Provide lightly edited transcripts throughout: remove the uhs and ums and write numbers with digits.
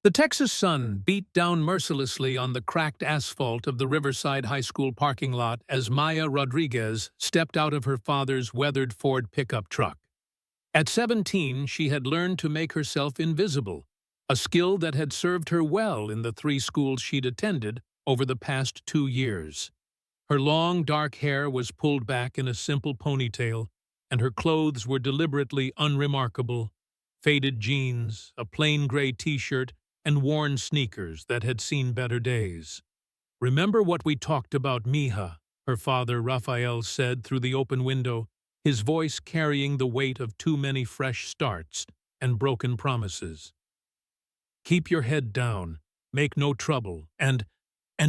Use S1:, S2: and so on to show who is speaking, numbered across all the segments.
S1: The Texas sun beat down mercilessly on the cracked asphalt of the Riverside High School parking lot as Maya Rodriguez stepped out of her father's weathered Ford pickup truck. At 17, she had learned to make herself invisible, a skill that had served her well in the 3 schools she'd attended over the past 2 years. Her long, dark hair was pulled back in a simple ponytail, and her clothes were deliberately unremarkable: faded jeans, a plain gray t-shirt, and worn sneakers that had seen better days. "Remember what we talked about, Mija," her father Rafael said through the open window, his voice carrying the weight of too many fresh starts and broken promises. "Keep your head down, make no trouble, and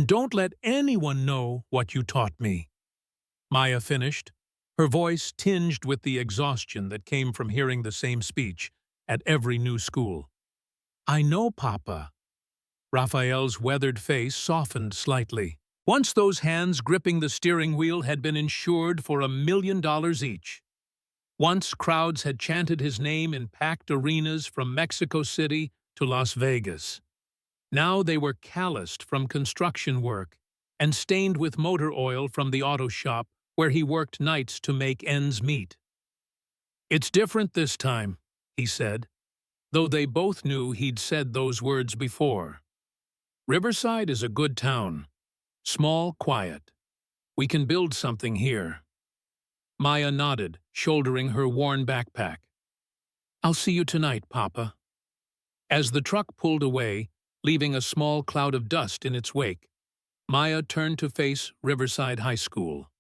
S1: don't let anyone know what you taught me." Maya finished, her voice tinged with the exhaustion that came from hearing the same speech at every new school. "I know, Papa." Raphael's weathered face softened slightly. Once those hands gripping the steering wheel had been insured for $1 million each. Once crowds had chanted his name in packed arenas from Mexico City to Las Vegas. Now they were calloused from construction work and stained with motor oil from the auto shop where he worked nights to make ends meet. "It's different this time," he said, though they both knew he'd said those words before. "Riverside is a good town. Small, quiet. We can build something here." Maya nodded, shouldering her worn backpack. "I'll see you tonight, Papa." As the truck pulled away, leaving a small cloud of dust in its wake, Maya turned to face Riverside High School.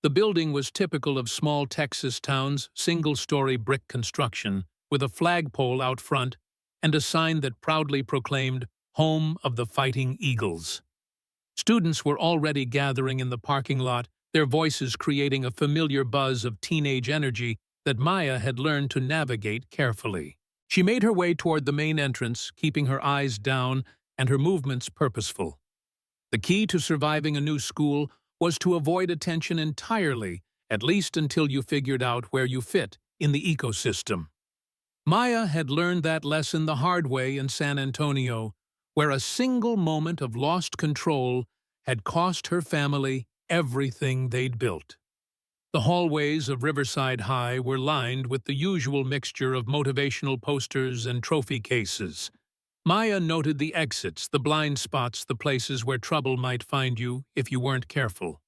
S1: The building was typical of small Texas towns' single-story brick construction, with a flagpole out front and a sign that proudly proclaimed, "Home of the Fighting Eagles." Students were already gathering in the parking lot, their voices creating a familiar buzz of teenage energy that Maya had learned to navigate carefully. She made her way toward the main entrance, keeping her eyes down and her movements purposeful. The key to surviving a new school was to avoid attention entirely, at least until you figured out where you fit in the ecosystem. Maya had learned that lesson the hard way in San Antonio, where a single moment of lost control had cost her family everything they'd built. The hallways of Riverside High were lined with the usual mixture of motivational posters and trophy cases. Maya noted the exits, the blind spots, the places where trouble might find you if you weren't careful.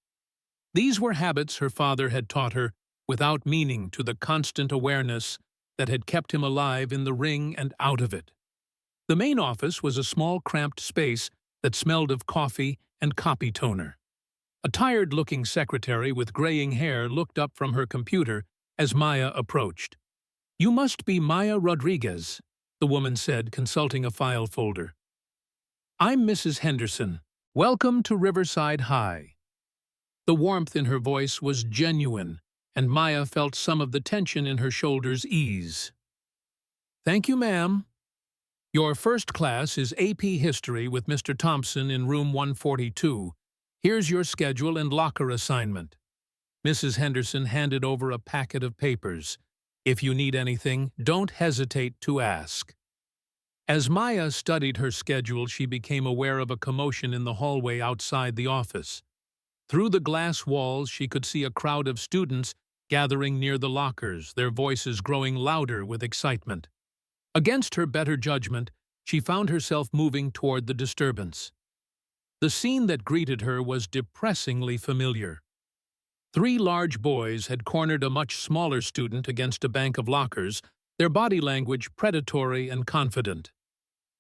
S1: These were habits her father had taught her, without meaning to the constant awareness that had kept him alive in the ring and out of it. The main office was a small, cramped space that smelled of coffee and copy toner. A tired-looking secretary with graying hair looked up from her computer as Maya approached. "You must be Maya Rodriguez," the woman said, consulting a file folder. "I'm Mrs. Henderson. Welcome to Riverside High." The warmth in her voice was genuine, and Maya felt some of the tension in her shoulders ease. "Thank you, ma'am. Your first class is AP History with Mr. Thompson in room 142. Here's your schedule and locker assignment." Mrs. Henderson handed over a packet of papers. "If you need anything, don't hesitate to ask." As Maya studied her schedule, she became aware of a commotion in the hallway outside the office. Through the glass walls, she could see a crowd of students gathering near the lockers, their voices growing louder with excitement. Against her better judgment, she found herself moving toward the disturbance. The scene that greeted her was depressingly familiar. 3 large boys had cornered a much smaller student against a bank of lockers, their body language predatory and confident.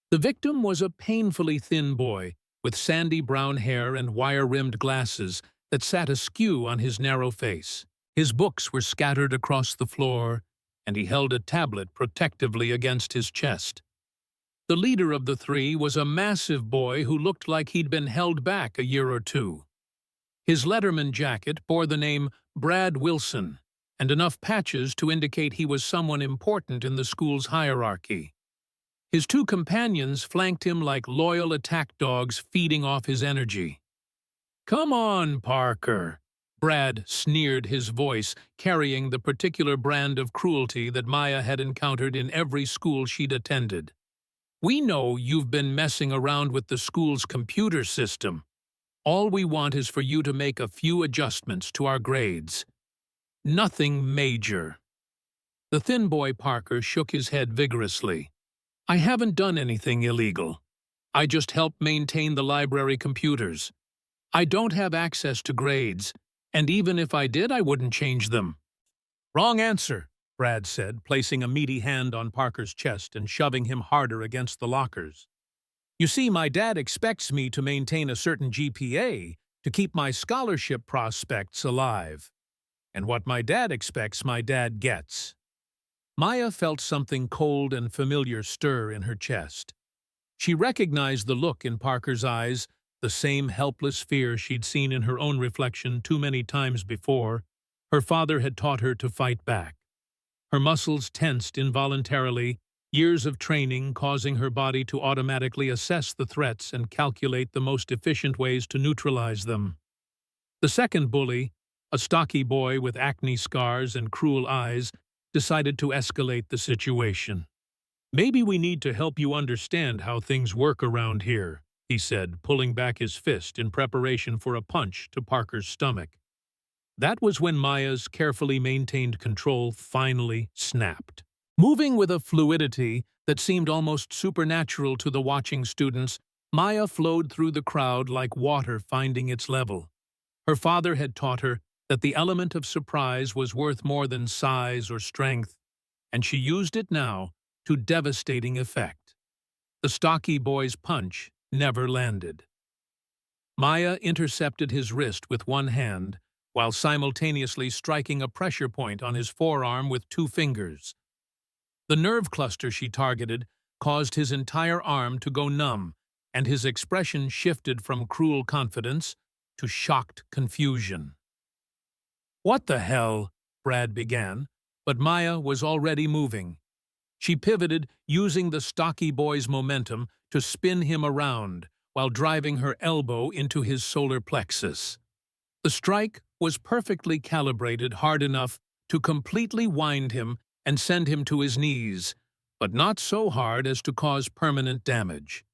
S1: The victim was a painfully thin boy, with sandy brown hair and wire-rimmed glasses that sat askew on his narrow face. His books were scattered across the floor, and he held a tablet protectively against his chest. The leader of the 3 was a massive boy who looked like he'd been held back a year or two. His Letterman jacket bore the name Brad Wilson, and enough patches to indicate he was someone important in the school's hierarchy. His 2 companions flanked him like loyal attack dogs feeding off his energy. "Come on, Parker," Brad sneered, his voice carrying the particular brand of cruelty that Maya had encountered in every school she'd attended. We know you've been messing around with the school's computer system. All we want is for you to make a few adjustments to our grades. Nothing major." The thin boy Parker shook his head vigorously. "I haven't done anything illegal. I just help maintain the library computers. I don't have access to grades, and even if I did, I wouldn't change them." "Wrong answer," Brad said, placing a meaty hand on Parker's chest and shoving him harder against the lockers. "You see, my dad expects me to maintain a certain GPA to keep my scholarship prospects alive. And what my dad expects, my dad gets." Maya felt something cold and familiar stir in her chest. She recognized the look in Parker's eyes, the same helpless fear she'd seen in her own reflection too many times before. Her father had taught her to fight back. Her muscles tensed involuntarily, years of training causing her body to automatically assess the threats and calculate the most efficient ways to neutralize them. The second bully, a stocky boy with acne scars and cruel eyes, decided to escalate the situation. "Maybe we need to help you understand how things work around here," he said, pulling back his fist in preparation for a punch to Parker's stomach. That was when Maya's carefully maintained control finally snapped. Moving with a fluidity that seemed almost supernatural to the watching students, Maya flowed through the crowd like water finding its level. Her father had taught her that the element of surprise was worth more than size or strength, and she used it now to devastating effect. The stocky boy's punch never landed. Maya intercepted his wrist with one hand, while simultaneously striking a pressure point on his forearm with 2 fingers. The nerve cluster she targeted caused his entire arm to go numb, and his expression shifted from cruel confidence to shocked confusion. "What the hell?" Brad began, but Maya was already moving. She pivoted, using the stocky boy's momentum to spin him around, while driving her elbow into his solar plexus. The strike was perfectly calibrated hard enough to completely wind him and send him to his knees, but not so hard as to cause permanent damage.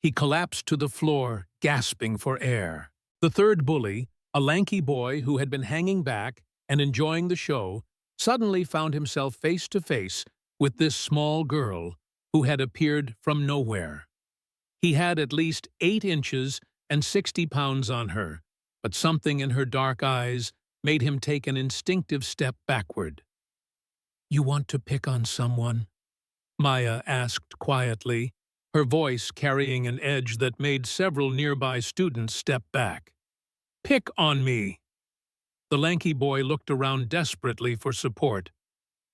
S1: He collapsed to the floor, gasping for air. The third bully, a lanky boy who had been hanging back and enjoying the show, suddenly found himself face to face with this small girl who had appeared from nowhere. He had at least 8 inches and 60 pounds on her, but something in her dark eyes made him take an instinctive step backward. "You want to pick on someone?" Maya asked quietly, her voice carrying an edge that made several nearby students step back. "Pick on me!" The lanky boy looked around desperately for support,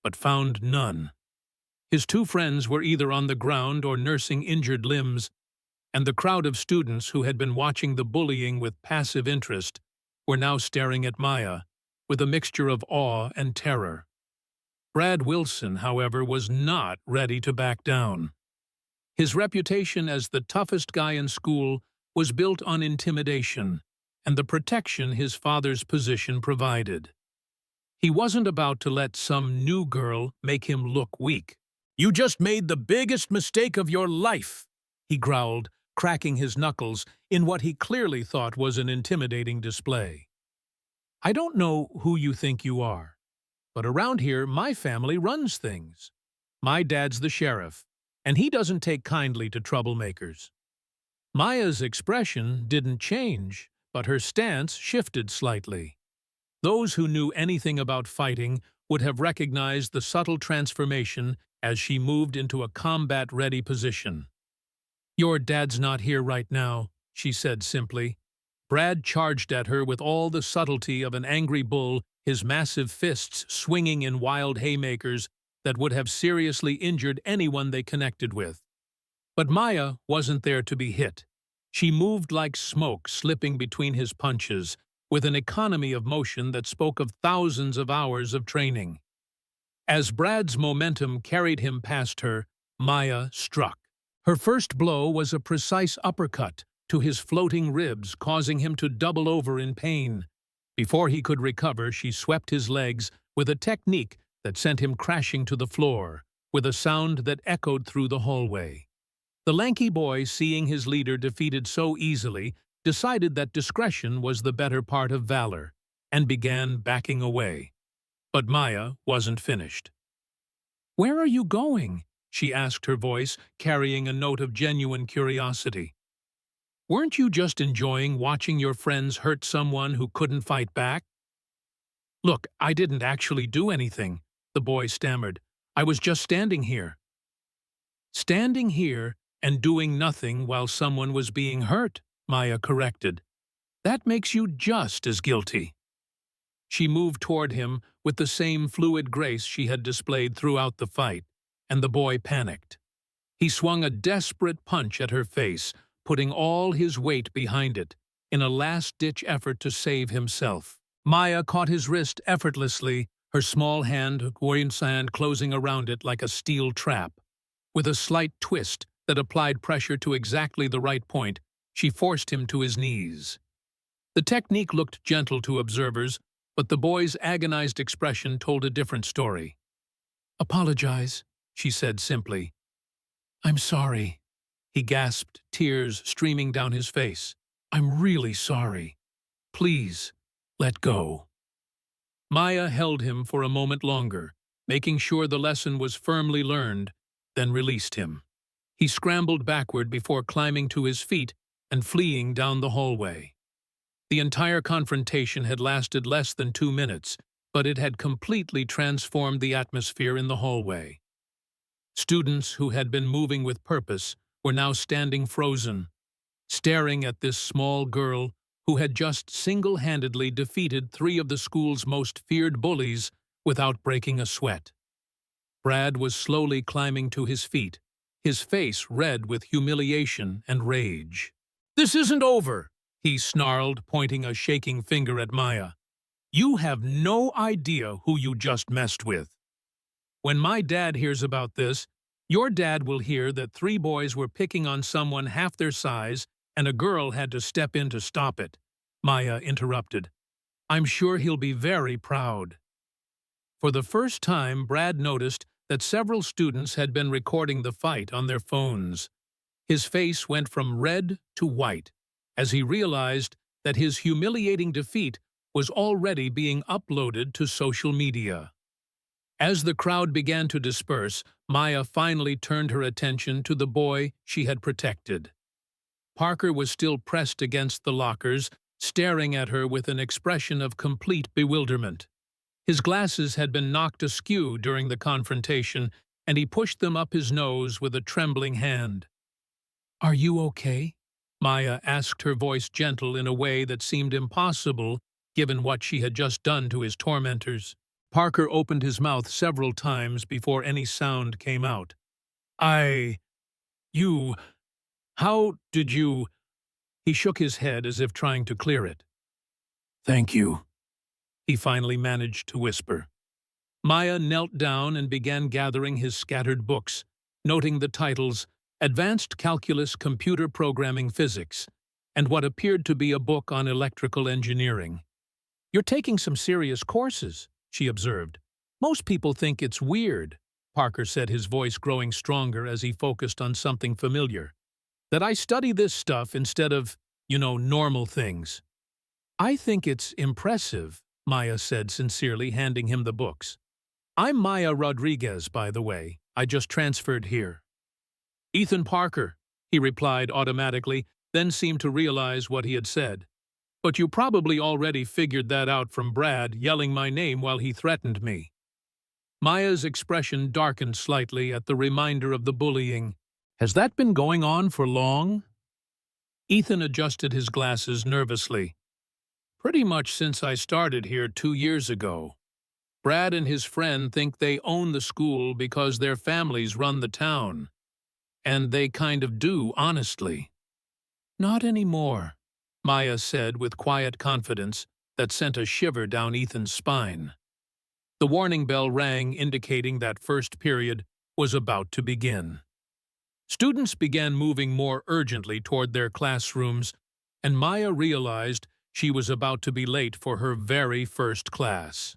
S1: but found none. His 2 friends were either on the ground or nursing injured limbs, and the crowd of students who had been watching the bullying with passive interest were now staring at Maya with a mixture of awe and terror. Brad Wilson, however, was not ready to back down. His reputation as the toughest guy in school was built on intimidation and the protection his father's position provided. He wasn't about to let some new girl make him look weak. "You just made the biggest mistake of your life," he growled, cracking his knuckles in what he clearly thought was an intimidating display. "I don't know who you think you are, but around here my family runs things. My dad's the sheriff, and he doesn't take kindly to troublemakers." Maya's expression didn't change, but her stance shifted slightly. Those who knew anything about fighting would have recognized the subtle transformation as she moved into a combat-ready position. "Your dad's not here right now," she said simply. Brad charged at her with all the subtlety of an angry bull, his massive fists swinging in wild haymakers that would have seriously injured anyone they connected with. But Maya wasn't there to be hit. She moved like smoke slipping between his punches, with an economy of motion that spoke of thousands of hours of training. As Brad's momentum carried him past her, Maya struck. Her first blow was a precise uppercut to his floating ribs, causing him to double over in pain. Before he could recover, she swept his legs with a technique that sent him crashing to the floor, with a sound that echoed through the hallway. The lanky boy, seeing his leader defeated so easily, decided that discretion was the better part of valor, and began backing away. But Maya wasn't finished. "Where are you going?" she asked, her voice carrying a note of genuine curiosity. "Weren't you just enjoying watching your friends hurt someone who couldn't fight back?" "Look, I didn't actually do anything," the boy stammered. "I was just standing here." "Standing here and doing nothing while someone was being hurt," Maya corrected. "That makes you just as guilty." She moved toward him with the same fluid grace she had displayed throughout the fight, and the boy panicked. He swung a desperate punch at her face, putting all his weight behind it, in a last-ditch effort to save himself. Maya caught his wrist effortlessly, her small hand closing around it like a steel trap. With a slight twist that applied pressure to exactly the right point, she forced him to his knees. The technique looked gentle to observers, but the boy's agonized expression told a different story. "Apologize," she said simply. "I'm sorry," he gasped, tears streaming down his face. "I'm really sorry. Please, let go." Maya held him for a moment longer, making sure the lesson was firmly learned, then released him. He scrambled backward before climbing to his feet and fleeing down the hallway. The entire confrontation had lasted less than 2 minutes, but it had completely transformed the atmosphere in the hallway. Students who had been moving with purpose were now standing frozen, staring at this small girl who had just single-handedly defeated 3 of the school's most feared bullies without breaking a sweat. Brad was slowly climbing to his feet, his face red with humiliation and rage. "This isn't over," he snarled, pointing a shaking finger at Maya. "You have no idea who you just messed with. When my dad hears about this, your dad will hear that 3 boys were picking on someone half their size and a girl had to step in to stop it," Maya interrupted. "I'm sure he'll be very proud." For the first time, Brad noticed that several students had been recording the fight on their phones. His face went from red to white as he realized that his humiliating defeat was already being uploaded to social media. As the crowd began to disperse, Maya finally turned her attention to the boy she had protected. Parker was still pressed against the lockers, staring at her with an expression of complete bewilderment. His glasses had been knocked askew during the confrontation, and he pushed them up his nose with a trembling hand. "Are you okay?" Maya asked, her voice gentle in a way that seemed impossible given what she had just done to his tormentors. Parker opened his mouth several times before any sound came out. You, how did you—" He shook his head as if trying to clear it. "Thank you," he finally managed to whisper. Maya knelt down and began gathering his scattered books, noting the titles Advanced Calculus Computer Programming Physics and what appeared to be a book on electrical engineering. "You're taking some serious courses," she observed. "Most people think it's weird," Parker said, his voice growing stronger as he focused on something familiar. "That I study this stuff instead of, normal things." "I think it's impressive," Maya said sincerely, handing him the books. "I'm Maya Rodriguez, by the way. I just transferred here." "Ethan Parker," he replied automatically, then seemed to realize what he had said. "But you probably already figured that out from Brad yelling my name while he threatened me." Maya's expression darkened slightly at the reminder of the bullying. "Has that been going on for long?" Ethan adjusted his glasses nervously. "Pretty much since I started here 2 years ago. Brad and his friend think they own the school because their families run the town. And they kind of do, honestly." "Not anymore," Maya said with quiet confidence that sent a shiver down Ethan's spine. The warning bell rang, indicating that first period was about to begin. Students began moving more urgently toward their classrooms, and Maya realized she was about to be late for her very first class.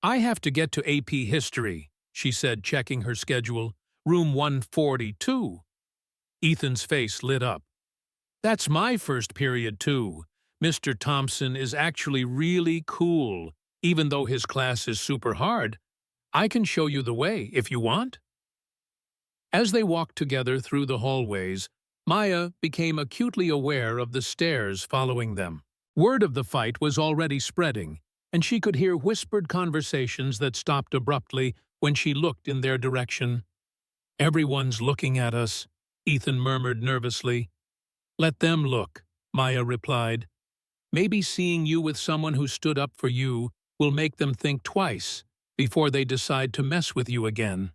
S1: "I have to get to AP History," she said, checking her schedule. "Room 142. Ethan's face lit up. That's my first period, too. Mr. Thompson is actually really cool, even though his class is super hard. I can show you the way, if you want. As they walked together through the hallways, Maya became acutely aware of the stares following them. Word of the fight was already spreading, and she could hear whispered conversations that stopped abruptly when she looked in their direction. "Everyone's looking at us," Ethan murmured nervously. "Let them look," Maya replied. "Maybe seeing you with someone who stood up for you will make them think twice before they decide to mess with you again."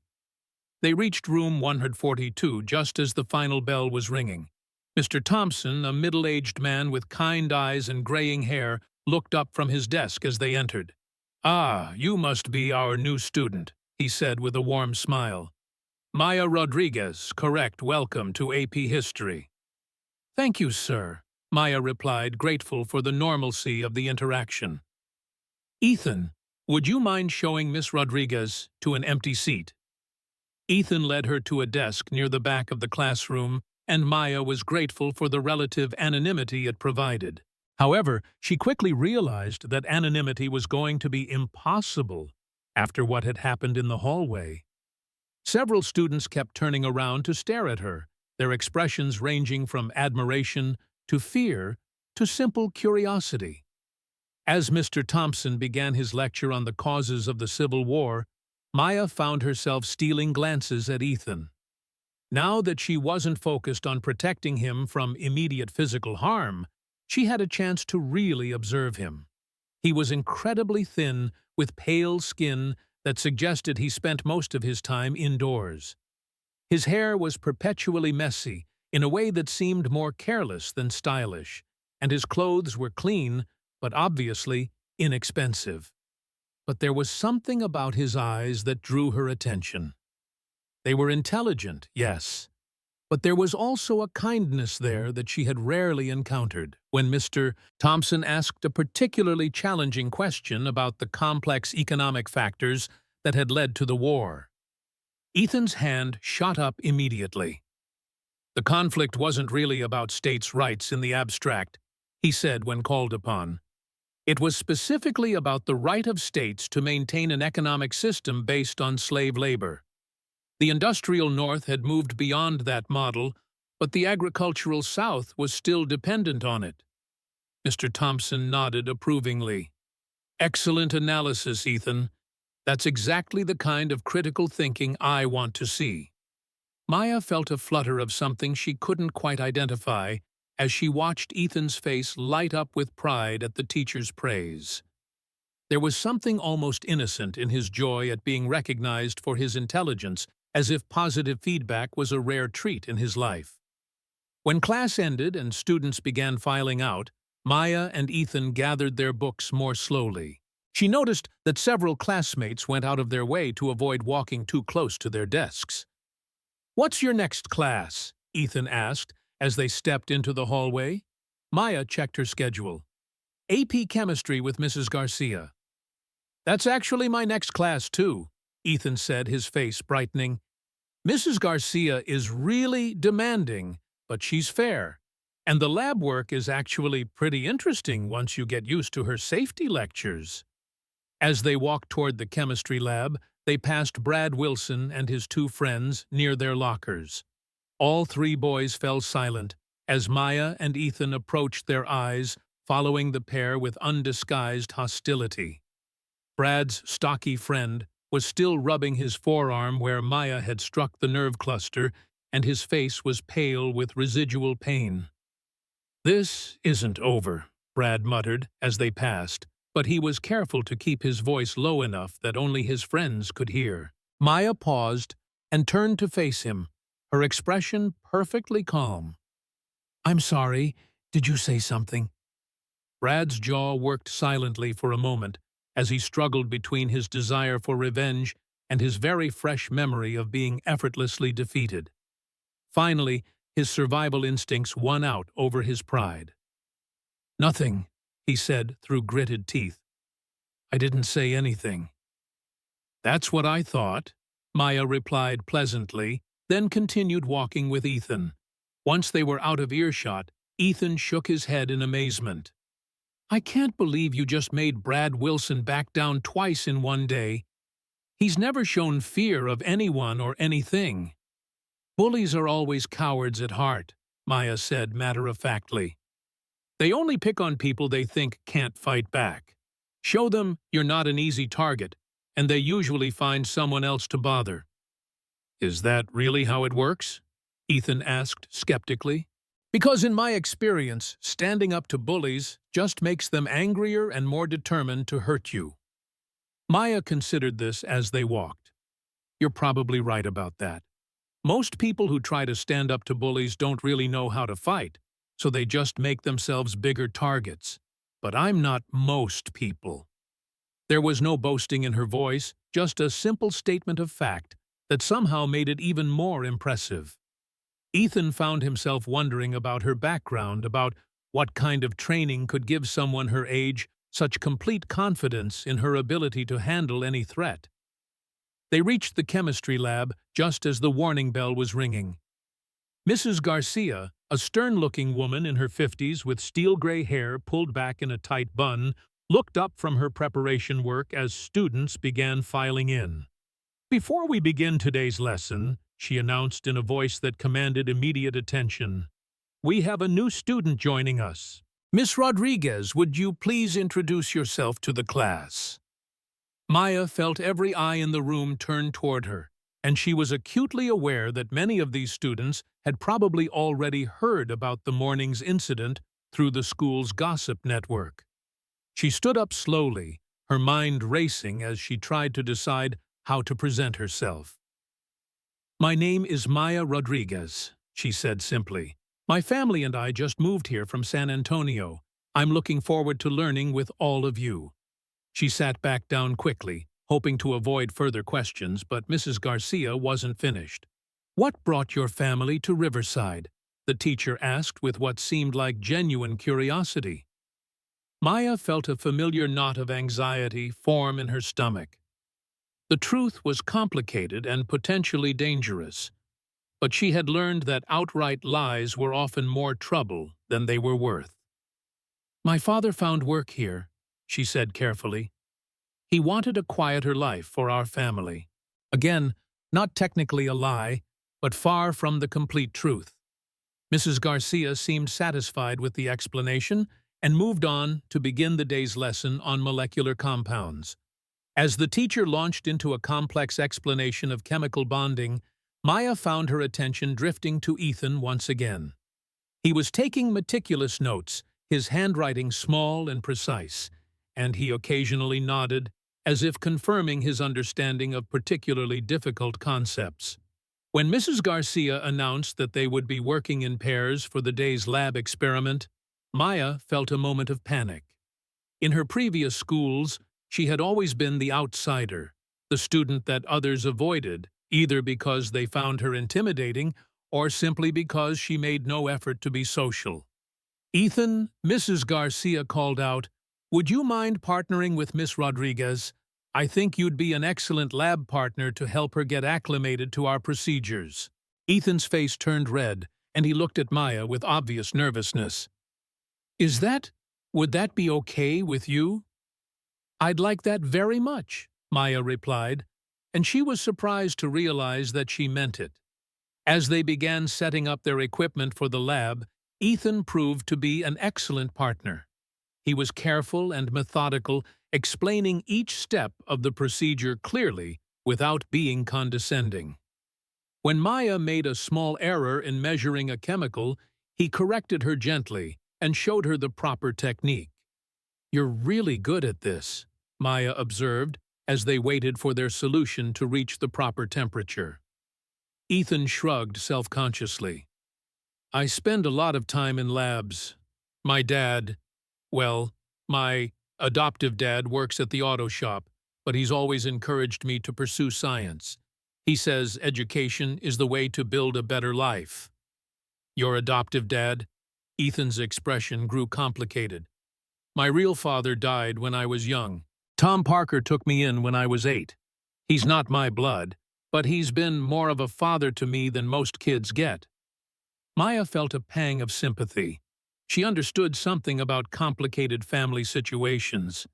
S1: They reached room 142 just as the final bell was ringing. Mr. Thompson, a middle-aged man with kind eyes and graying hair, looked up from his desk as they entered. "Ah, you must be our new student," he said with a warm smile. "Maya Rodriguez, correct, welcome to AP History." "Thank you, sir," Maya replied, grateful for the normalcy of the interaction. "Ethan, would you mind showing Miss Rodriguez to an empty seat?" Ethan led her to a desk near the back of the classroom, and Maya was grateful for the relative anonymity it provided. However, she quickly realized that anonymity was going to be impossible after what had happened in the hallway. Several students kept turning around to stare at her, their expressions ranging from admiration to fear to simple curiosity. As Mr. Thompson began his lecture on the causes of the Civil War, Maya found herself stealing glances at Ethan. Now that she wasn't focused on protecting him from immediate physical harm, she had a chance to really observe him. He was incredibly thin, with pale skin that suggested he spent most of his time indoors. His hair was perpetually messy, in a way that seemed more careless than stylish, and his clothes were clean, but obviously inexpensive. But there was something about his eyes that drew her attention. They were intelligent, yes, but there was also a kindness there that she had rarely encountered. When Mr. Thompson asked a particularly challenging question about the complex economic factors that had led to the war, Ethan's hand shot up immediately. "The conflict wasn't really about states' rights in the abstract," he said when called upon. "It was specifically about the right of states to maintain an economic system based on slave labor. The industrial North had moved beyond that model, but the agricultural South was still dependent on it." Mr. Thompson nodded approvingly. "Excellent analysis, Ethan. That's exactly the kind of critical thinking I want to see." Maya felt a flutter of something she couldn't quite identify as she watched Ethan's face light up with pride at the teacher's praise. There was something almost innocent in his joy at being recognized for his intelligence, as if positive feedback was a rare treat in his life. When class ended and students began filing out, Maya and Ethan gathered their books more slowly. She noticed that several classmates went out of their way to avoid walking too close to their desks. "What's your next class?" Ethan asked as they stepped into the hallway. Maya checked her schedule. "AP Chemistry with Mrs. Garcia." "That's actually my next class, too," Ethan said, his face brightening. "Mrs. Garcia is really demanding, but she's fair. And the lab work is actually pretty interesting once you get used to her safety lectures." As they walked toward the chemistry lab, they passed Brad Wilson and his two friends near their lockers. All three boys fell silent as Maya and Ethan approached their eyes, following the pair with undisguised hostility. Brad's stocky friend was still rubbing his forearm where Maya had struck the nerve cluster, and his face was pale with residual pain. "This isn't over," Brad muttered as they passed, but he was careful to keep his voice low enough that only his friends could hear. Maya paused and turned to face him, her expression perfectly calm. "I'm sorry, did you say something?" Brad's jaw worked silently for a moment as he struggled between his desire for revenge and his very fresh memory of being effortlessly defeated. Finally, his survival instincts won out over his pride. "Nothing," he said through gritted teeth. "I didn't say anything." "That's what I thought," Maya replied pleasantly, then continued walking with Ethan. Once they were out of earshot, Ethan shook his head in amazement. "I can't believe you just made Brad Wilson back down twice in one day. He's never shown fear of anyone or anything." "Bullies are always cowards at heart," Maya said matter-of-factly. "They only pick on people they think can't fight back. Show them you're not an easy target, and they usually find someone else to bother." "Is that really how it works?" Ethan asked skeptically. "Because in my experience, standing up to bullies just makes them angrier and more determined to hurt you." Maya considered this as they walked. "You're probably right about that. Most people who try to stand up to bullies don't really know how to fight, so they just make themselves bigger targets. But I'm not most people." There was no boasting in her voice, just a simple statement of fact that somehow made it even more impressive. Ethan found himself wondering about her background, about what kind of training could give someone her age such complete confidence in her ability to handle any threat. They reached the chemistry lab just as the warning bell was ringing. Mrs. Garcia, a stern-looking woman in her 50s with steel-gray hair pulled back in a tight bun, looked up from her preparation work as students began filing in. "Before we begin today's lesson," she announced in a voice that commanded immediate attention, "we have a new student joining us. Miss Rodriguez, would you please introduce yourself to the class?" Maya felt every eye in the room turn toward her, and she was acutely aware that many of these students had probably already heard about the morning's incident through the school's gossip network. She stood up slowly, her mind racing as she tried to decide how to present herself. "My name is Maya Rodriguez," she said simply. "My family and I just moved here from San Antonio. I'm looking forward to learning with all of you." She sat back down quickly, hoping to avoid further questions, but Mrs. Garcia wasn't finished. "What brought your family to Riverside?" the teacher asked with what seemed like genuine curiosity. Maya felt a familiar knot of anxiety form in her stomach. The truth was complicated and potentially dangerous, but she had learned that outright lies were often more trouble than they were worth. "My father found work here," she said carefully. "He wanted a quieter life for our family." Again, not technically a lie, but far from the complete truth. Mrs. Garcia seemed satisfied with the explanation and moved on to begin the day's lesson on molecular compounds. As the teacher launched into a complex explanation of chemical bonding, Maya found her attention drifting to Ethan once again. He was taking meticulous notes, his handwriting small and precise, and he occasionally nodded, as if confirming his understanding of particularly difficult concepts. When Mrs. Garcia announced that they would be working in pairs for the day's lab experiment, Maya felt a moment of panic. In her previous schools, she had always been the outsider, the student that others avoided, either because they found her intimidating or simply because she made no effort to be social. "Ethan," Mrs. Garcia called out, "would you mind partnering with Miss Rodriguez? I think you'd be an excellent lab partner to help her get acclimated to our procedures." Ethan's face turned red, and he looked at Maya with obvious nervousness. Would that be okay with you?" "I'd like that very much," Maya replied, and she was surprised to realize that she meant it. As they began setting up their equipment for the lab, Ethan proved to be an excellent partner. He was careful and methodical, explaining each step of the procedure clearly without being condescending. When Maya made a small error in measuring a chemical, he corrected her gently and showed her the proper technique. "You're really good at this," Maya observed as they waited for their solution to reach the proper temperature. Ethan shrugged self-consciously. "I spend a lot of time in labs. My adoptive dad works at the auto shop, but he's always encouraged me to pursue science. He says education is the way to build a better life." "Your adoptive dad?" Ethan's expression grew complicated. "My real father died when I was young. Tom Parker took me in when I was 8. He's not my blood, but he's been more of a father to me than most kids get." Maya felt a pang of sympathy. She understood something about complicated family situations.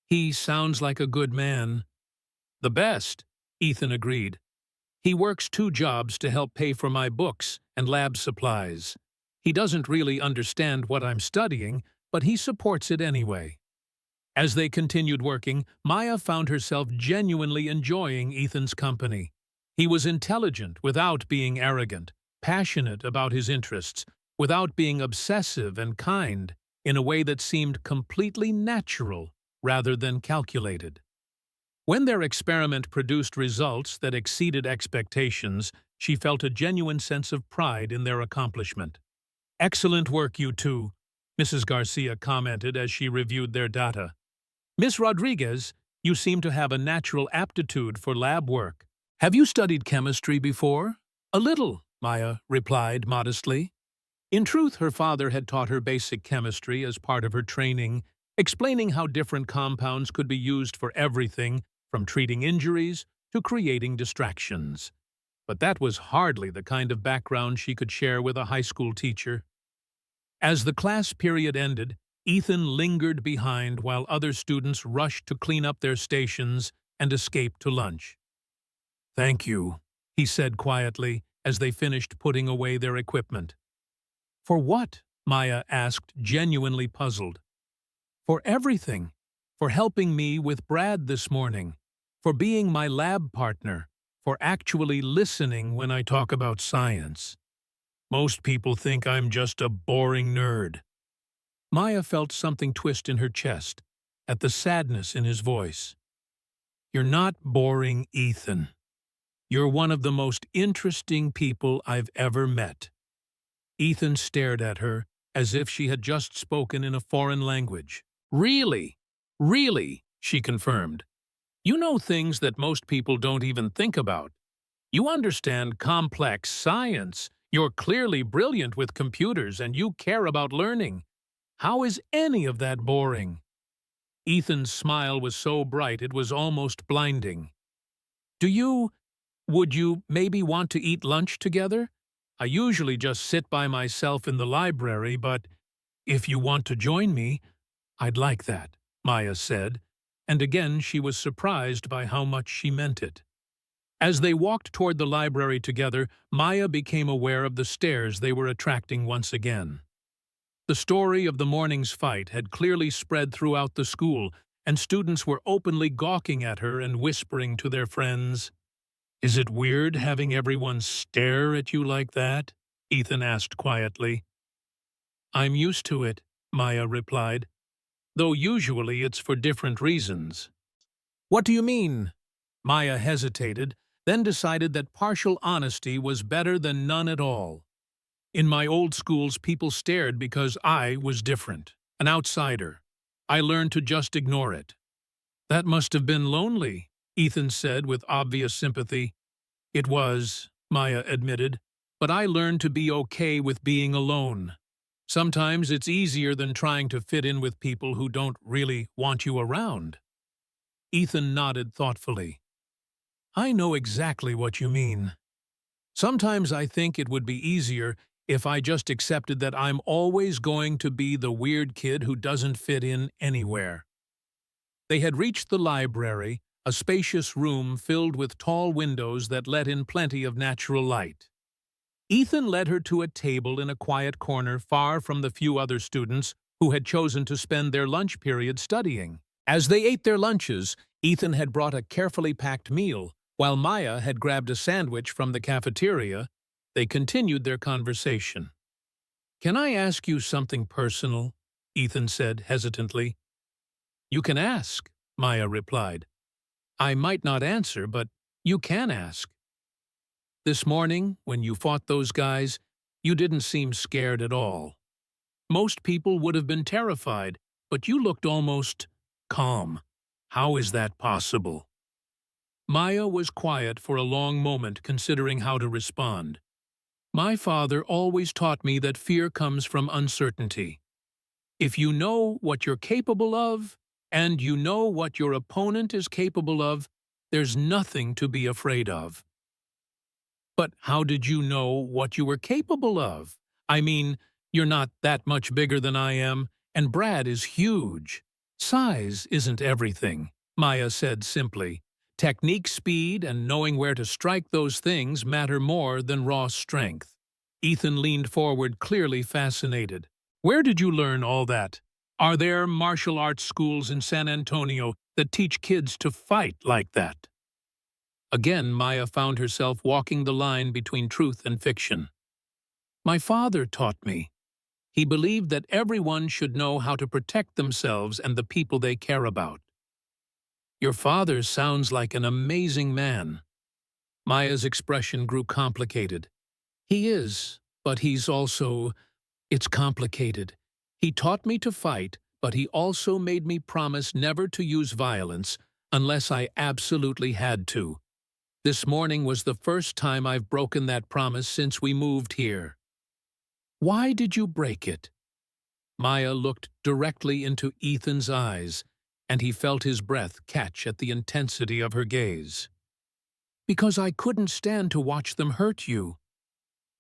S1: He sounds like a good man. The best, Ethan agreed. He works 2 jobs to help pay for my books and lab supplies. He doesn't really understand what I'm studying, but he supports it anyway. As they continued working, Maya found herself genuinely enjoying Ethan's company. He was intelligent without being arrogant, passionate about his interests, without being obsessive and kind, in a way that seemed completely natural rather than calculated. When their experiment produced results that exceeded expectations, she felt a genuine sense of pride in their accomplishment. "Excellent work, you two," Mrs. Garcia commented as she reviewed their data. "Miss Rodriguez, you seem to have a natural aptitude for lab work. Have you studied chemistry before?" "A little," Maya replied modestly. In truth, her father had taught her basic chemistry as part of her training, explaining how different compounds could be used for everything from treating injuries to creating distractions. But that was hardly the kind of background she could share with a high school teacher. As the class period ended, Ethan lingered behind while other students rushed to clean up their stations and escape to lunch. "Thank you," he said quietly as they finished putting away their equipment. "For what?" Maya asked, genuinely puzzled. "For everything. For helping me with Brad this morning. For being my lab partner. For actually listening when I talk about science. Most people think I'm just a boring nerd." Maya felt something twist in her chest, at the sadness in his voice. "You're not boring, Ethan. You're one of the most interesting people I've ever met." Ethan stared at her as if she had just spoken in a foreign language. "Really? Really?" she confirmed. "You know things that most people don't even think about. You understand complex science. You're clearly brilliant with computers and you care about learning. How is any of that boring?" Ethan's smile was so bright it was almost blinding. Would you maybe want to eat lunch together? I usually just sit by myself in the library, but if you want to join me, I'd like that," Maya said, and again she was surprised by how much she meant it. As they walked toward the library together, Maya became aware of the stares they were attracting once again. The story of the morning's fight had clearly spread throughout the school, and students were openly gawking at her and whispering to their friends. "Is it weird having everyone stare at you like that?" Ethan asked quietly. "I'm used to it," Maya replied, "though usually it's for different reasons." "What do you mean?" Maya hesitated, then decided that partial honesty was better than none at all. "In my old schools, people stared because I was different, an outsider. I learned to just ignore it." "That must have been lonely," Ethan said with obvious sympathy. "It was," Maya admitted, "but I learned to be okay with being alone. Sometimes it's easier than trying to fit in with people who don't really want you around." Ethan nodded thoughtfully. "I know exactly what you mean. Sometimes I think it would be easier if I just accepted that I'm always going to be the weird kid who doesn't fit in anywhere." They had reached the library, a spacious room filled with tall windows that let in plenty of natural light. Ethan led her to a table in a quiet corner far from the few other students who had chosen to spend their lunch period studying. As they ate their lunches, Ethan had brought a carefully packed meal, while Maya had grabbed a sandwich from the cafeteria. They continued their conversation. "Can I ask you something personal?" Ethan said hesitantly. "You can ask," Maya replied. "I might not answer, but you can ask. This morning, when you fought those guys, you didn't seem scared at all. Most people would have been terrified, but you looked almost calm. How is that possible?" Maya was quiet for a long moment, considering how to respond. "My father always taught me that fear comes from uncertainty. If you know what you're capable of, and you know what your opponent is capable of, there's nothing to be afraid of." But how did you know what you were capable of? I mean, you're not that much bigger than I am, and Brad is huge. Size isn't everything, Maya said simply. Technique, speed, and knowing where to strike those things matter more than raw strength. Ethan leaned forward, clearly fascinated. Where did you learn all that? Are there martial arts schools in San Antonio that teach kids to fight like that? Again, Maya found herself walking the line between truth and fiction. My father taught me. He believed that everyone should know how to protect themselves and the people they care about. Your father sounds like an amazing man. Maya's expression grew complicated. He is, but he's also... It's complicated. He taught me to fight, but he also made me promise never to use violence unless I absolutely had to. This morning was the first time I've broken that promise since we moved here. Why did you break it? Maya looked directly into Ethan's eyes, and he felt his breath catch at the intensity of her gaze. Because I couldn't stand to watch them hurt you.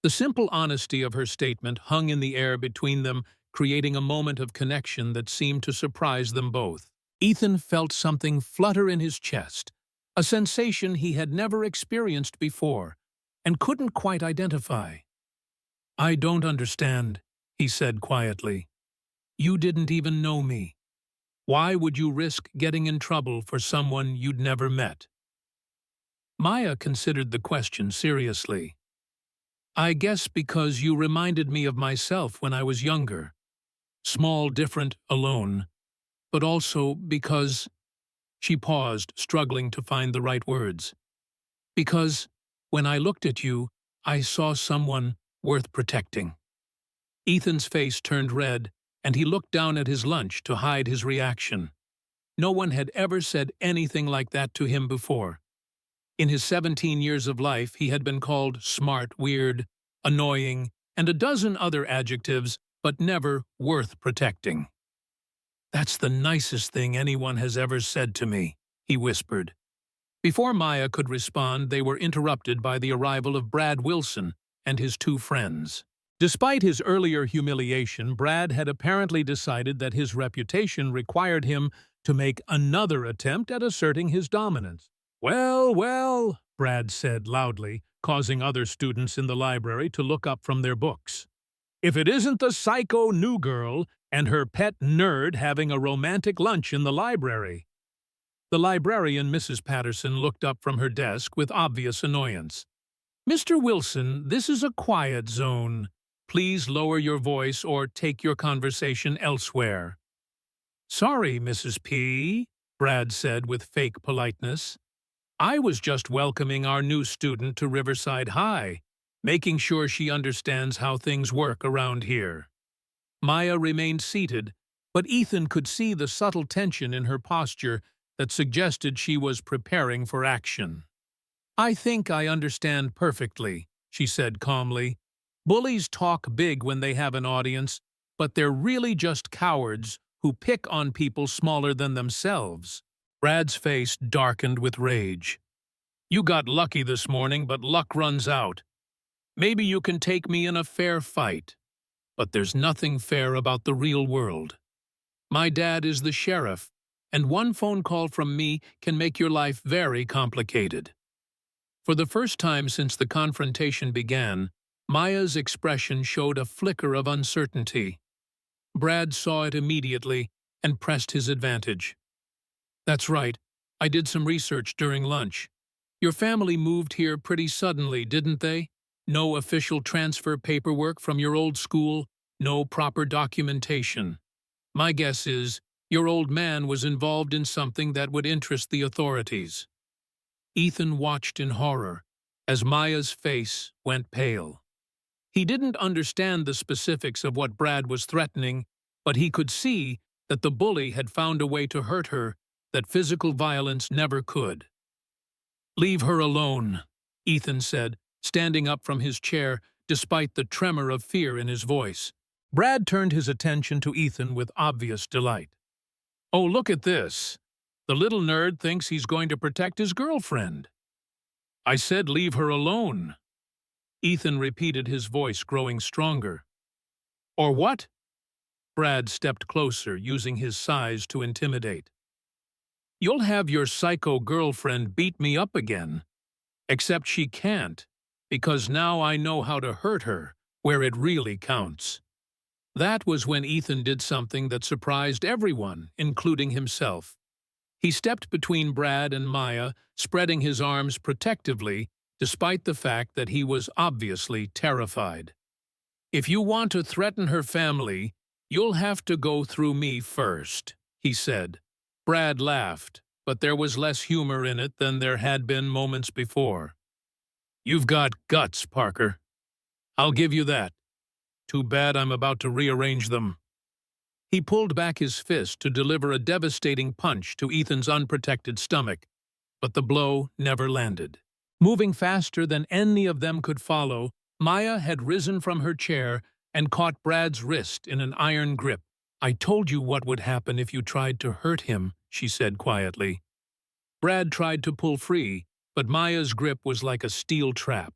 S1: The simple honesty of her statement hung in the air between them, creating a moment of connection that seemed to surprise them both. Ethan felt something flutter in his chest, a sensation he had never experienced before, and couldn't quite identify. I don't understand, he said quietly. You didn't even know me. Why would you risk getting in trouble for someone you'd never met? Maya considered the question seriously. I guess because you reminded me of myself when I was younger. Small, different, alone. But also because... She paused, struggling to find the right words. Because, when I looked at you, I saw someone worth protecting. Ethan's face turned red, and he looked down at his lunch to hide his reaction. No one had ever said anything like that to him before. In his 17 years of life, he had been called smart, weird, annoying, and a dozen other adjectives, but never worth protecting. That's the nicest thing anyone has ever said to me, he whispered. Before Maya could respond, they were interrupted by the arrival of Brad Wilson and his two friends. Despite his earlier humiliation, Brad had apparently decided that his reputation required him to make another attempt at asserting his dominance. Well, well, Brad said loudly, causing other students in the library to look up from their books. If it isn't the psycho new girl and her pet nerd having a romantic lunch in the library. The librarian, Mrs. Patterson, looked up from her desk with obvious annoyance. Mr. Wilson, this is a quiet zone. Please lower your voice or take your conversation elsewhere. Sorry, Mrs. P., Brad said with fake politeness. I was just welcoming our new student to Riverside High, making sure she understands how things work around here. Maya remained seated, but Ethan could see the subtle tension in her posture that suggested she was preparing for action. I think I understand perfectly, she said calmly. Bullies talk big when they have an audience, but they're really just cowards who pick on people smaller than themselves. Brad's face darkened with rage. You got lucky this morning, but luck runs out. Maybe you can take me in a fair fight. But there's nothing fair about the real world. My dad is the sheriff, and one phone call from me can make your life very complicated. For the first time since the confrontation began, Maya's expression showed a flicker of uncertainty. Brad saw it immediately and pressed his advantage. That's right, I did some research during lunch. Your family moved here pretty suddenly, didn't they? No official transfer paperwork from your old school, no proper documentation. My guess is your old man was involved in something that would interest the authorities. Ethan watched in horror as Maya's face went pale. He didn't understand the specifics of what Brad was threatening, but he could see that the bully had found a way to hurt her that physical violence never could. Leave her alone, Ethan said, standing up from his chair despite the tremor of fear in his voice. Brad turned his attention to Ethan with obvious delight. Oh, look at this. The little nerd thinks he's going to protect his girlfriend. I said leave her alone. Ethan repeated, his voice growing stronger. Or what? Brad stepped closer, using his size to intimidate. You'll have your psycho girlfriend beat me up again. Except she can't, because now I know how to hurt her, where it really counts. That was when Ethan did something that surprised everyone, including himself. He stepped between Brad and Maya, spreading his arms protectively, despite the fact that he was obviously terrified. If you want to threaten her family, you'll have to go through me first, he said. Brad laughed, but there was less humor in it than there had been moments before. You've got guts, Parker. I'll give you that. Too bad I'm about to rearrange them. He pulled back his fist to deliver a devastating punch to Ethan's unprotected stomach, but the blow never landed. Moving faster than any of them could follow, Maya had risen from her chair and caught Brad's wrist in an iron grip. I told you what would happen if you tried to hurt him, she said quietly. Brad tried to pull free, but Maya's grip was like a steel trap.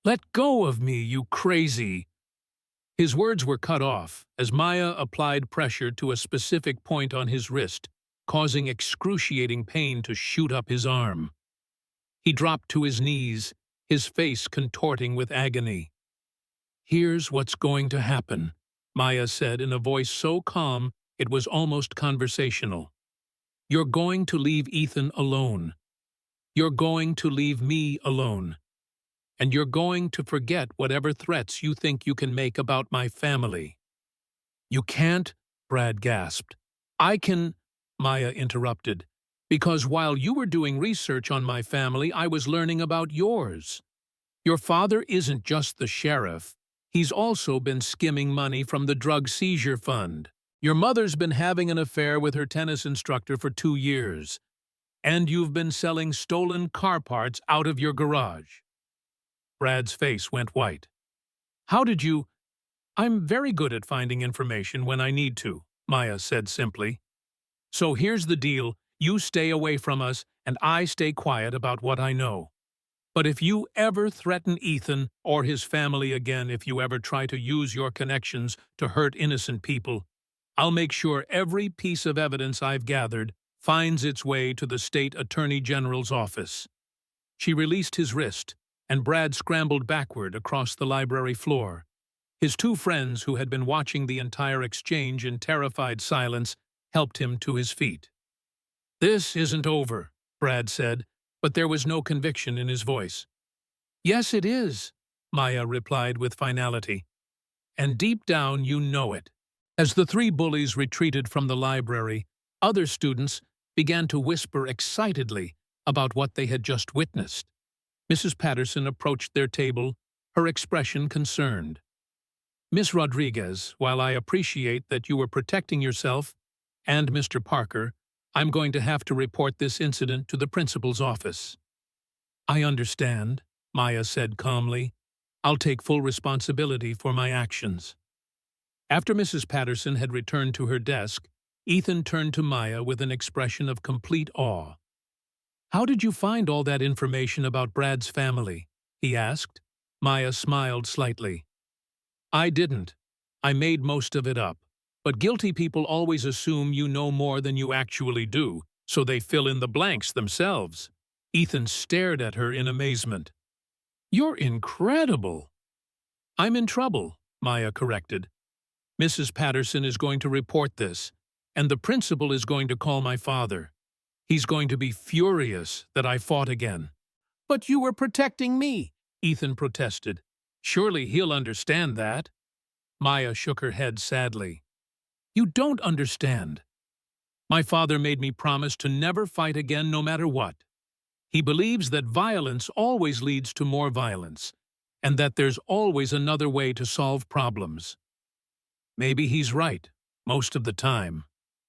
S1: Let go of me, you crazy! His words were cut off as Maya applied pressure to a specific point on his wrist, causing excruciating pain to shoot up his arm. He dropped to his knees, his face contorting with agony. Here's what's going to happen, Maya said in a voice so calm it was almost conversational. You're going to leave Ethan alone. You're going to leave me alone. And you're going to forget whatever threats you think you can make about my family. You can't, Brad gasped. I can, Maya interrupted, because while you were doing research on my family, I was learning about yours. Your father isn't just the sheriff. He's also been skimming money from the drug seizure fund. Your mother's been having an affair with her tennis instructor for 2 years. And you've been selling stolen car parts out of your garage. Brad's face went white. How did you— I'm very good at finding information when I need to, Maya said simply. So here's the deal, you stay away from us and I stay quiet about what I know. But if you ever threaten Ethan or his family again, if you ever try to use your connections to hurt innocent people, I'll make sure every piece of evidence I've gathered finds its way to the state attorney general's office. She released his wrist, and Brad scrambled backward across the library floor. His 2 friends, who had been watching the entire exchange in terrified silence, helped him to his feet. This isn't over, Brad said, but there was no conviction in his voice. Yes, it is, Maya replied with finality. And deep down you know it. As the 3 bullies retreated from the library, other students began to whisper excitedly about what they had just witnessed. Mrs. Patterson approached their table, her expression concerned. Miss Rodriguez, while I appreciate that you were protecting yourself and Mr. Parker, I'm going to have to report this incident to the principal's office. I understand, Maya said calmly. I'll take full responsibility for my actions. After Mrs. Patterson had returned to her desk, Ethan turned to Maya with an expression of complete awe. How did you find all that information about Brad's family? He asked. Maya smiled slightly. I didn't. I made most of it up. But guilty people always assume you know more than you actually do, so they fill in the blanks themselves. Ethan stared at her in amazement. You're incredible. I'm in trouble, Maya corrected. Mrs. Patterson is going to report this, and the principal is going to call my father. He's going to be furious that I fought again. But you were protecting me, Ethan protested. Surely he'll understand that. Maya shook her head sadly. You don't understand. My father made me promise to never fight again no matter what. He believes that violence always leads to more violence, and that there's always another way to solve problems. Maybe he's right, most of the time,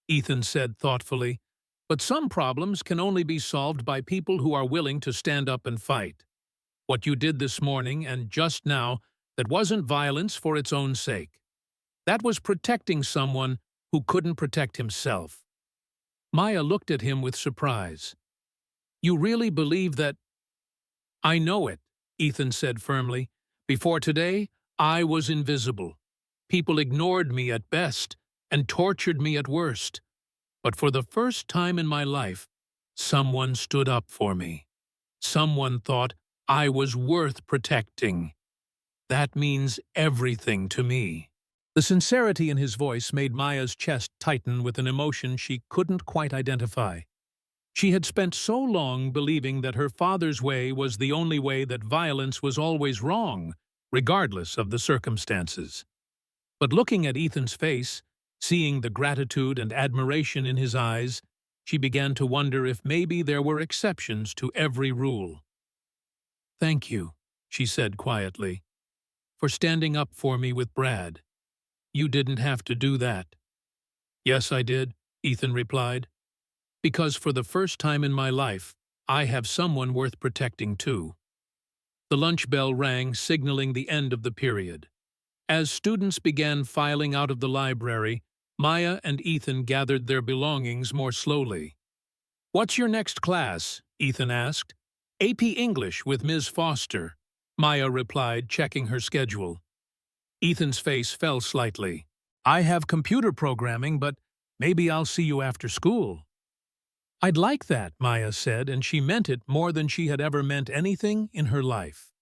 S1: Ethan said thoughtfully, but some problems can only be solved by people who are willing to stand up and fight. What you did this morning and just now, that wasn't violence for its own sake. That was protecting someone who couldn't protect himself. Maya looked at him with surprise. You really believe that— I know it, Ethan said firmly, Before today, I was invisible. People ignored me at best and tortured me at worst. But for the first time in my life, someone stood up for me. Someone thought I was worth protecting. That means everything to me." The sincerity in his voice made Maya's chest tighten with an emotion she couldn't quite identify. She had spent so long believing that her father's way was the only way, that violence was always wrong, regardless of the circumstances. But looking at Ethan's face, seeing the gratitude and admiration in his eyes, she began to wonder if maybe there were exceptions to every rule. "Thank you," she said quietly, "for standing up for me with Brad. You didn't have to do that." "Yes, I did," Ethan replied, "because for the first time in my life, I have someone worth protecting too." The lunch bell rang, signaling the end of the period. As students began filing out of the library, Maya and Ethan gathered their belongings more slowly. "What's your next class?" Ethan asked. "AP English with Ms. Foster," Maya replied, checking her schedule. Ethan's face fell slightly. "I have computer programming, but maybe I'll see you after school." "I'd like that," Maya said, and she meant it more than she had ever meant anything in her life.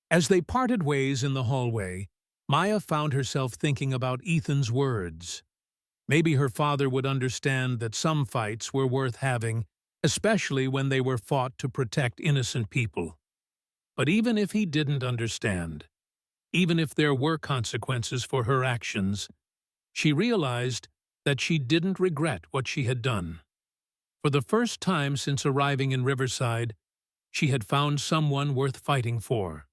S1: As they parted ways in the hallway, Maya found herself thinking about Ethan's words. Maybe her father would understand that some fights were worth having, especially when they were fought to protect innocent people. But even if he didn't understand, even if there were consequences for her actions, she realized that she didn't regret what she had done. For the first time since arriving in Riverside, she had found someone worth fighting for.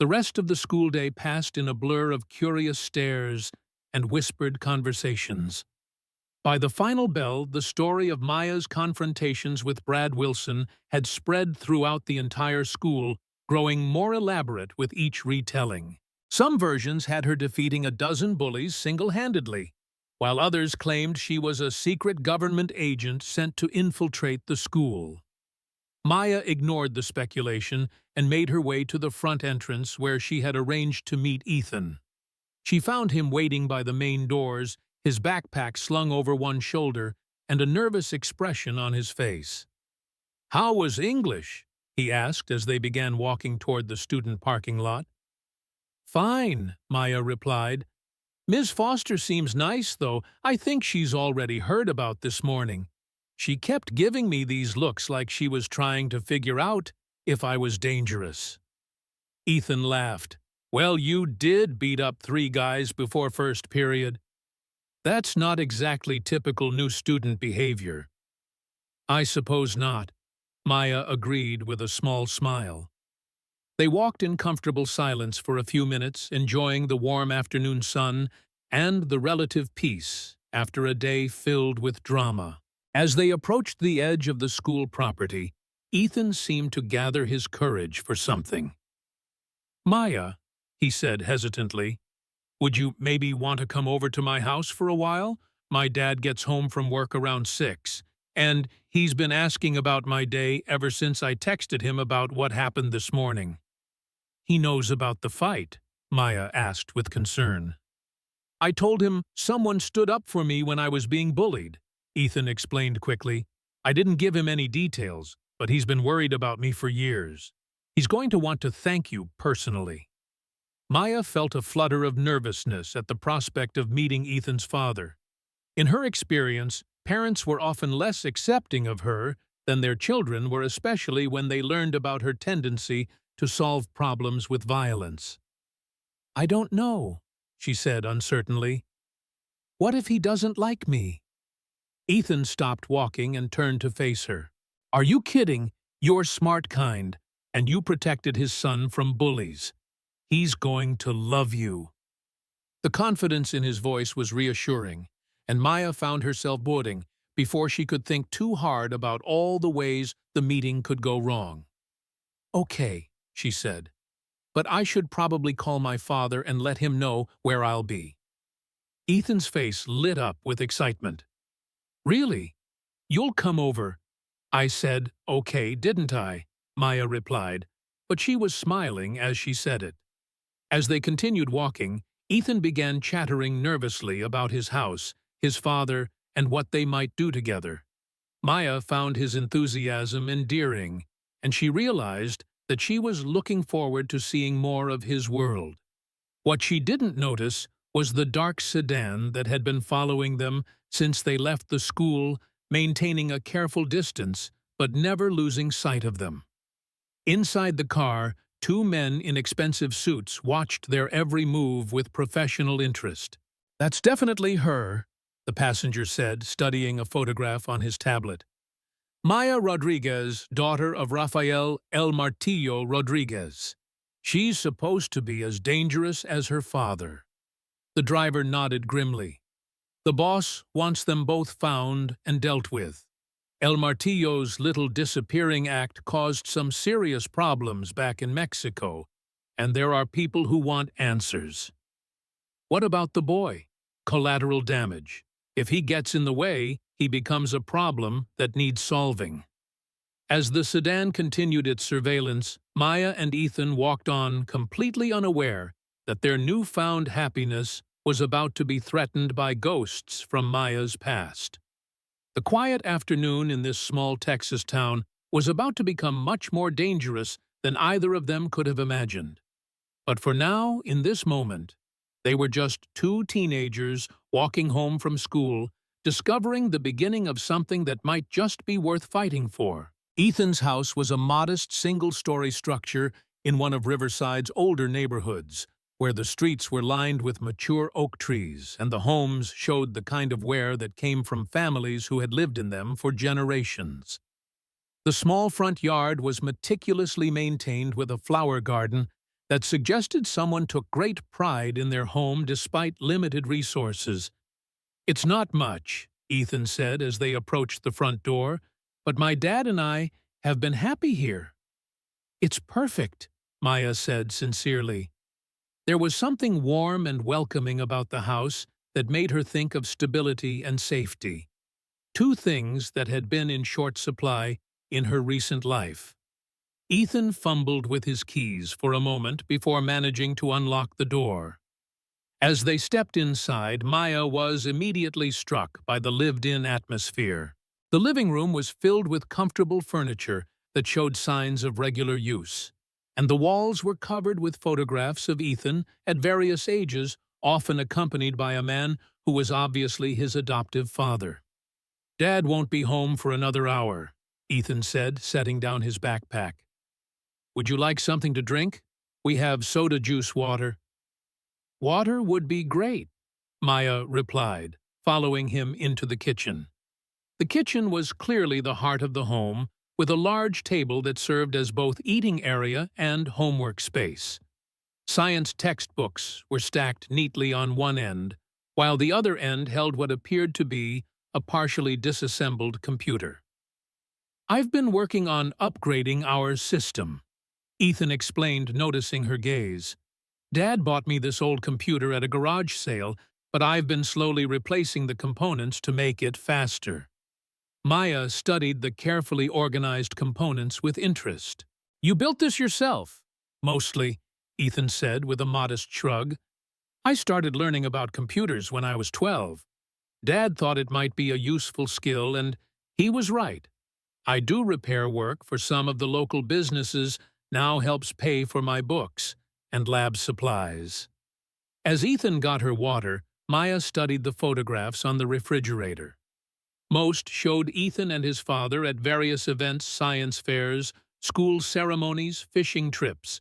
S1: The rest of the school day passed in a blur of curious stares and whispered conversations. By the final bell, the story of Maya's confrontations with Brad Wilson had spread throughout the entire school, growing more elaborate with each retelling. Some versions had her defeating a dozen bullies single-handedly, while others claimed she was a secret government agent sent to infiltrate the school. Maya ignored the speculation and made her way to the front entrance where she had arranged to meet Ethan. She found him waiting by the main doors, his backpack slung over one shoulder and a nervous expression on his face. "How was English?" he asked as they began walking toward the student parking lot. "Fine," Maya replied. "Ms. Foster seems nice, though. I think she's already heard about this morning. She kept giving me these looks like she was trying to figure out if I was dangerous." Ethan laughed. "Well, you did beat up 3 guys before first period. That's not exactly typical new student behavior." "I suppose not," Maya agreed with a small smile. They walked in comfortable silence for a few minutes, enjoying the warm afternoon sun and the relative peace after a day filled with drama. As they approached the edge of the school property, Ethan seemed to gather his courage for something. "Maya," he said hesitantly, "would you maybe want to come over to my house for a while? My dad gets home from work around 6, and he's been asking about my day ever since I texted him about what happened this morning." "He knows about the fight?" Maya asked with concern. "I told him someone stood up for me when I was being bullied," Ethan explained quickly. "I didn't give him any details, but he's been worried about me for years. He's going to want to thank you personally." Maya felt a flutter of nervousness at the prospect of meeting Ethan's father. In her experience, parents were often less accepting of her than their children were, especially when they learned about her tendency to solve problems with violence. "I don't know," she said uncertainly. "What if he doesn't like me?" Ethan stopped walking and turned to face her. "Are you kidding? You're smart kind, and you protected his son from bullies. He's going to love you." The confidence in his voice was reassuring, and Maya found herself boarding before she could think too hard about all the ways the meeting could go wrong. "Okay," she said, "but I should probably call my father and let him know where I'll be." Ethan's face lit up with excitement. "Really? You'll come over?" "I said, okay, didn't I?" Maya replied, but she was smiling as she said it. As they continued walking, Ethan began chattering nervously about his house, his father, and what they might do together. Maya found his enthusiasm endearing, and she realized that she was looking forward to seeing more of his world. What she didn't notice was the dark sedan that had been following them since they left the school, maintaining a careful distance but never losing sight of them. Inside the car, two men in expensive suits watched their every move with professional interest. "That's definitely her," the passenger said, studying a photograph on his tablet. "Maya Rodriguez, daughter of Rafael El Martillo Rodriguez. She's supposed to be as dangerous as her father." The driver nodded grimly. "The boss wants them both found and dealt with. El Martillo's little disappearing act caused some serious problems back in Mexico, and there are people who want answers." "What about the boy? Collateral damage. If he gets in the way, he becomes a problem that needs solving." As the sedan continued its surveillance, Maya and Ethan walked on, completely unaware that their newfound happiness was about to be threatened by ghosts from Maya's past. The quiet afternoon in this small Texas town was about to become much more dangerous than either of them could have imagined. But for now, in this moment, they were just two teenagers walking home from school, discovering the beginning of something that might just be worth fighting for. Ethan's house was a modest single-story structure in one of Riverside's older neighborhoods, where the streets were lined with mature oak trees and the homes showed the kind of wear that came from families who had lived in them for generations. The small front yard was meticulously maintained with a flower garden that suggested someone took great pride in their home despite limited resources. "It's not much," Ethan said as they approached the front door, "but my dad and I have been happy here." "It's perfect," Maya said sincerely. There was something warm and welcoming about the house that made her think of stability and safety, two things that had been in short supply in her recent life. Ethan fumbled with his keys for a moment before managing to unlock the door. As they stepped inside, Maya was immediately struck by the lived-in atmosphere. The living room was filled with comfortable furniture that showed signs of regular use, and the walls were covered with photographs of Ethan at various ages, often accompanied by a man who was obviously his adoptive father. "Dad won't be home for another hour," Ethan said, setting down his backpack. "Would you like something to drink? We have soda juice water." "Water would be great," Maya replied, following him into the kitchen. The kitchen was clearly the heart of the home, with a large table that served as both eating area and homework space. Science textbooks were stacked neatly on one end, while the other end held what appeared to be a partially disassembled computer. "I've been working on upgrading our system," Ethan explained, noticing her gaze. "Dad bought me this old computer at a garage sale, but I've been slowly replacing the components to make it faster." Maya studied the carefully organized components with interest. "You built this yourself?" "Mostly," Ethan said with a modest shrug. "I started learning about computers when I was 12. Dad thought it might be a useful skill, and he was right. I do repair work for some of the local businesses, now helps pay for my books and lab supplies." As Ethan got her water, Maya studied the photographs on the refrigerator. Most showed Ethan and his father at various events, science fairs, school ceremonies, fishing trips.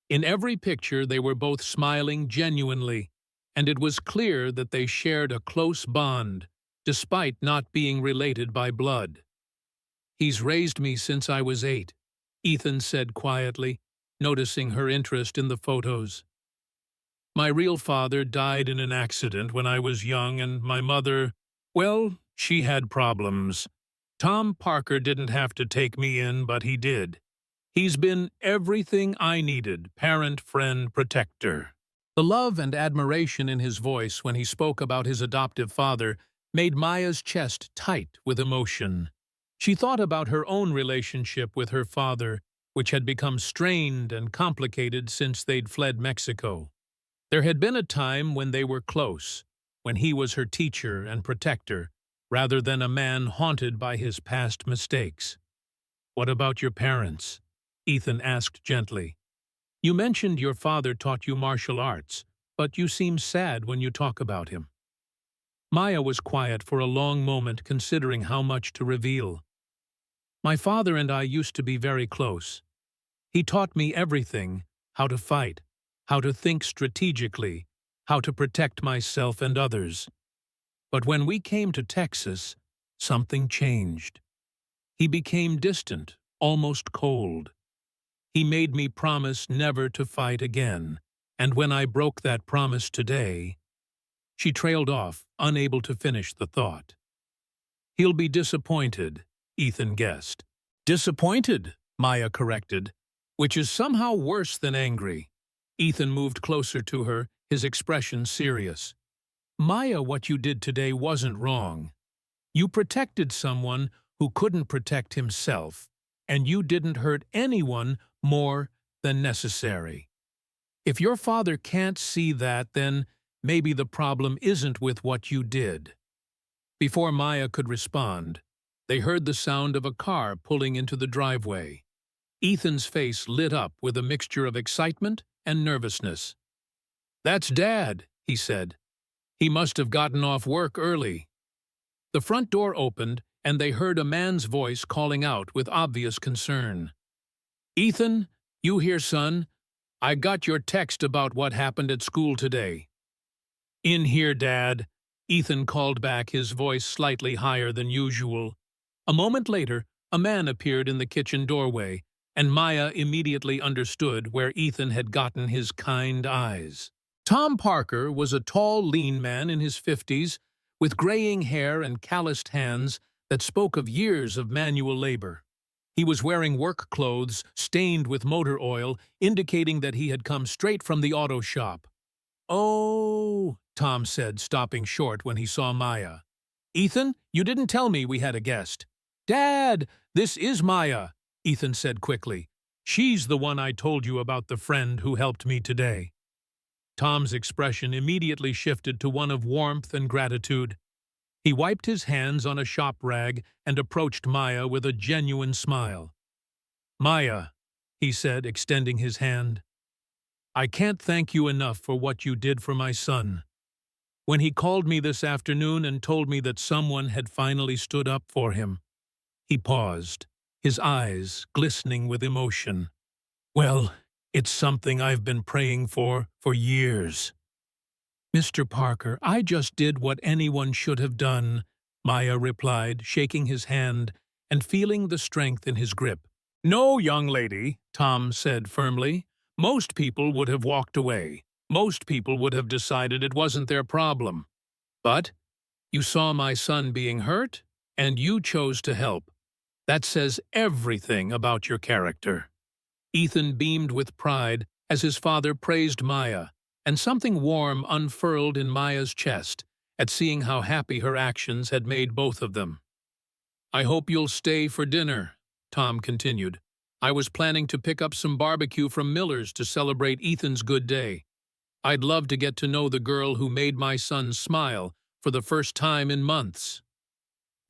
S1: In every picture they were both smiling genuinely, and it was clear that they shared a close bond, despite not being related by blood. "He's raised me since I was 8, Ethan said quietly, noticing her interest in the photos. "My real father died in an accident when I was young, and my mother, well, she had problems. Tom Parker didn't have to take me in, but he did. He's been everything I needed, parent, friend, protector." The love and admiration in his voice when he spoke about his adoptive father made Maya's chest tight with emotion. She thought about her own relationship with her father which had become strained and complicated since they'd fled Mexico. There had been a time when they were close, when he was her teacher and protector, rather than a man haunted by his past mistakes. "What about your parents?" Ethan asked gently. "You mentioned your father taught you martial arts, but you seem sad when you talk about him." Maya was quiet for a long moment, considering how much to reveal. "My father and I used to be very close. He taught me everything: how to fight, how to think strategically, how to protect myself and others. But when we came to Texas, something changed. He became distant, almost cold. He made me promise never to fight again, and when I broke that promise today—" She trailed off, unable to finish the thought. "He'll be disappointed," Ethan guessed. "Disappointed," Maya corrected, "which is somehow worse than angry." Ethan moved closer to her, his expression serious. "Maya, what you did today wasn't wrong. You protected someone who couldn't protect himself, and you didn't hurt anyone more than necessary. If your father can't see that, then maybe the problem isn't with what you did." Before Maya could respond, they heard the sound of a car pulling into the driveway. Ethan's face lit up with a mixture of excitement and nervousness. "That's Dad," he said. "He must have gotten off work early." The front door opened, and they heard a man's voice calling out with obvious concern. "Ethan, you here, son? I got your text about what happened at school today." "In here, Dad," Ethan called back, his voice slightly higher than usual. A moment later, a man appeared in the kitchen doorway, and Maya immediately understood where Ethan had gotten his kind eyes. Tom Parker was a tall, lean man in his 50s, with graying hair and calloused hands that spoke of years of manual labor. He was wearing work clothes stained with motor oil, indicating that he had come straight from the auto shop. "Oh," Tom said, stopping short when he saw Maya. "Ethan, you didn't tell me we had a guest." "Dad, this is Maya," Ethan said quickly. "She's the one I told you about, the friend who helped me today." Tom's expression immediately shifted to one of warmth and gratitude. He wiped his hands on a shop rag and approached Maya with a genuine smile. "Maya," he said, extending his hand, "I can't thank you enough for what you did for my son. When he called me this afternoon and told me that someone had finally stood up for him." He paused, his eyes glistening with emotion. "Well, it's something I've been praying for years." "Mr. Parker, I just did what anyone should have done," Maya replied, shaking his hand and feeling the strength in his grip. "No, young lady," Tom said firmly. "Most people would have walked away. Most people would have decided it wasn't their problem. But you saw my son being hurt, and you chose to help. That says everything about your character." Ethan beamed with pride as his father praised Maya, and something warm unfurled in Maya's chest at seeing how happy her actions had made both of them. "I hope you'll stay for dinner," Tom continued. "I was planning to pick up some barbecue from Miller's to celebrate Ethan's good day. I'd love to get to know the girl who made my son smile for the first time in months."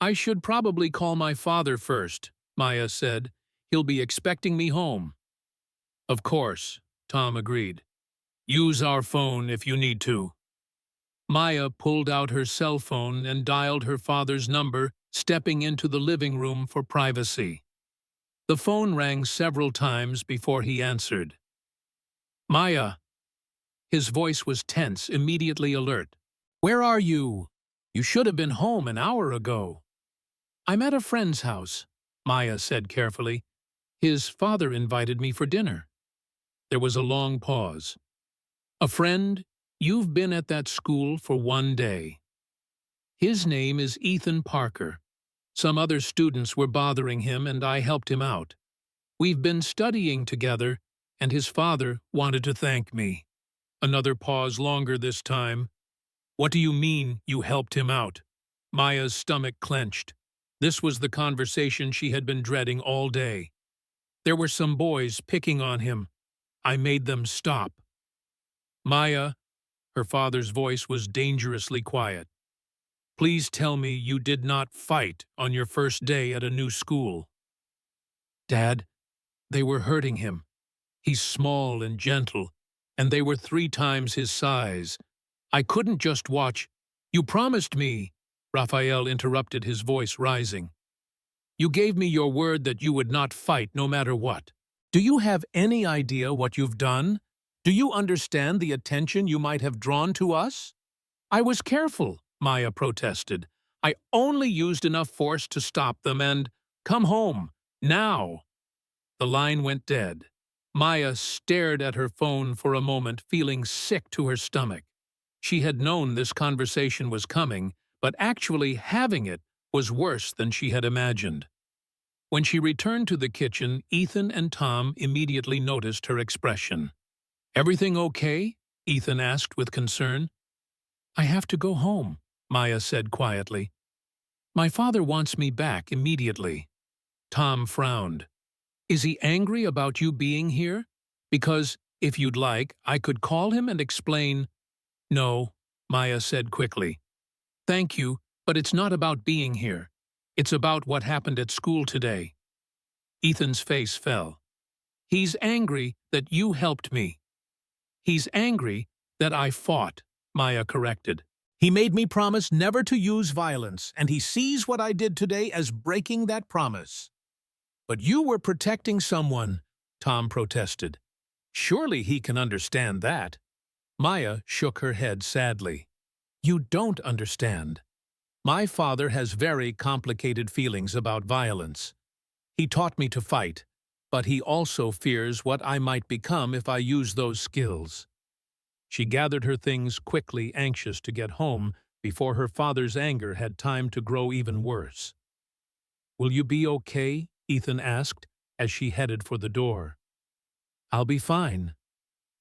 S1: "I should probably call my father first," Maya said. "He'll be expecting me home." "Of course," Tom agreed. "Use our phone if you need to." Maya pulled out her cell phone and dialed her father's number, stepping into the living room for privacy. The phone rang several times before he answered. "Maya." His voice was tense, immediately alert. "Where are you? You should have been home an hour ago." "I'm at a friend's house," Maya said carefully. "His father invited me for dinner." There was a long pause. "A friend? You've been at that school for one day." "His name is Ethan Parker. Some other students were bothering him and I helped him out. We've been studying together, and his father wanted to thank me." Another pause, longer this time. "What do you mean you helped him out?" Maya's stomach clenched. This was the conversation she had been dreading all day. There were some boys picking on him. I made them stop. Maya, her father's voice was dangerously quiet. Please tell me you did not fight on your first day at a new school. Dad, they were hurting him. He's small and gentle, and they were 3 times his size. I couldn't just watch. You promised me, Raphael interrupted, his voice rising. You gave me your word that you would not fight no matter what. Do you have any idea what you've done? Do you understand the attention you might have drawn to us? I was careful, Maya protested. I only used enough force to stop them and come home, now. The line went dead. Maya stared at her phone for a moment, feeling sick to her stomach. She had known this conversation was coming, but actually having it was worse than she had imagined. When she returned to the kitchen, Ethan and Tom immediately noticed her expression. Everything okay? Ethan asked with concern. I have to go home, Maya said quietly. My father wants me back immediately. Tom frowned. Is he angry about you being here? Because, if you'd like, I could call him and explain. No, Maya said quickly. Thank you, but it's not about being here. It's about what happened at school today. Ethan's face fell. He's angry that you helped me. He's angry that I fought, Maya corrected. He made me promise never to use violence, and he sees what I did today as breaking that promise. But you were protecting someone, Tom protested. Surely he can understand that. Maya shook her head sadly. You don't understand. My father has very complicated feelings about violence. He taught me to fight, but he also fears what I might become if I use those skills. She gathered her things quickly, anxious to get home before her father's anger had time to grow even worse. Will you be okay? Ethan asked as she headed for the door. I'll be fine,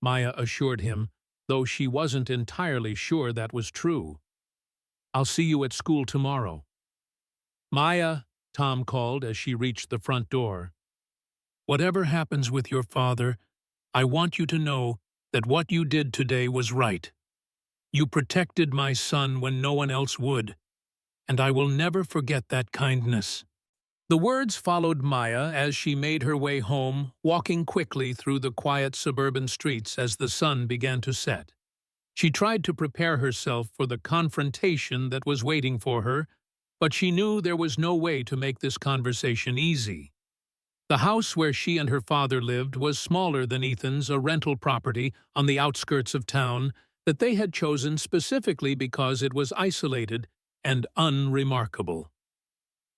S1: Maya assured him, though she wasn't entirely sure that was true. I'll see you at school tomorrow. Maya, Tom called as she reached the front door. Whatever happens with your father, I want you to know that what you did today was right. You protected my son when no one else would, and I will never forget that kindness. The words followed Maya as she made her way home, walking quickly through the quiet suburban streets as the sun began to set. She tried to prepare herself for the confrontation that was waiting for her, but she knew there was no way to make this conversation easy. The house where she and her father lived was smaller than Ethan's, a rental property on the outskirts of town that they had chosen specifically because it was isolated and unremarkable.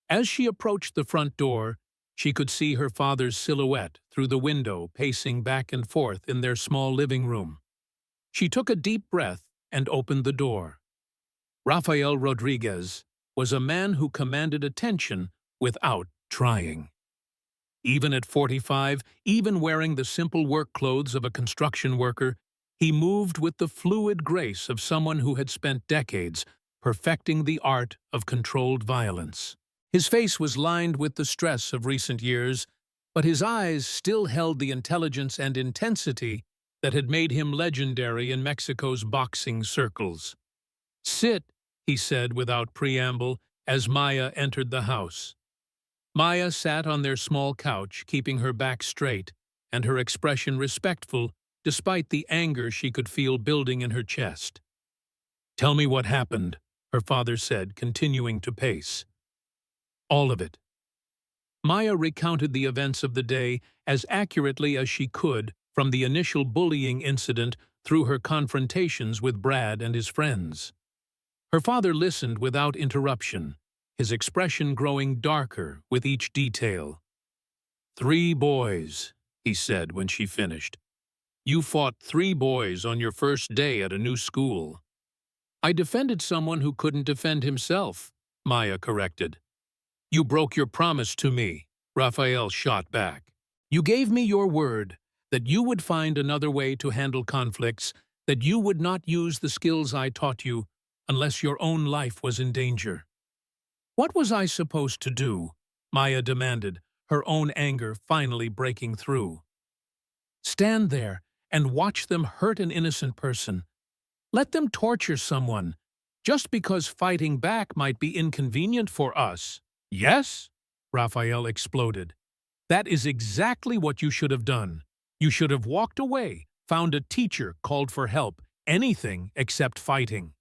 S1: As she approached the front door, she could see her father's silhouette through the window pacing back and forth in their small living room. She took a deep breath and opened the door. Rafael Rodriguez was a man who commanded attention without trying. Even at 45, even wearing the simple work clothes of a construction worker, he moved with the fluid grace of someone who had spent decades perfecting the art of controlled violence. His face was lined with the stress of recent years, but his eyes still held the intelligence and intensity that had made him legendary in Mexico's boxing circles. Sit, he said without preamble, as Maya entered the house. Maya sat on their small couch, keeping her back straight and her expression respectful despite the anger she could feel building in her chest. Tell me what happened, her father said, continuing to pace. All of it. Maya recounted the events of the day as accurately as she could, from the initial bullying incident through her confrontations with Brad and his friends. Her father listened without interruption, his expression growing darker with each detail. 3 boys, he said when she finished. You fought 3 boys on your first day at a new school. I defended someone who couldn't defend himself, Maya corrected. You broke your promise to me, Raphael shot back. You gave me your word that you would find another way to handle conflicts, that you would not use the skills I taught you unless your own life was in danger. What was I supposed to do? Maya demanded, her own anger finally breaking through. Stand there and watch them hurt an innocent person. Let them torture someone, just because fighting back might be inconvenient for us. Yes? Raphael exploded. That is exactly what you should have done. You should have walked away, found a teacher, called for help, anything except fighting.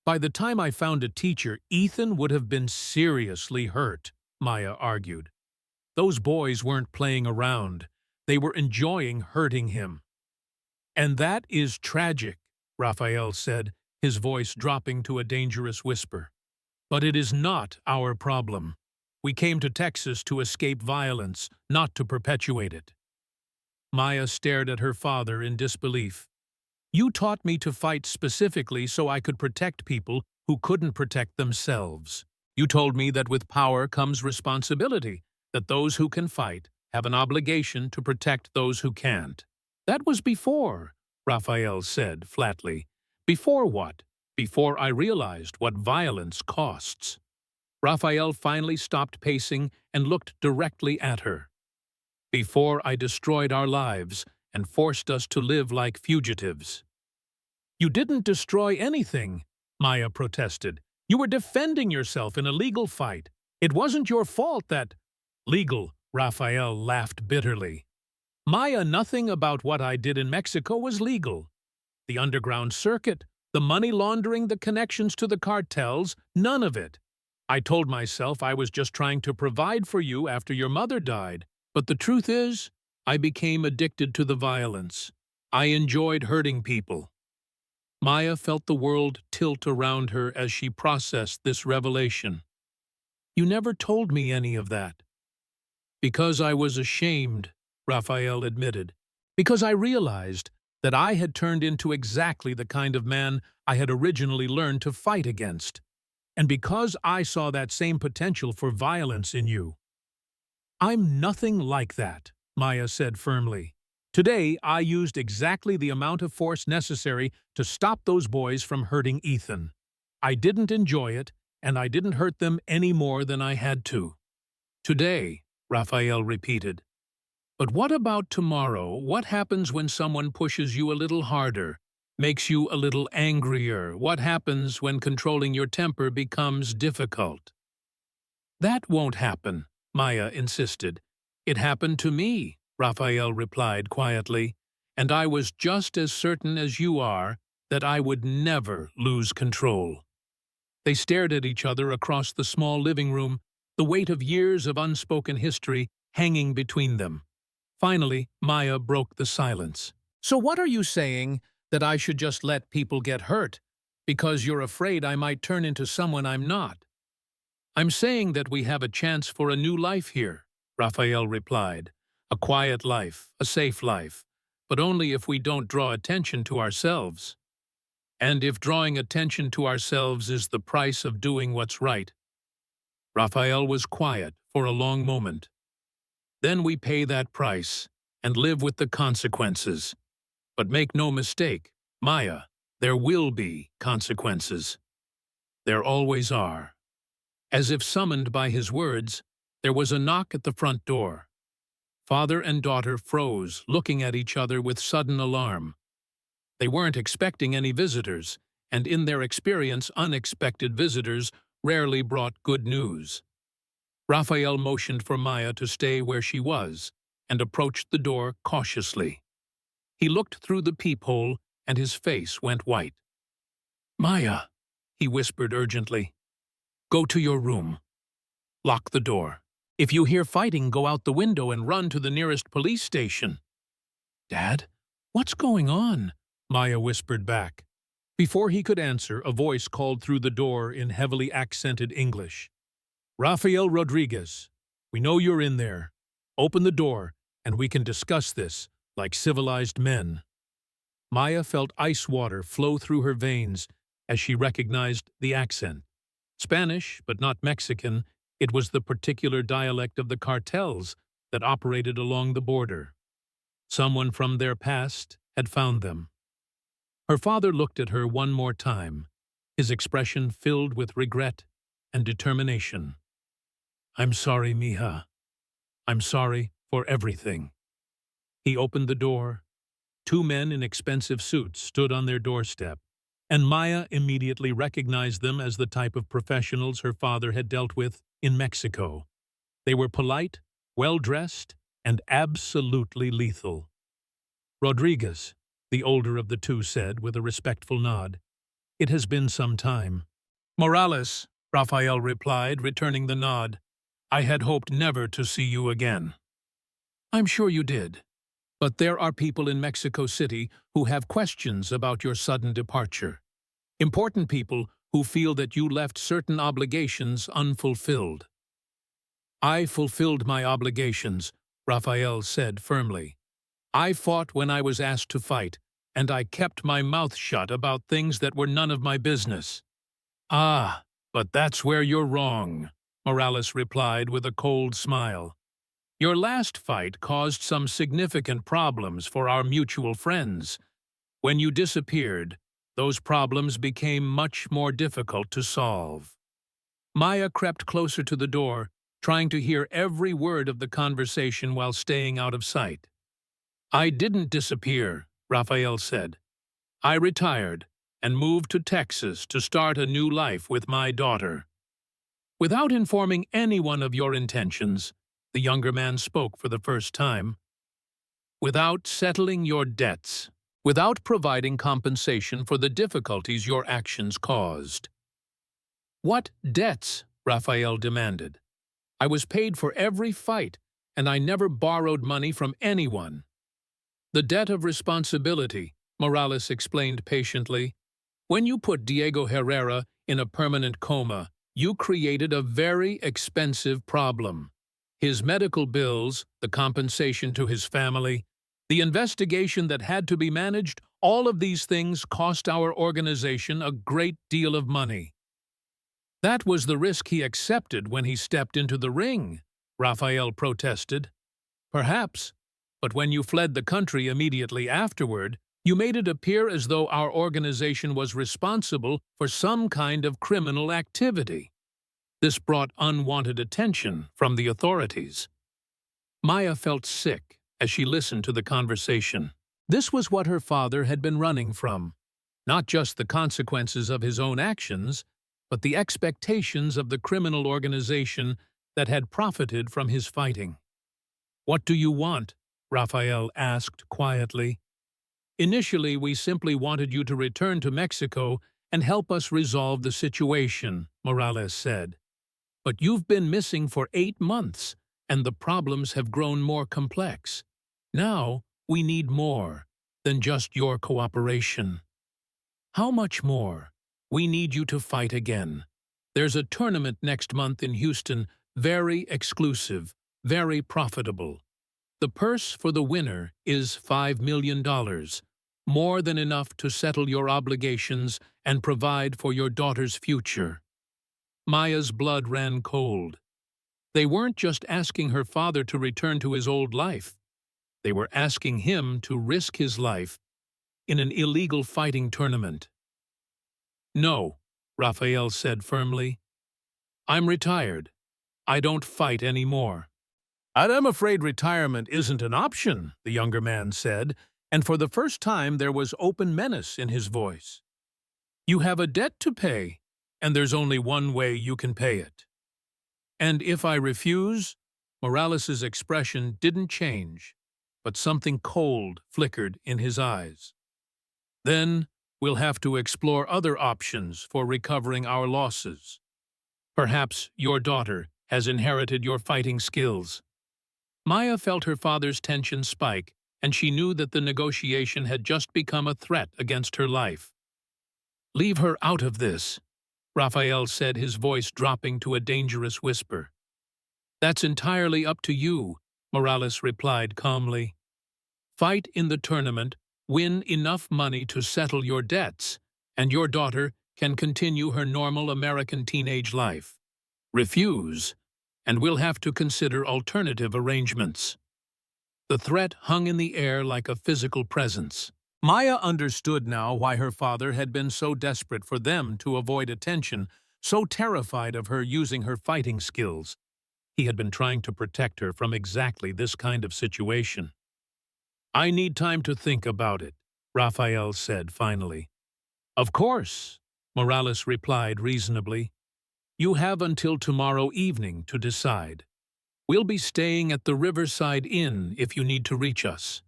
S1: By the time I found a teacher, Ethan would have been seriously hurt, Maya argued. Those boys weren't playing around. They were enjoying hurting him. And that is tragic, Raphael said, his voice dropping to a dangerous whisper. But it is not our problem. We came to Texas to escape violence, not to perpetuate it. Maya stared at her father in disbelief. You taught me to fight specifically so I could protect people who couldn't protect themselves. You told me that with power comes responsibility, that those who can fight have an obligation to protect those who can't. That was before, Raphael said flatly. Before what? Before I realized what violence costs. Raphael finally stopped pacing and looked directly at her. Before I destroyed our lives and forced us to live like fugitives. You didn't destroy anything, Maya protested. You were defending yourself in a legal fight. It wasn't your fault that— Legal, Raphael laughed bitterly. Maya, nothing about what I did in Mexico was legal. The underground circuit, the money laundering, the connections to the cartels, none of it. I told myself I was just trying to provide for you after your mother died, but the truth is, I became addicted to the violence. I enjoyed hurting people. Maya felt the world tilt around her as she processed this revelation. You never told me any of that. Because I was ashamed, Raphael admitted. Because I realized that I had turned into exactly the kind of man I had originally learned to fight against. And because I saw that same potential for violence in you. I'm nothing like that, Maya said firmly. Today, I used exactly the amount of force necessary to stop those boys from hurting Ethan. I didn't enjoy it, and I didn't hurt them any more than I had to. Today, Raphael repeated. But what about tomorrow? What happens when someone pushes you a little harder, makes you a little angrier? What happens when controlling your temper becomes difficult? That won't happen, Maya insisted. It happened to me, Raphael replied quietly, and I was just as certain as you are that I would never lose control. They stared at each other across the small living room, the weight of years of unspoken history hanging between them. Finally, Maya broke the silence. So what are you saying, that I should just let people get hurt, because you're afraid I might turn into someone I'm not? I'm saying that we have a chance for a new life here, Raphael replied. A quiet life, a safe life, but only if we don't draw attention to ourselves. And if drawing attention to ourselves is the price of doing what's right. Raphael was quiet for a long moment. Then we pay that price and live with the consequences. But make no mistake, Maya, there will be consequences. There always are. As if summoned by his words, there was a knock at the front door. Father and daughter froze, looking at each other with sudden alarm. They weren't expecting any visitors, and in their experience, unexpected visitors rarely brought good news. Raphael motioned for Maya to stay where she was and approached the door cautiously. He looked through the peephole, and his face went white. Maya, he whispered urgently, go to your room. Lock the door. If you hear fighting, go out the window and run to the nearest police station. Dad, what's going on? Maya whispered back. Before he could answer, a voice called through the door in heavily accented English. Rafael Rodriguez, we know you're in there. Open the door, and we can discuss this like civilized men. Maya felt ice water flow through her veins as she recognized the accent. Spanish, but not Mexican, it was the particular dialect of the cartels that operated along the border. Someone from their past had found them. Her father looked at her one more time, his expression filled with regret and determination. I'm sorry, mija. I'm sorry for everything." He opened the door. Two men in expensive suits stood on their doorstep, and Maya immediately recognized them as the type of professionals her father had dealt with in Mexico. They were polite, well-dressed, and absolutely lethal. "Rodriguez," the older of the two said with a respectful nod. "It has been some time." "Morales," Rafael replied, returning the nod. "I had hoped never to see you again." "I'm sure you did. But there are people in Mexico City who have questions about your sudden departure. Important people who feel that you left certain obligations unfulfilled." "I fulfilled my obligations," Rafael said firmly. "I fought when I was asked to fight, and I kept my mouth shut about things that were none of my business." "Ah, but that's where you're wrong," Morales replied with a cold smile. "Your last fight caused some significant problems for our mutual friends. When you disappeared, those problems became much more difficult to solve." Maya crept closer to the door, trying to hear every word of the conversation while staying out of sight. "I didn't disappear," Rafael said. "I retired and moved to Texas to start a new life with my daughter." "Without informing anyone of your intentions," the younger man spoke for the first time. "Without settling your debts. Without providing compensation for the difficulties your actions caused." "What debts?" Rafael demanded. "I was paid for every fight, and I never borrowed money from anyone." "The debt of responsibility," Morales explained patiently. "When you put Diego Herrera in a permanent coma, you created a very expensive problem. His medical bills, the compensation to his family, the investigation that had to be managed, all of these things cost our organization a great deal of money." "That was the risk he accepted when he stepped into the ring," Rafael protested. "Perhaps, but when you fled the country immediately afterward, you made it appear as though our organization was responsible for some kind of criminal activity. This brought unwanted attention from the authorities." Maya felt sick as she listened to the conversation. This was what her father had been running from, not just the consequences of his own actions, but the expectations of the criminal organization that had profited from his fighting. "What do you want?" Rafael asked quietly. "Initially, we simply wanted you to return to Mexico and help us resolve the situation," Morales said. "But you've been missing for 8 months, and the problems have grown more complex. Now, we need more than just your cooperation." "How much more?" "We need you to fight again. There's a tournament next month in Houston, very exclusive, very profitable. The purse for the winner is $5 million, more than enough to settle your obligations and provide for your daughter's future." Maya's blood ran cold. They weren't just asking her father to return to his old life. They were asking him to risk his life in an illegal fighting tournament. "No," Rafael said firmly. "I'm retired. I don't fight anymore." "I'm afraid retirement isn't an option," the younger man said, and for the first time there was open menace in his voice. "You have a debt to pay, and there's only one way you can pay it." "And if I refuse?" Morales's expression didn't change, but something cold flickered in his eyes. "Then we'll have to explore other options for recovering our losses. Perhaps your daughter has inherited your fighting skills." Maya felt her father's tension spike, and she knew that the negotiation had just become a threat against her life. "Leave her out of this," Rafael said, his voice dropping to a dangerous whisper. "That's entirely up to you," Morales replied calmly. "Fight in the tournament, win enough money to settle your debts, and your daughter can continue her normal American teenage life. Refuse, and we'll have to consider alternative arrangements." The threat hung in the air like a physical presence. Maya understood now why her father had been so desperate for them to avoid attention, so terrified of her using her fighting skills. He had been trying to protect her from exactly this kind of situation. "I need time to think about it," Raphael said finally. "Of course," Morales replied reasonably. "You have until tomorrow evening to decide. We'll be staying at the Riverside Inn if you need to reach us."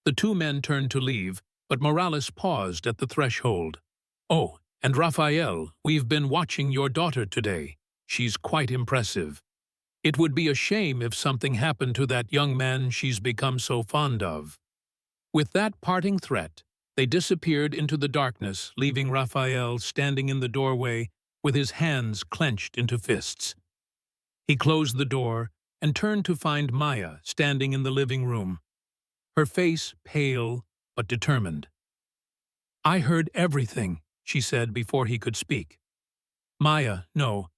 S1: The two men turned to leave, but Morales paused at the threshold. "Oh, and Raphael, we've been watching your daughter today. She's quite impressive. It would be a shame if something happened to that young man she's become so fond of." With that parting threat, they disappeared into the darkness, leaving Raphael standing in the doorway with his hands clenched into fists. He closed the door and turned to find Maya standing in the living room, her face pale but determined. "I heard everything," she said before he could speak. "Maya, no.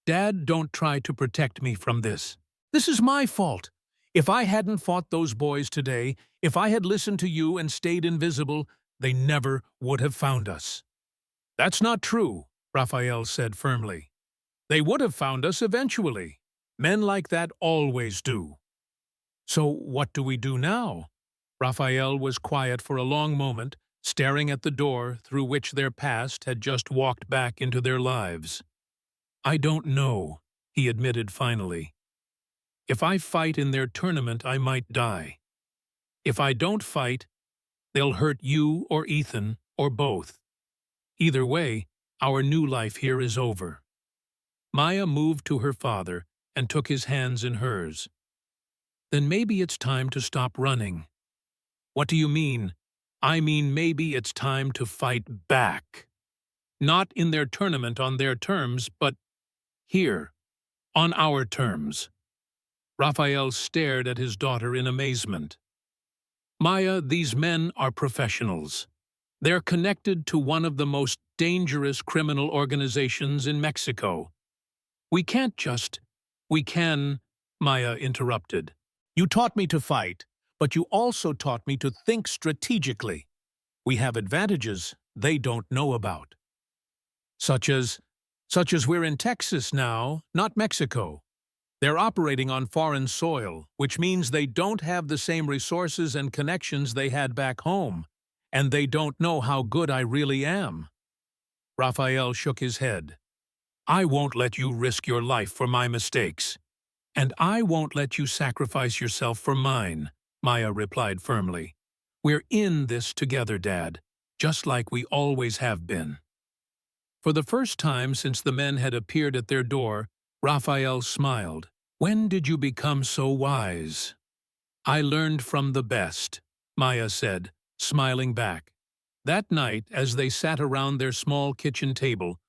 S1: Dad, don't try to protect me from this. This is my fault. If I hadn't fought those boys today, if I had listened to you and stayed invisible, they never would have found us." "That's not true," Raphael said firmly. "They would have found us eventually. Men like that always do." "So what do we do now?" Raphael was quiet for a long moment, staring at the door through which their past had just walked back into their lives. "I don't know," he admitted finally. "If I fight in their tournament, I might die. If I don't fight, they'll hurt you or Ethan or both. Either way, our new life here is over." Maya moved to her father and took his hands in hers. "Then maybe it's time to stop running." "What do you mean?" "I mean maybe it's time to fight back. Not in their tournament on their terms, but here, on our terms." Raphael stared at his daughter in amazement. "Maya, these men are professionals. They're connected to one of the most dangerous criminal organizations in Mexico. We can't just—" "We can," Maya interrupted. "You taught me to fight, but you also taught me to think strategically. We have advantages they don't know about. Such as we're in Texas now, not Mexico. They're operating on foreign soil, which means they don't have the same resources and connections they had back home, and they don't know how good I really am." Raphael shook his head. "I won't let you risk your life for my mistakes. And I won't let you sacrifice yourself for mine," Maya replied firmly. "We're in this together, Dad, just like we always have been." For the first time since the men had appeared at their door, Raphael smiled. "When did you become so wise?" "I learned from the best," Maya said, smiling back. That night, as they sat around their small kitchen table,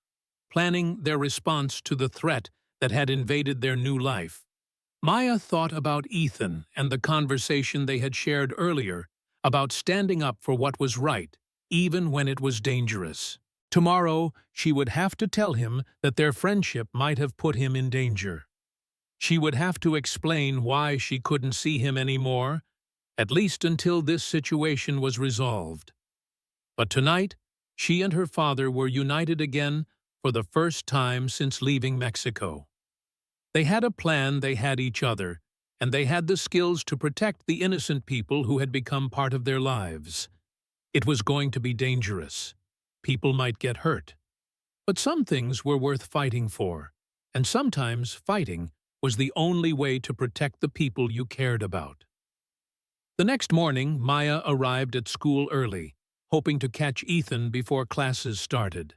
S1: planning their response to the threat that had invaded their new life, Maya thought about Ethan and the conversation they had shared earlier about standing up for what was right, even when it was dangerous. Tomorrow, she would have to tell him that their friendship might have put him in danger. She would have to explain why she couldn't see him anymore, at least until this situation was resolved. But tonight, she and her father were united again for the first time since leaving Mexico. They had a plan, they had each other, and they had the skills to protect the innocent people who had become part of their lives. It was going to be dangerous. People might get hurt. But some things were worth fighting for, and sometimes fighting was the only way to protect the people you cared about. The next morning, Maya arrived at school early, hoping to catch Ethan before classes started.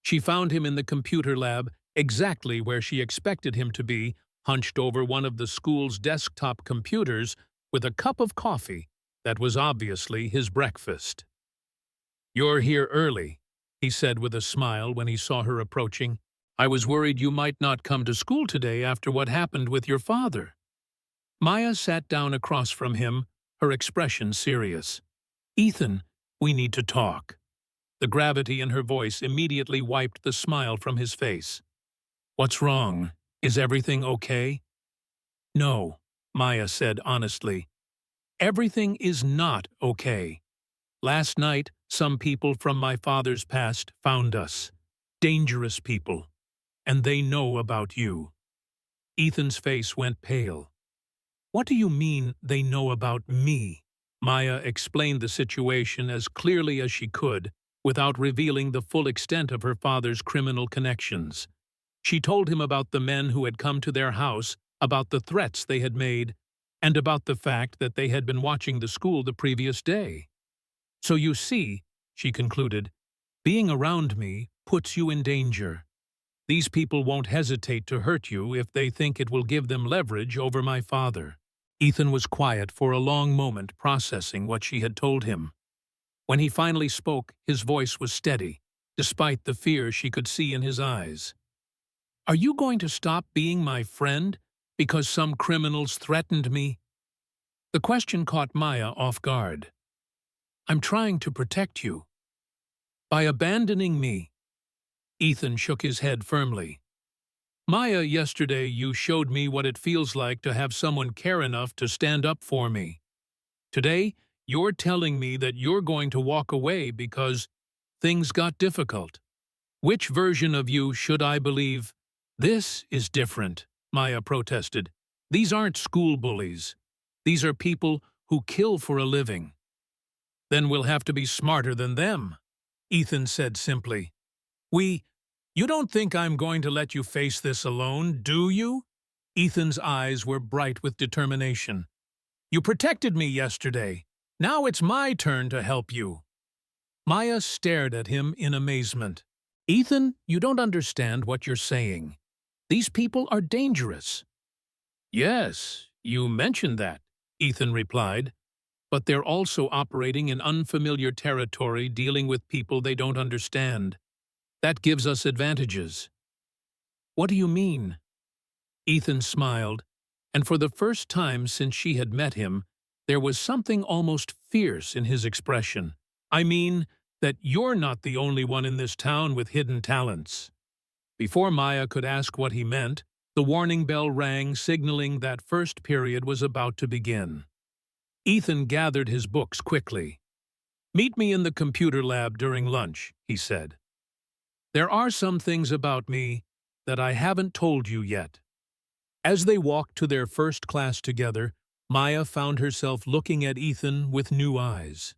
S1: She found him in the computer lab, exactly where she expected him to be, hunched over one of the school's desktop computers with a cup of coffee that was obviously his breakfast. "You're here early," he said with a smile when he saw her approaching. "I was worried you might not come to school today after what happened with your father." Maya sat down across from him, her expression serious. "Ethan, we need to talk." The gravity in her voice immediately wiped the smile from his face. "What's wrong? Is everything okay?" "No," Maya said honestly. "Everything is not okay. Last night, some people from my father's past found us. Dangerous people. And they know about you." Ethan's face went pale. What do you mean they know about me? Maya explained the situation as clearly as she could, without revealing the full extent of her father's criminal connections. She told him about the men who had come to their house, about the threats they had made, and about the fact that they had been watching the school the previous day. So you see, she concluded, being around me puts you in danger. These people won't hesitate to hurt you if they think it will give them leverage over my father. Ethan was quiet for a long moment, processing what she had told him. When he finally spoke, his voice was steady, despite the fear she could see in his eyes. Are you going to stop being my friend because some criminals threatened me? The question caught Maya off guard. I'm trying to protect you. By abandoning me. Ethan shook his head firmly. Maya, yesterday you showed me what it feels like to have someone care enough to stand up for me. Today, you're telling me that you're going to walk away because things got difficult. Which version of you should I believe? This is different, Maya protested. These aren't school bullies. These are people who kill for a living. Then we'll have to be smarter than them, Ethan said simply. You don't think I'm going to let you face this alone, do you? Ethan's eyes were bright with determination. You protected me yesterday. Now it's my turn to help you. Maya stared at him in amazement. Ethan, you don't understand what you're saying. These people are dangerous. Yes, you mentioned that, Ethan replied. But they're also operating in unfamiliar territory, dealing with people they don't understand. That gives us advantages. What do you mean? Ethan smiled, and for the first time since she had met him, there was something almost fierce in his expression. I mean that you're not the only one in this town with hidden talents. Before Maya could ask what he meant, the warning bell rang, signaling that first period was about to begin. Ethan gathered his books quickly. Meet me in the computer lab during lunch, he said. There are some things about me that I haven't told you yet. As they walked to their first class together, Maya found herself looking at Ethan with new eyes.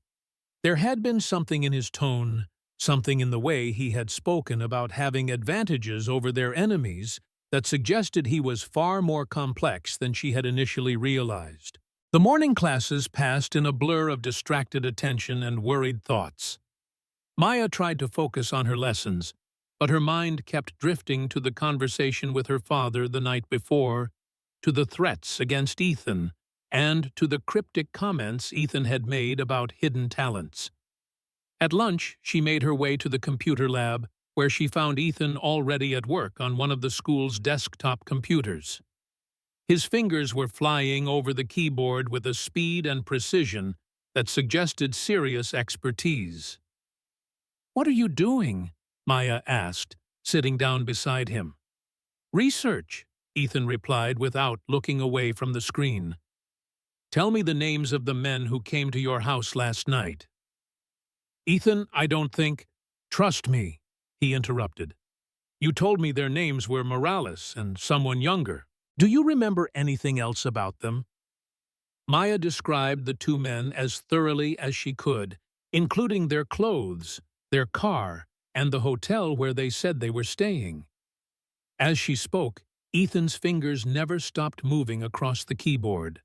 S1: There had been something in his tone, something in the way he had spoken about having advantages over their enemies that suggested he was far more complex than she had initially realized. The morning classes passed in a blur of distracted attention and worried thoughts. Maya tried to focus on her lessons, but her mind kept drifting to the conversation with her father the night before, to the threats against Ethan, and to the cryptic comments Ethan had made about hidden talents. At lunch, she made her way to the computer lab, where she found Ethan already at work on one of the school's desktop computers. His fingers were flying over the keyboard with a speed and precision that suggested serious expertise. What are you doing? Maya asked, sitting down beside him. Research, Ethan replied without looking away from the screen. Tell me the names of the men who came to your house last night. Ethan, I don't think... Trust me, he interrupted. You told me their names were Morales and someone younger. Do you remember anything else about them? Maya described the two men as thoroughly as she could, including their clothes, their car, and the hotel where they said they were staying. As she spoke, Ethan's fingers never stopped moving across the keyboard.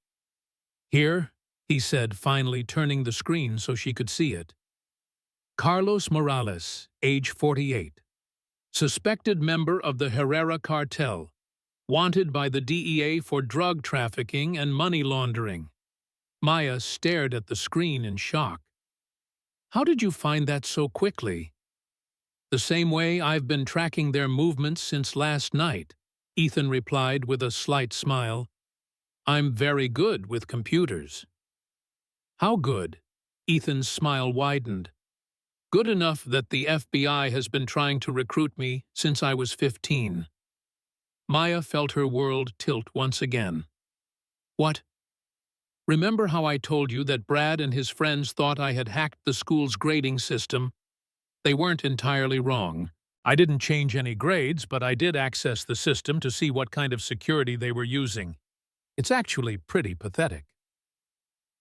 S1: Here, he said, finally turning the screen so she could see it. Carlos Morales, age 48. Suspected member of the Herrera cartel. Wanted by the DEA for drug trafficking and money laundering. Maya stared at the screen in shock. How did you find that so quickly? The same way I've been tracking their movements since last night, Ethan replied with a slight smile. I'm very good with computers. How good? Ethan's smile widened. Good enough that the FBI has been trying to recruit me since I was 15. Maya felt her world tilt once again. What? Remember how I told you that Brad and his friends thought I had hacked the school's grading system? They weren't entirely wrong. I didn't change any grades, but I did access the system to see what kind of security they were using. It's actually pretty pathetic.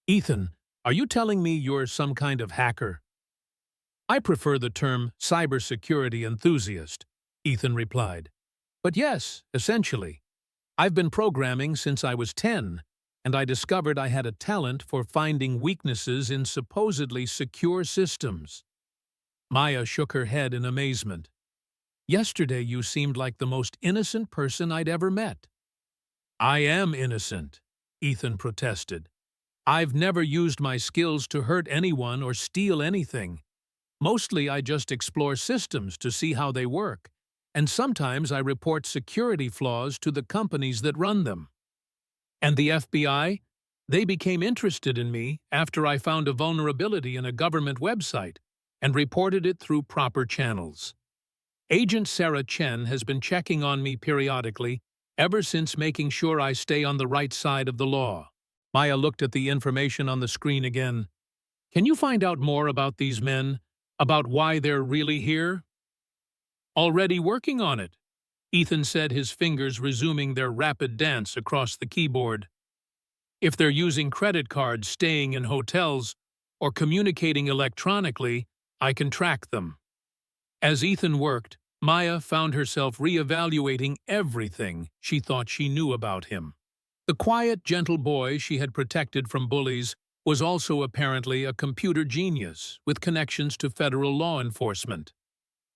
S1: Ethan, are you telling me you're some kind of hacker? I prefer the term cybersecurity enthusiast, Ethan replied. But yes, essentially. I've been programming since I was 10, and I discovered I had a talent for finding weaknesses in supposedly secure systems. Maya shook her head in amazement. Yesterday you seemed like the most innocent person I'd ever met. I am innocent, Ethan protested. I've never used my skills to hurt anyone or steal anything. Mostly I just explore systems to see how they work, and sometimes I report security flaws to the companies that run them. And the FBI? They became interested in me after I found a vulnerability in a government website and reported it through proper channels. Agent Sarah Chen has been checking on me periodically ever since, making sure I stay on the right side of the law. Maya looked at the information on the screen again. Can you find out more about these men? About why they're really here? Already working on it, Ethan said, his fingers resuming their rapid dance across the keyboard. If they're using credit cards, staying in hotels, or communicating electronically, I can track them. As Ethan worked, Maya found herself reevaluating everything she thought she knew about him. The quiet, gentle boy she had protected from bullies was also apparently a computer genius with connections to federal law enforcement.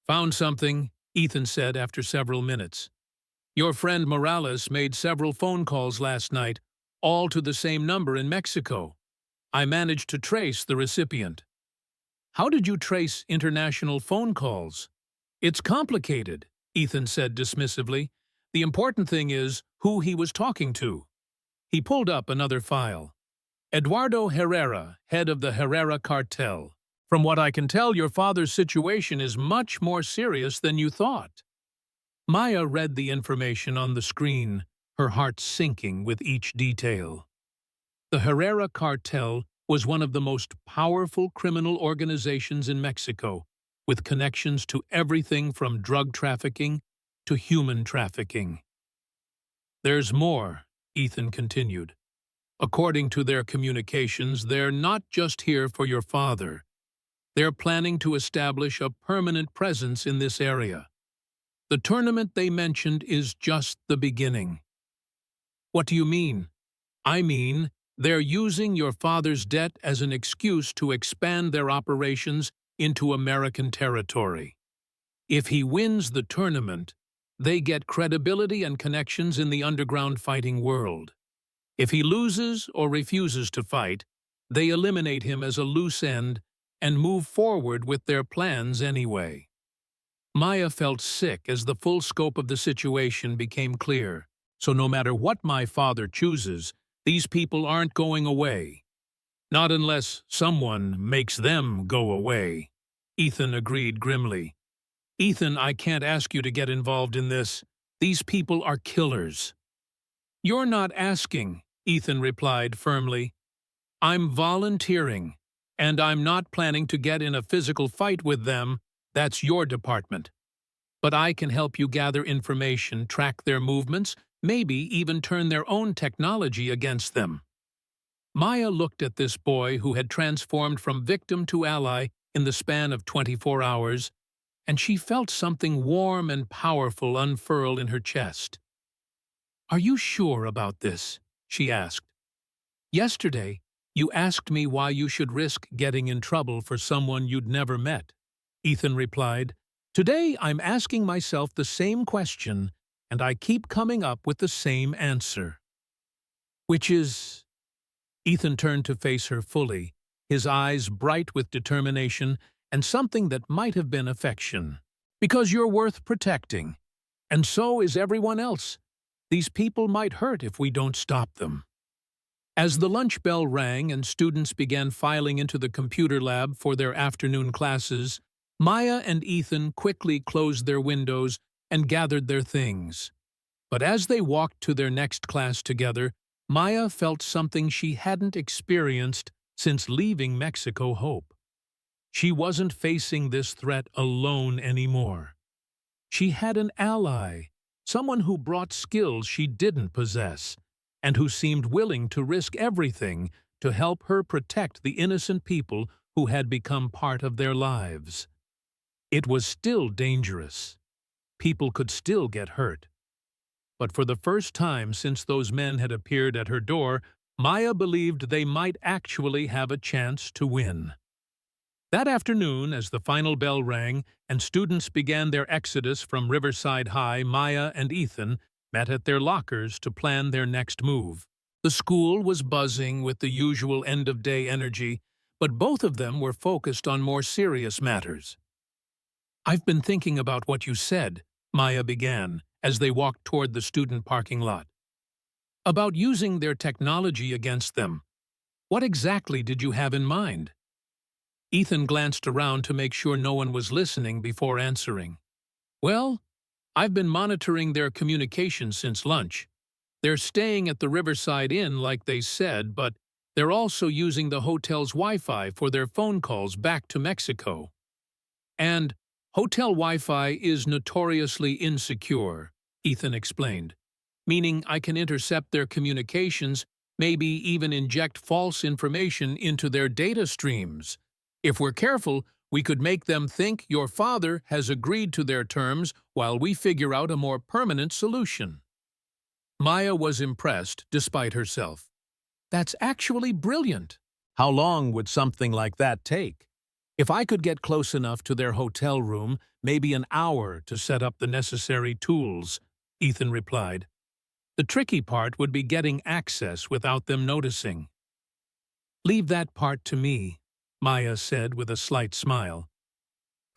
S1: Found something, Ethan said after several minutes. Your friend Morales made several phone calls last night, all to the same number in Mexico. I managed to trace the recipient. How did you trace international phone calls? It's complicated, Ethan said dismissively. The important thing is who he was talking to. He pulled up another file. Eduardo Herrera, head of the Herrera cartel. From what I can tell, your father's situation is much more serious than you thought. Maya read the information on the screen, her heart sinking with each detail. The Herrera cartel was one of the most powerful criminal organizations in Mexico, with connections to everything from drug trafficking to human trafficking. There's more, Ethan continued. According to their communications, they're not just here for your father. They're planning to establish a permanent presence in this area. The tournament they mentioned is just the beginning. What do you mean? I mean, they're using your father's debt as an excuse to expand their operations into American territory. If he wins the tournament, they get credibility and connections in the underground fighting world. If he loses or refuses to fight, they eliminate him as a loose end and move forward with their plans anyway. Maya felt sick as the full scope of the situation became clear. So no matter what my father chooses, these people aren't going away. Not unless someone makes them go away, Ethan agreed grimly. Ethan, I can't ask you to get involved in this. These people are killers. You're not asking, Ethan replied firmly. I'm volunteering, and I'm not planning to get in a physical fight with them. That's your department. But I can help you gather information, track their movements, maybe even turn their own technology against them. Maya looked at this boy who had transformed from victim to ally in the span of 24 hours, and she felt something warm and powerful unfurl in her chest. Are you sure about this? She asked. Yesterday, you asked me why you should risk getting in trouble for someone you'd never met, Ethan replied. Today, I'm asking myself the same question, and I keep coming up with the same answer. Which is... Ethan turned to face her fully, his eyes bright with determination and something that might have been affection. Because you're worth protecting. And so is everyone else. These people might hurt if we don't stop them. As the lunch bell rang and students began filing into the computer lab for their afternoon classes, Maya and Ethan quickly closed their windows and gathered their things. But as they walked to their next class together, Maya felt something she hadn't experienced since leaving Mexico. Hope. She wasn't facing this threat alone anymore. She had an ally, someone who brought skills she didn't possess, and who seemed willing to risk everything to help her protect the innocent people who had become part of their lives. It was still dangerous. People could still get hurt. But for the first time since those men had appeared at her door, Maya believed they might actually have a chance to win. That afternoon, as the final bell rang and students began their exodus from Riverside High, Maya and Ethan met at their lockers to plan their next move. The school was buzzing with the usual end-of-day energy, but both of them were focused on more serious matters. "I've been thinking about what you said," Maya began, as they walked toward the student parking lot. "About using their technology against them. What exactly did you have in mind?" Ethan glanced around to make sure no one was listening before answering. "Well, I've been monitoring their communications since lunch. They're staying at the Riverside Inn like they said, but they're also using the hotel's Wi-Fi for their phone calls back to Mexico. And hotel Wi-Fi is notoriously insecure," Ethan explained, "meaning I can intercept their communications, maybe even inject false information into their data streams. If we're careful, we could make them think your father has agreed to their terms while we figure out a more permanent solution." Maya was impressed, despite herself. "That's actually brilliant. How long would something like that take?" "If I could get close enough to their hotel room, maybe an hour to set up the necessary tools," Ethan replied. "The tricky part would be getting access without them noticing." "Leave that part to me," Maya said with a slight smile.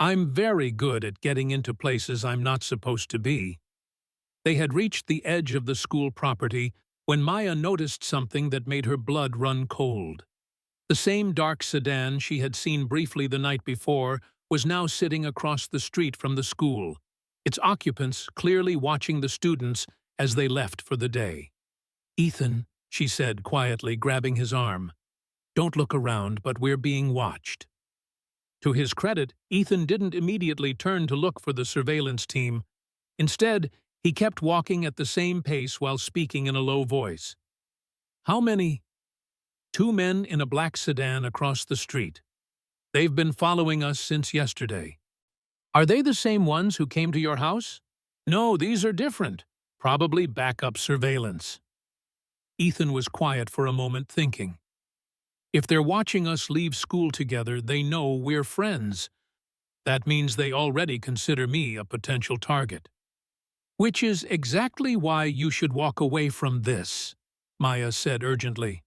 S1: "I'm very good at getting into places I'm not supposed to be." They had reached the edge of the school property when Maya noticed something that made her blood run cold. The same dark sedan she had seen briefly the night before was now sitting across the street from the school, its occupants clearly watching the students as they left for the day. "Ethan," she said quietly, grabbing his arm, "don't look around, but we're being watched." To his credit, Ethan didn't immediately turn to look for the surveillance team. Instead, he kept walking at the same pace while speaking in a low voice. "How many?" "Two men in a black sedan across the street. They've been following us since yesterday." "Are they the same ones who came to your house?" "No, these are different. Probably backup surveillance." Ethan was quiet for a moment, thinking. "If they're watching us leave school together, they know we're friends. That means they already consider me a potential target." "Which is exactly why you should walk away from this," Maya said urgently.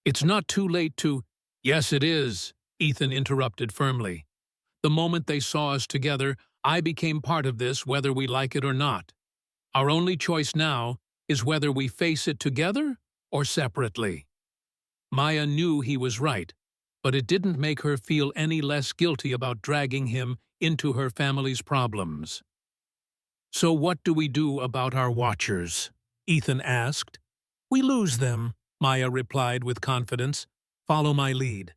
S1: "It's not too late to—" "Yes, it is," Ethan interrupted firmly. "The moment they saw us together, I became part of this whether we like it or not. Our only choice now is whether we face it together or separately." Maya knew he was right, but it didn't make her feel any less guilty about dragging him into her family's problems. "So what do we do about our watchers?" Ethan asked. "We lose them," Maya replied with confidence. "Follow my lead."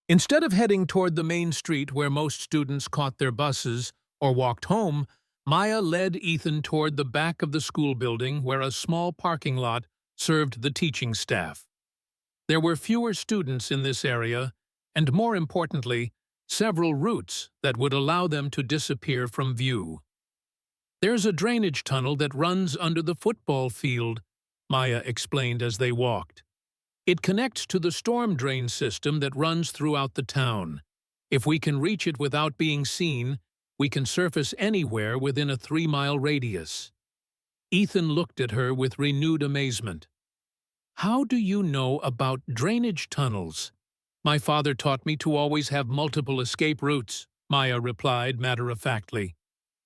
S1: Instead of heading toward the main street where most students caught their buses or walked home, Maya led Ethan toward the back of the school building where a small parking lot served the teaching staff. There were fewer students in this area, and more importantly, several routes that would allow them to disappear from view. "There's a drainage tunnel that runs under the football field," Maya explained as they walked. "It connects to the storm drain system that runs throughout the town. If we can reach it without being seen, we can surface anywhere within a 3-mile radius." Ethan looked at her with renewed amazement. "How do you know about drainage tunnels?" "My father taught me to always have multiple escape routes," Maya replied matter-of-factly.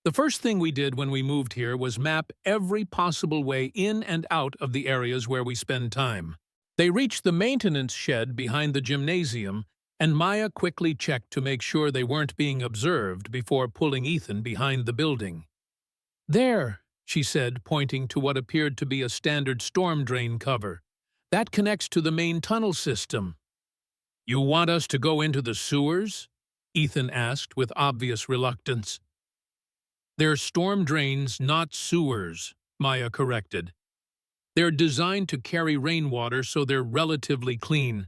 S1: "The first thing we did when we moved here was map every possible way in and out of the areas where we spend time." They reached the maintenance shed behind the gymnasium, and Maya quickly checked to make sure they weren't being observed before pulling Ethan behind the building. "There," she said, pointing to what appeared to be a standard storm drain cover. "That connects to the main tunnel system." "You want us to go into the sewers?" Ethan asked with obvious reluctance. They're storm drains, not sewers, Maya corrected. They're designed to carry rainwater so they're relatively clean.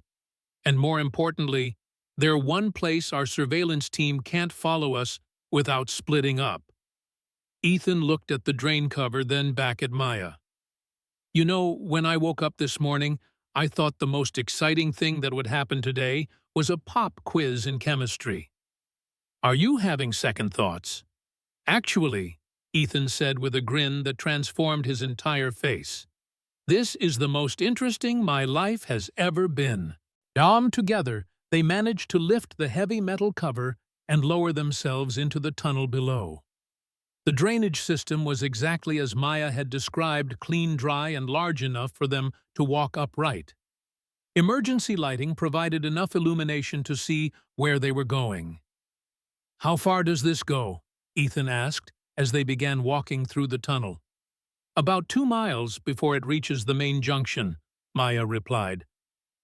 S1: And more importantly, they're one place our surveillance team can't follow us without splitting up. Ethan looked at the drain cover, then back at Maya. You know, when I woke up this morning, I thought the most exciting thing that would happen today was a pop quiz in chemistry. Are you having second thoughts? Actually, Ethan said with a grin that transformed his entire face. This is the most interesting my life has ever been. Together, they managed to lift the heavy metal cover and lower themselves into the tunnel below. The drainage system was exactly as Maya had described, clean, dry, and large enough for them to walk upright. Emergency lighting provided enough illumination to see where they were going. How far does this go? Ethan asked as they began walking through the tunnel. About 2 miles before it reaches the main junction, Maya replied.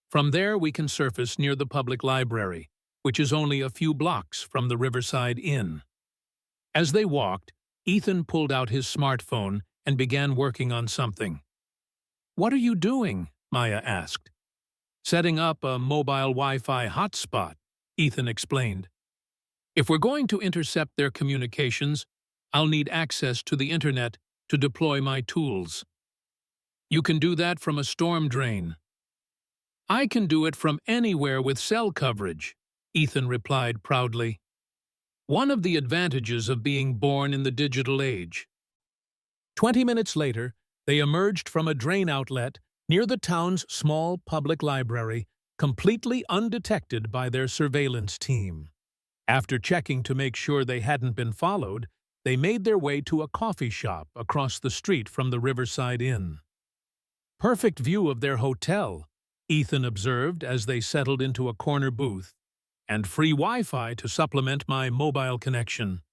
S1: From there we can surface near the public library, which is only a few blocks from the Riverside Inn. As they walked, Ethan pulled out his smartphone and began working on something. What are you doing? Maya asked. Setting up a mobile Wi-Fi hotspot, Ethan explained. If we're going to intercept their communications, I'll need access to the internet to deploy my tools. You can do that from a storm drain. I can do it from anywhere with cell coverage, Ethan replied proudly. One of the advantages of being born in the digital age. 20 minutes later, they emerged from a drain outlet near the town's small public library, completely undetected by their surveillance team. After checking to make sure they hadn't been followed, they made their way to a coffee shop across the street from the Riverside Inn. Perfect view of their hotel, Ethan observed as they settled into a corner booth, and free Wi-Fi to supplement my mobile connection.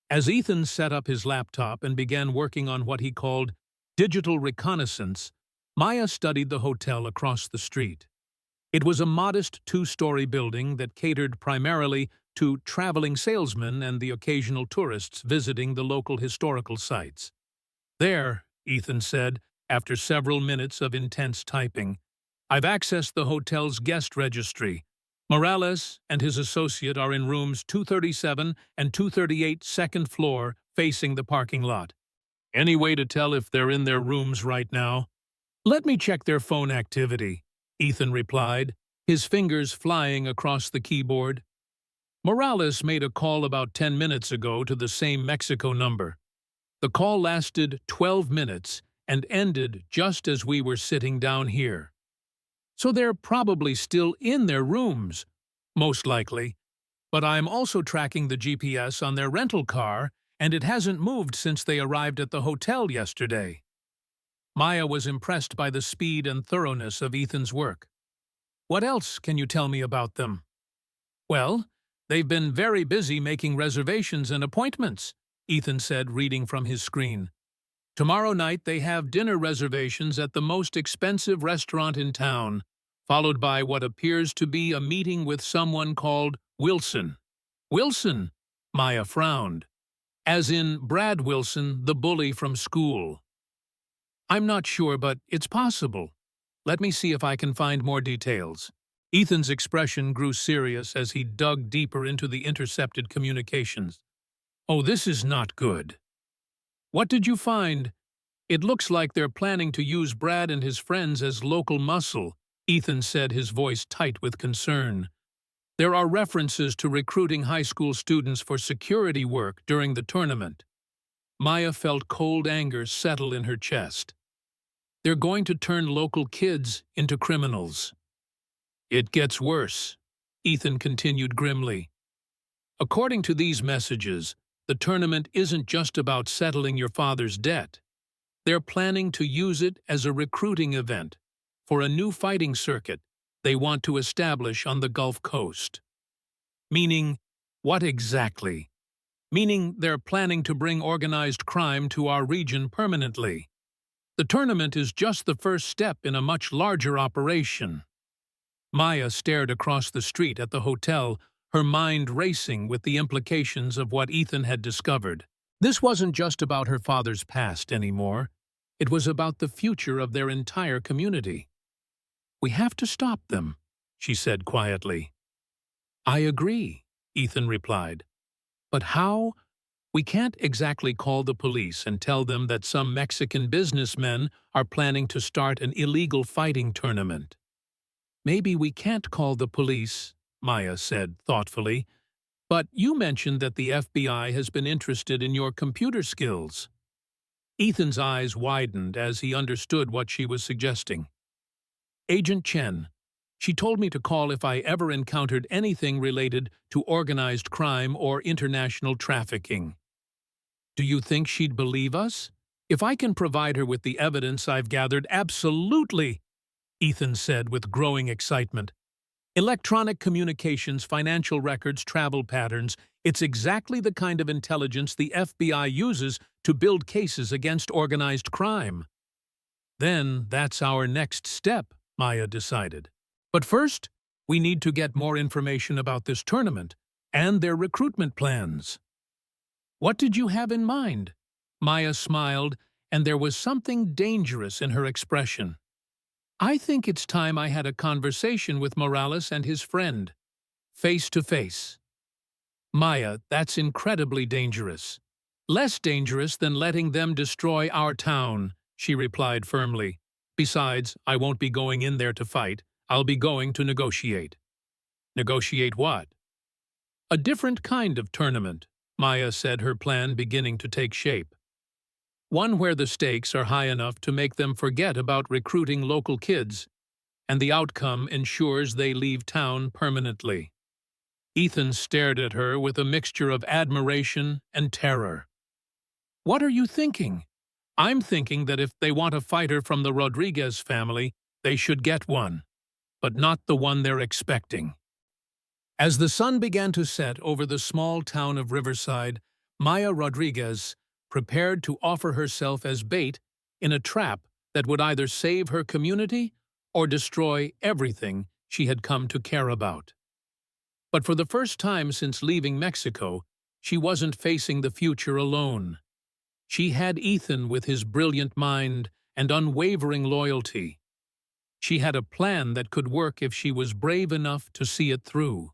S1: As Ethan set up his laptop and began working on what he called digital reconnaissance, Maya studied the hotel across the street. It was a modest 2-story building that catered primarily to traveling salesmen and the occasional tourists visiting the local historical sites. There, Ethan said, after several minutes of intense typing, I've accessed the hotel's guest registry. Morales and his associate are in rooms 237 and 238 second floor facing the parking lot. Any way to tell if they're in their rooms right now? Let me check their phone activity, Ethan replied, his fingers flying across the keyboard. Morales made a call about 10 minutes ago to the same Mexico number. The call lasted 12 minutes and ended just as we were sitting down here. So they're probably still in their rooms, most likely. But I'm also tracking the GPS on their rental car, and it hasn't moved since they arrived at the hotel yesterday. Maya was impressed by the speed and thoroughness of Ethan's work. What else can you tell me about them? Well, they've been very busy making reservations and appointments, Ethan said, reading from his screen. Tomorrow night they have dinner reservations at the most expensive restaurant in town, followed by what appears to be a meeting with someone called Wilson. Wilson? Maya frowned. As in Brad Wilson, the bully from school. I'm not sure, but it's possible. Let me see if I can find more details. Ethan's expression grew serious as he dug deeper into the intercepted communications. Oh, this is not good. What did you find? It looks like they're planning to use Brad and his friends as local muscle, Ethan said, his voice tight with concern. There are references to recruiting high school students for security work during the tournament. Maya felt cold anger settle in her chest. They're going to turn local kids into criminals. It gets worse, Ethan continued grimly. According to these messages, the tournament isn't just about settling your father's debt. They're planning to use it as a recruiting event for a new fighting circuit they want to establish on the Gulf Coast. Meaning, what exactly? Meaning they're planning to bring organized crime to our region permanently. The tournament is just the first step in a much larger operation. Maya stared across the street at the hotel, her mind racing with the implications of what Ethan had discovered. This wasn't just about her father's past anymore. It was about the future of their entire community. "We have to stop them," she said quietly. "I agree," Ethan replied. "But how? We can't exactly call the police and tell them that some Mexican businessmen are planning to start an illegal fighting tournament." "Maybe we can't call the police," Maya said thoughtfully. "But you mentioned that the FBI has been interested in your computer skills." Ethan's eyes widened as he understood what she was suggesting. "Agent Chen. She told me to call if I ever encountered anything related to organized crime or international trafficking." "Do you think she'd believe us? If I can provide her with the evidence I've gathered, absolutely," Ethan said with growing excitement. "Electronic communications, financial records, travel patterns, it's exactly the kind of intelligence the FBI uses to build cases against organized crime." "Then that's our next step," Maya decided. "But first, we need to get more information about this tournament and their recruitment plans." "What did you have in mind?" Maya smiled, and there was something dangerous in her expression. "I think it's time I had a conversation with Morales and his friend, face to face." "Maya, that's incredibly dangerous. Less dangerous than letting them destroy our town," she replied firmly. "Besides, I won't be going in there to fight. I'll be going to negotiate." "Negotiate what?" "A different kind of tournament," Maya said, her plan beginning to take shape. "One where the stakes are high enough to make them forget about recruiting local kids, and the outcome ensures they leave town permanently." Ethan stared at her with a mixture of admiration and terror. "What are you thinking?" "I'm thinking that if they want a fighter from the Rodriguez family, they should get one, but not the one they're expecting." As the sun began to set over the small town of Riverside, Maya Rodriguez prepared to offer herself as bait in a trap that would either save her community or destroy everything she had come to care about. But for the first time since leaving Mexico, she wasn't facing the future alone. She had Ethan with his brilliant mind and unwavering loyalty. She had a plan that could work if she was brave enough to see it through.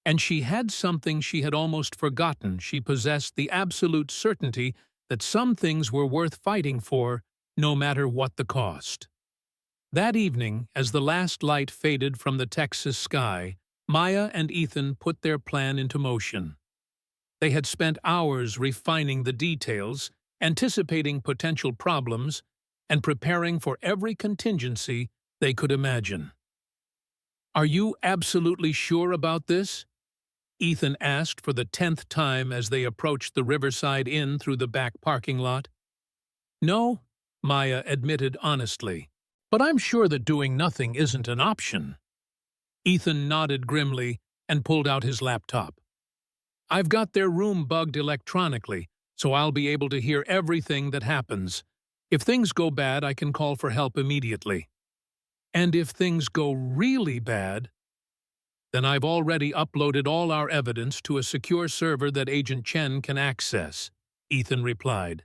S1: And she had something she had almost forgotten. She possessed the absolute certainty that some things were worth fighting for, no matter what the cost. That evening, as the last light faded from the Texas sky, Maya and Ethan put their plan into motion. They had spent hours refining the details, anticipating potential problems, and preparing for every contingency they could imagine. "Are you absolutely sure about this?" Ethan asked for the 10th time as they approached the Riverside Inn through the back parking lot. "No," Maya admitted honestly, "but I'm sure that doing nothing isn't an option." Ethan nodded grimly and pulled out his laptop. "I've got their room bugged electronically, so I'll be able to hear everything that happens. If things go bad, I can call for help immediately. And if things go really bad, then I've already uploaded all our evidence to a secure server that Agent Chen can access," Ethan replied.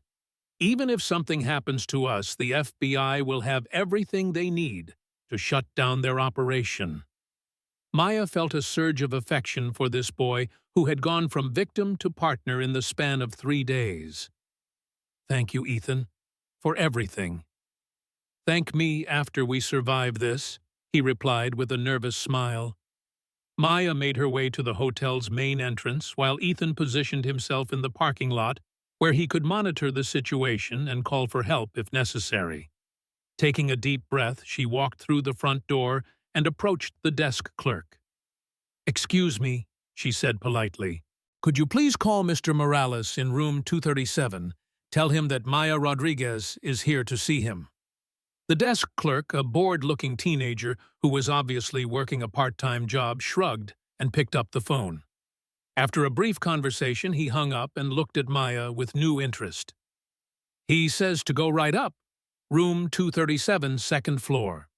S1: "Even if something happens to us, the FBI will have everything they need to shut down their operation." Maya felt a surge of affection for this boy who had gone from victim to partner in the span of 3 days. "Thank you, Ethan, for everything." "Thank me after we survive this," he replied with a nervous smile. Maya made her way to the hotel's main entrance while Ethan positioned himself in the parking lot where he could monitor the situation and call for help if necessary. Taking a deep breath, she walked through the front door and approached the desk clerk. "Excuse me," she said politely. "Could you please call Mr. Morales in room 237? Tell him that Maya Rodriguez is here to see him." The desk clerk, a bored-looking teenager who was obviously working a part-time job, shrugged and picked up the phone. After a brief conversation, he hung up and looked at Maya with new interest. "He says to go right up. Room 237, second floor."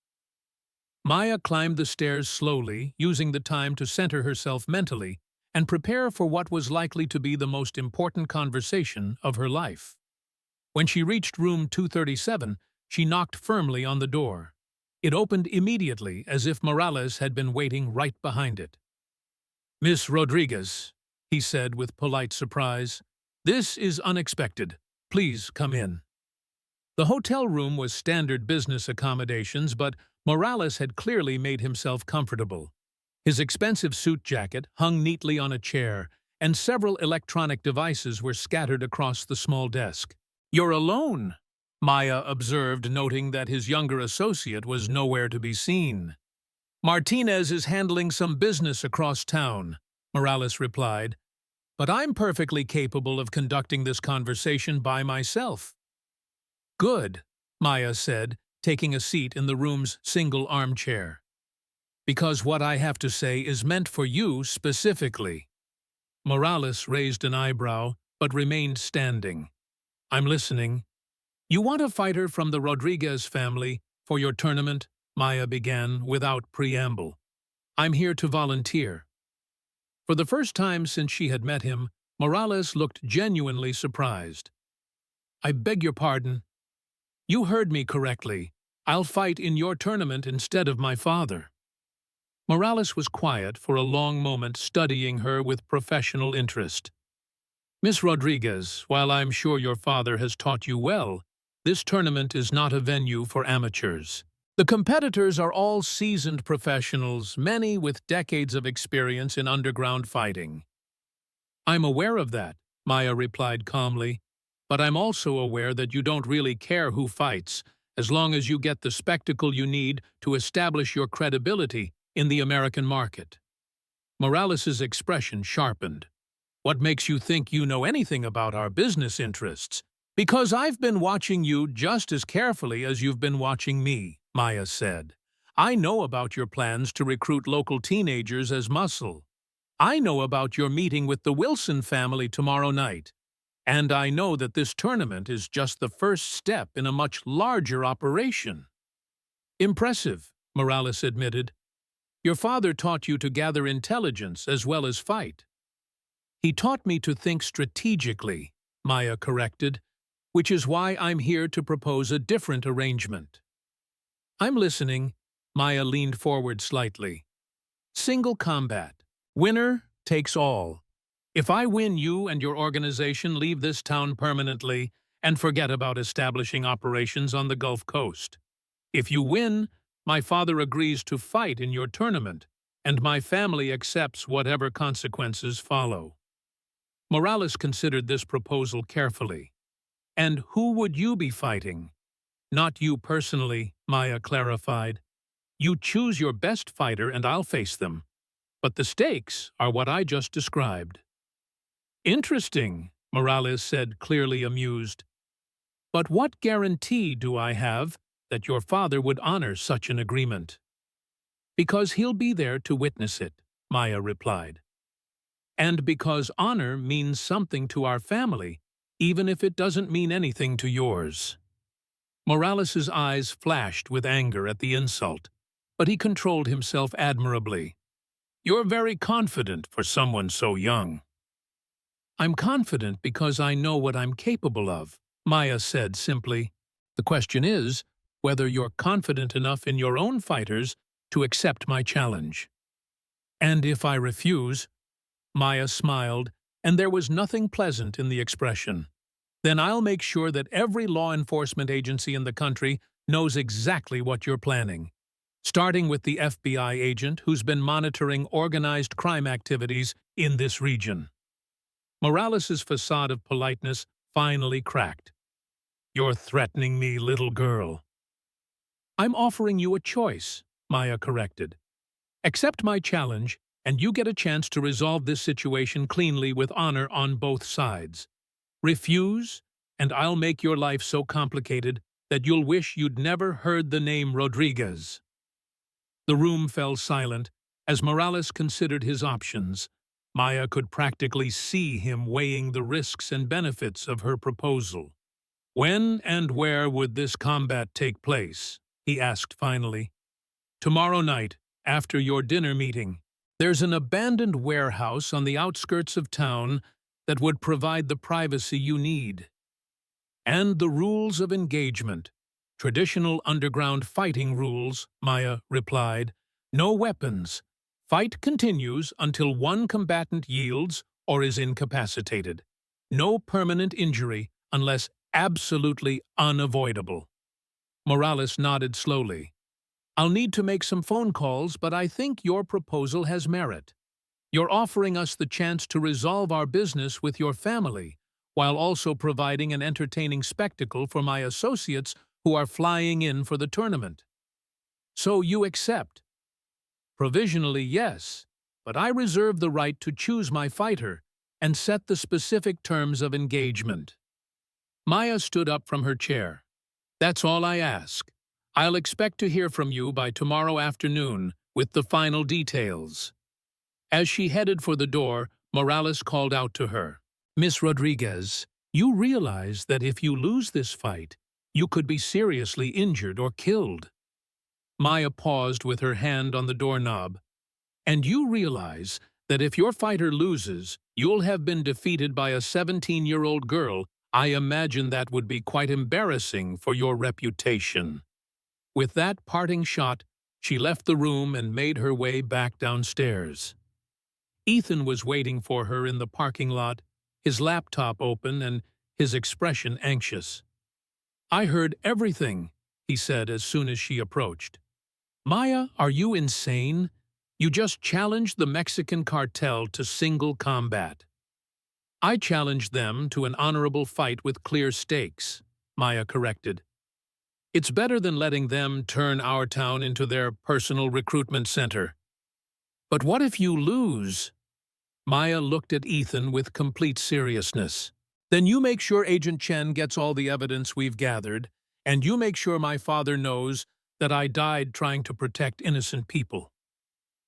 S1: Maya climbed the stairs slowly, using the time to center herself mentally, and prepare for what was likely to be the most important conversation of her life. When she reached room 237, she knocked firmly on the door. It opened immediately, as if Morales had been waiting right behind it. "Miss Rodriguez," he said with polite surprise, "this is unexpected. Please come in." The hotel room was standard business accommodations, but Morales had clearly made himself comfortable. His expensive suit jacket hung neatly on a chair, and several electronic devices were scattered across the small desk. "You're alone," Maya observed, noting that his younger associate was nowhere to be seen. "Martinez is handling some business across town," Morales replied, "but I'm perfectly capable of conducting this conversation by myself." "Good," Maya said, taking a seat in the room's single armchair. "Because what I have to say is meant for you specifically." Morales raised an eyebrow, but remained standing. "I'm listening." "You want a fighter from the Rodriguez family for your tournament?" Maya began without preamble. "I'm here to volunteer." For the first time since she had met him, Morales looked genuinely surprised. "I beg your pardon." "You heard me correctly. I'll fight in your tournament instead of my father." Morales was quiet for a long moment, studying her with professional interest. "Miss Rodriguez, while I'm sure your father has taught you well, this tournament is not a venue for amateurs. The competitors are all seasoned professionals, many with decades of experience in underground fighting." "I'm aware of that," Maya replied calmly, "but I'm also aware that you don't really care who fights, as long as you get the spectacle you need to establish your credibility in the American market." Morales's expression sharpened. "What makes you think you know anything about our business interests?" "Because I've been watching you just as carefully as you've been watching me," Maya said. "I know about your plans to recruit local teenagers as muscle. I know about your meeting with the Wilson family tomorrow night. And I know that this tournament is just the first step in a much larger operation." "Impressive," Morales admitted. "Your father taught you to gather intelligence as well as fight." "He taught me to think strategically," Maya corrected, "which is why I'm here to propose a different arrangement." "I'm listening." Maya leaned forward slightly. "Single combat. Winner takes all. If I win, you and your organization leave this town permanently and forget about establishing operations on the Gulf Coast. If you win, my father agrees to fight in your tournament, and my family accepts whatever consequences follow." Morales considered this proposal carefully. "And who would you be fighting?" "Not you personally," Maya clarified. "You choose your best fighter and I'll face them. But the stakes are what I just described." "Interesting," Morales said, clearly amused. "But what guarantee do I have that your father would honor such an agreement?" "Because he'll be there to witness it," Maya replied. "And because honor means something to our family, even if it doesn't mean anything to yours." Morales's eyes flashed with anger at the insult, but he controlled himself admirably. "You're very confident for someone so young." "I'm confident because I know what I'm capable of," Maya said simply. "The question is whether you're confident enough in your own fighters to accept my challenge." "And if I refuse?" Maya smiled, and there was nothing pleasant in the expression. "Then I'll make sure that every law enforcement agency in the country knows exactly what you're planning, starting with the FBI agent who's been monitoring organized crime activities in this region." Morales's facade of politeness finally cracked. "You're threatening me, little girl." "I'm offering you a choice," Maya corrected. "Accept my challenge, and you get a chance to resolve this situation cleanly with honor on both sides. Refuse, and I'll make your life so complicated that you'll wish you'd never heard the name Rodriguez." The room fell silent as Morales considered his options. Maya could practically see him weighing the risks and benefits of her proposal. "When and where would this combat take place?" he asked finally. "Tomorrow night, after your dinner meeting," There's an abandoned warehouse on the outskirts of town that would provide the privacy you need. And the rules of engagement. Traditional underground fighting rules, Maya replied. No weapons. Fight continues until one combatant yields or is incapacitated. No permanent injury unless absolutely unavoidable. Morales nodded slowly. I'll need to make some phone calls, but I think your proposal has merit. You're offering us the chance to resolve our business with your family, while also providing an entertaining spectacle for my associates who are flying in for the tournament. So you accept? Provisionally, yes, but I reserve the right to choose my fighter and set the specific terms of engagement. Maya stood up from her chair. That's all I ask. I'll expect to hear from you by tomorrow afternoon with the final details. As she headed for the door, Morales called out to her. Miss Rodriguez, you realize that if you lose this fight, you could be seriously injured or killed. Maya paused with her hand on the doorknob. And you realize that if your fighter loses, you'll have been defeated by a 17-year-old girl. I imagine that would be quite embarrassing for your reputation. With that parting shot, she left the room and made her way back downstairs. Ethan was waiting for her in the parking lot, his laptop open and his expression anxious. I heard everything, he said as soon as she approached. Maya, are you insane? You just challenged the Mexican cartel to single combat. I challenged them to an honorable fight with clear stakes, Maya corrected. It's better than letting them turn our town into their personal recruitment center. But what if you lose? Maya looked at Ethan with complete seriousness. Then you make sure Agent Chen gets all the evidence we've gathered, and you make sure my father knows that I died trying to protect innocent people.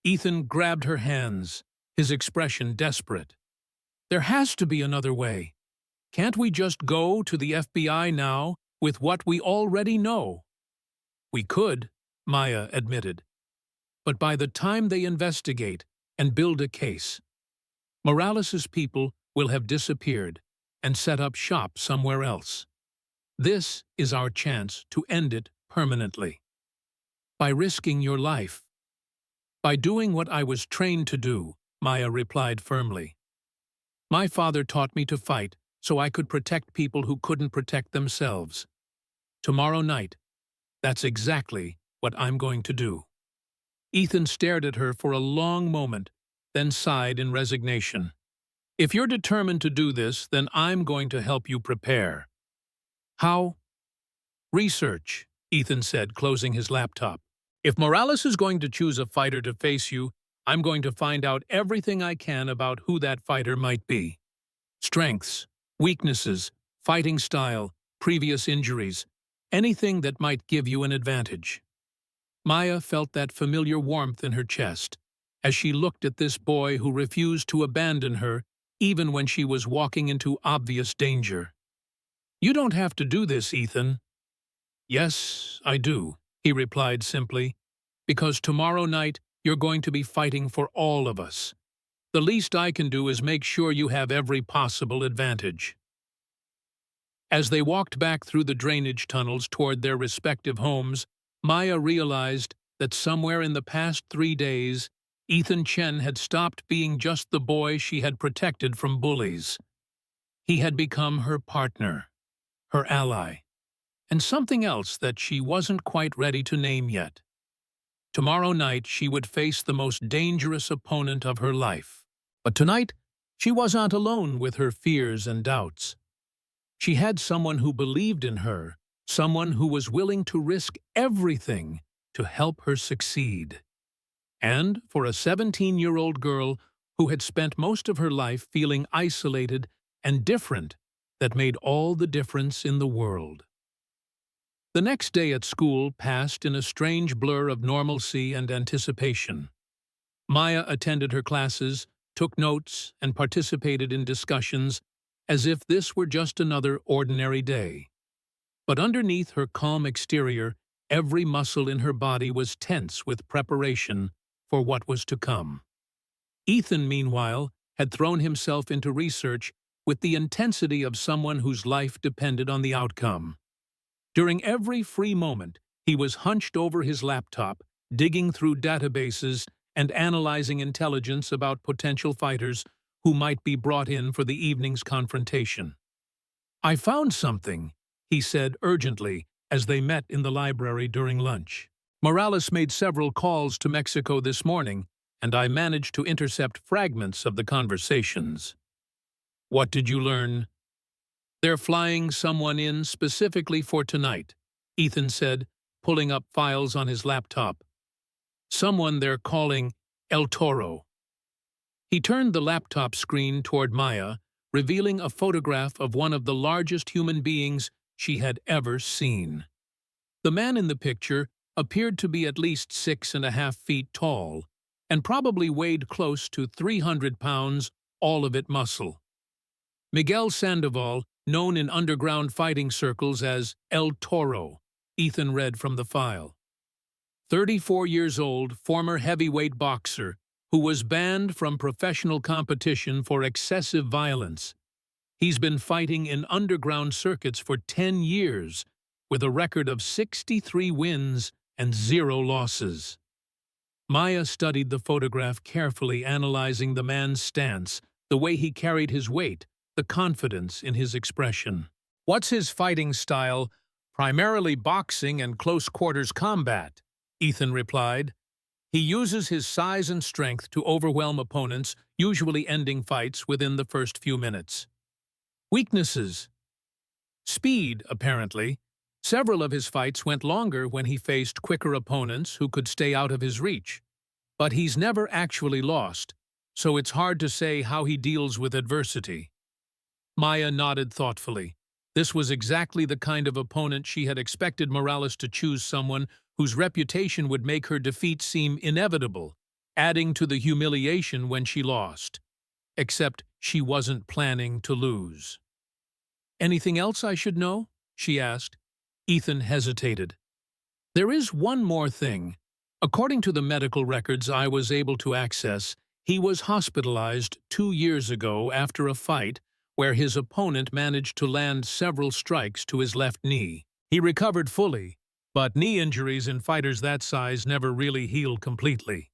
S1: Ethan grabbed her hands, his expression desperate. There has to be another way. Can't we just go to the FBI now with what we already know? We could, Maya admitted. But by the time they investigate and build a case, Morales's people will have disappeared and set up shop somewhere else. This is our chance to end it permanently. By risking your life. By doing what I was trained to do, Maya replied firmly. My father taught me to fight so I could protect people who couldn't protect themselves. Tomorrow night, that's exactly what I'm going to do. Ethan stared at her for a long moment, then sighed in resignation. If you're determined to do this, then I'm going to help you prepare. How? Research, Ethan said, closing his laptop. If Morales is going to choose a fighter to face you, I'm going to find out everything I can about who that fighter might be. Strengths, weaknesses, fighting style, previous injuries, anything that might give you an advantage. Maya felt that familiar warmth in her chest as she looked at this boy who refused to abandon her even when she was walking into obvious danger. You don't have to do this, Ethan. Yes, I do, he replied simply, because tomorrow night you're going to be fighting for all of us. The least I can do is make sure you have every possible advantage. As they walked back through the drainage tunnels toward their respective homes, Maya realized that somewhere in the past 3 days, Ethan Chen had stopped being just the boy she had protected from bullies. He had become her partner, her ally, and something else that she wasn't quite ready to name yet. Tomorrow night she would face the most dangerous opponent of her life. But tonight, she wasn't alone with her fears and doubts. She had someone who believed in her, someone who was willing to risk everything to help her succeed. And for a 17-year-old girl who had spent most of her life feeling isolated and different, that made all the difference in the world. The next day at school passed in a strange blur of normalcy and anticipation. Maya attended her classes, took notes, and participated in discussions as if this were just another ordinary day. But underneath her calm exterior, every muscle in her body was tense with preparation for what was to come. Ethan, meanwhile, had thrown himself into research with the intensity of someone whose life depended on the outcome. During every free moment, he was hunched over his laptop, digging through databases and analyzing intelligence about potential fighters who might be brought in for the evening's confrontation. "I found something," he said urgently as they met in the library during lunch. "Morales made several calls to Mexico this morning, and I managed to intercept fragments of the conversations." "What did you learn?" "They're flying someone in specifically for tonight," Ethan said, pulling up files on his laptop. "Someone they're calling El Toro." He turned the laptop screen toward Maya, revealing a photograph of one of the largest human beings she had ever seen. The man in the picture appeared to be at least 6.5 feet tall, and probably weighed close to 300 pounds, all of it muscle. Miguel Sandoval, known in underground fighting circles as El Toro, Ethan read from the file. 34 years old, former heavyweight boxer, who was banned from professional competition for excessive violence. He's been fighting in underground circuits for 10 years, with a record of 63 wins and 0 losses. Maya studied the photograph carefully, analyzing the man's stance, the way he carried his weight, the confidence in his expression. "What's his fighting style?" "Primarily boxing and close-quarters combat," Ethan replied. "He uses his size and strength to overwhelm opponents, usually ending fights within the first few minutes." "Weaknesses?" "Speed, apparently. Several of his fights went longer when he faced quicker opponents who could stay out of his reach. But he's never actually lost, so it's hard to say how he deals with adversity." Maya nodded thoughtfully. This was exactly the kind of opponent she had expected Morales to choose, someone whose reputation would make her defeat seem inevitable, adding to the humiliation when she lost. Except she wasn't planning to lose. "Anything else I should know?" she asked. Ethan hesitated. "There is one more thing. According to the medical records I was able to access, he was hospitalized 2 years ago after a fight where his opponent managed to land several strikes to his left knee. He recovered fully, but knee injuries in fighters that size never really heal completely."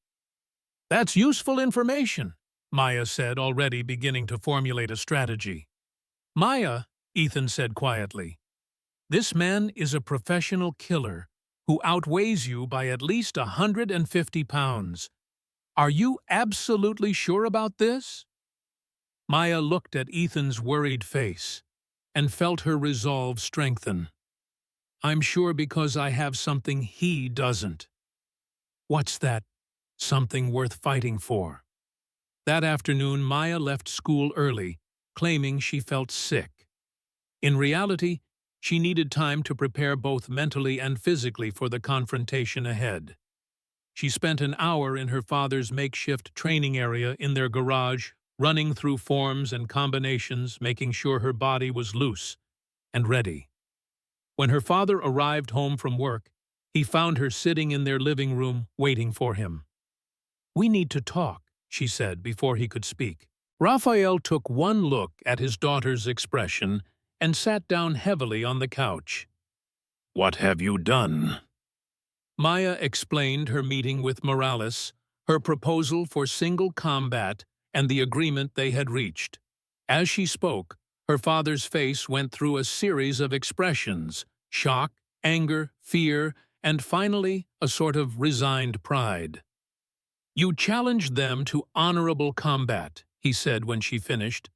S1: "That's useful information," Maya said, already beginning to formulate a strategy. "Maya," Ethan said quietly, "this man is a professional killer who outweighs you by at least 150 pounds. Are you absolutely sure about this?" Maya looked at Ethan's worried face and felt her resolve strengthen. "I'm sure because I have something he doesn't." "What's that? Something worth fighting for?" That afternoon, Maya left school early, claiming she felt sick. In reality, she needed time to prepare both mentally and physically for the confrontation ahead. She spent an hour in her father's makeshift training area in their garage, running through forms and combinations, making sure her body was loose and ready. When her father arrived home from work, he found her sitting in their living room waiting for him. "We need to talk," she said before he could speak. Raphael took one look at his daughter's expression and sat down heavily on the couch. "What have you done?" Maya explained her meeting with Morales, her proposal for single combat, and the agreement they had reached. As she spoke, her father's face went through a series of expressions: shock, anger, fear, and finally a sort of resigned pride. "You challenged them to honorable combat," he said when she finished.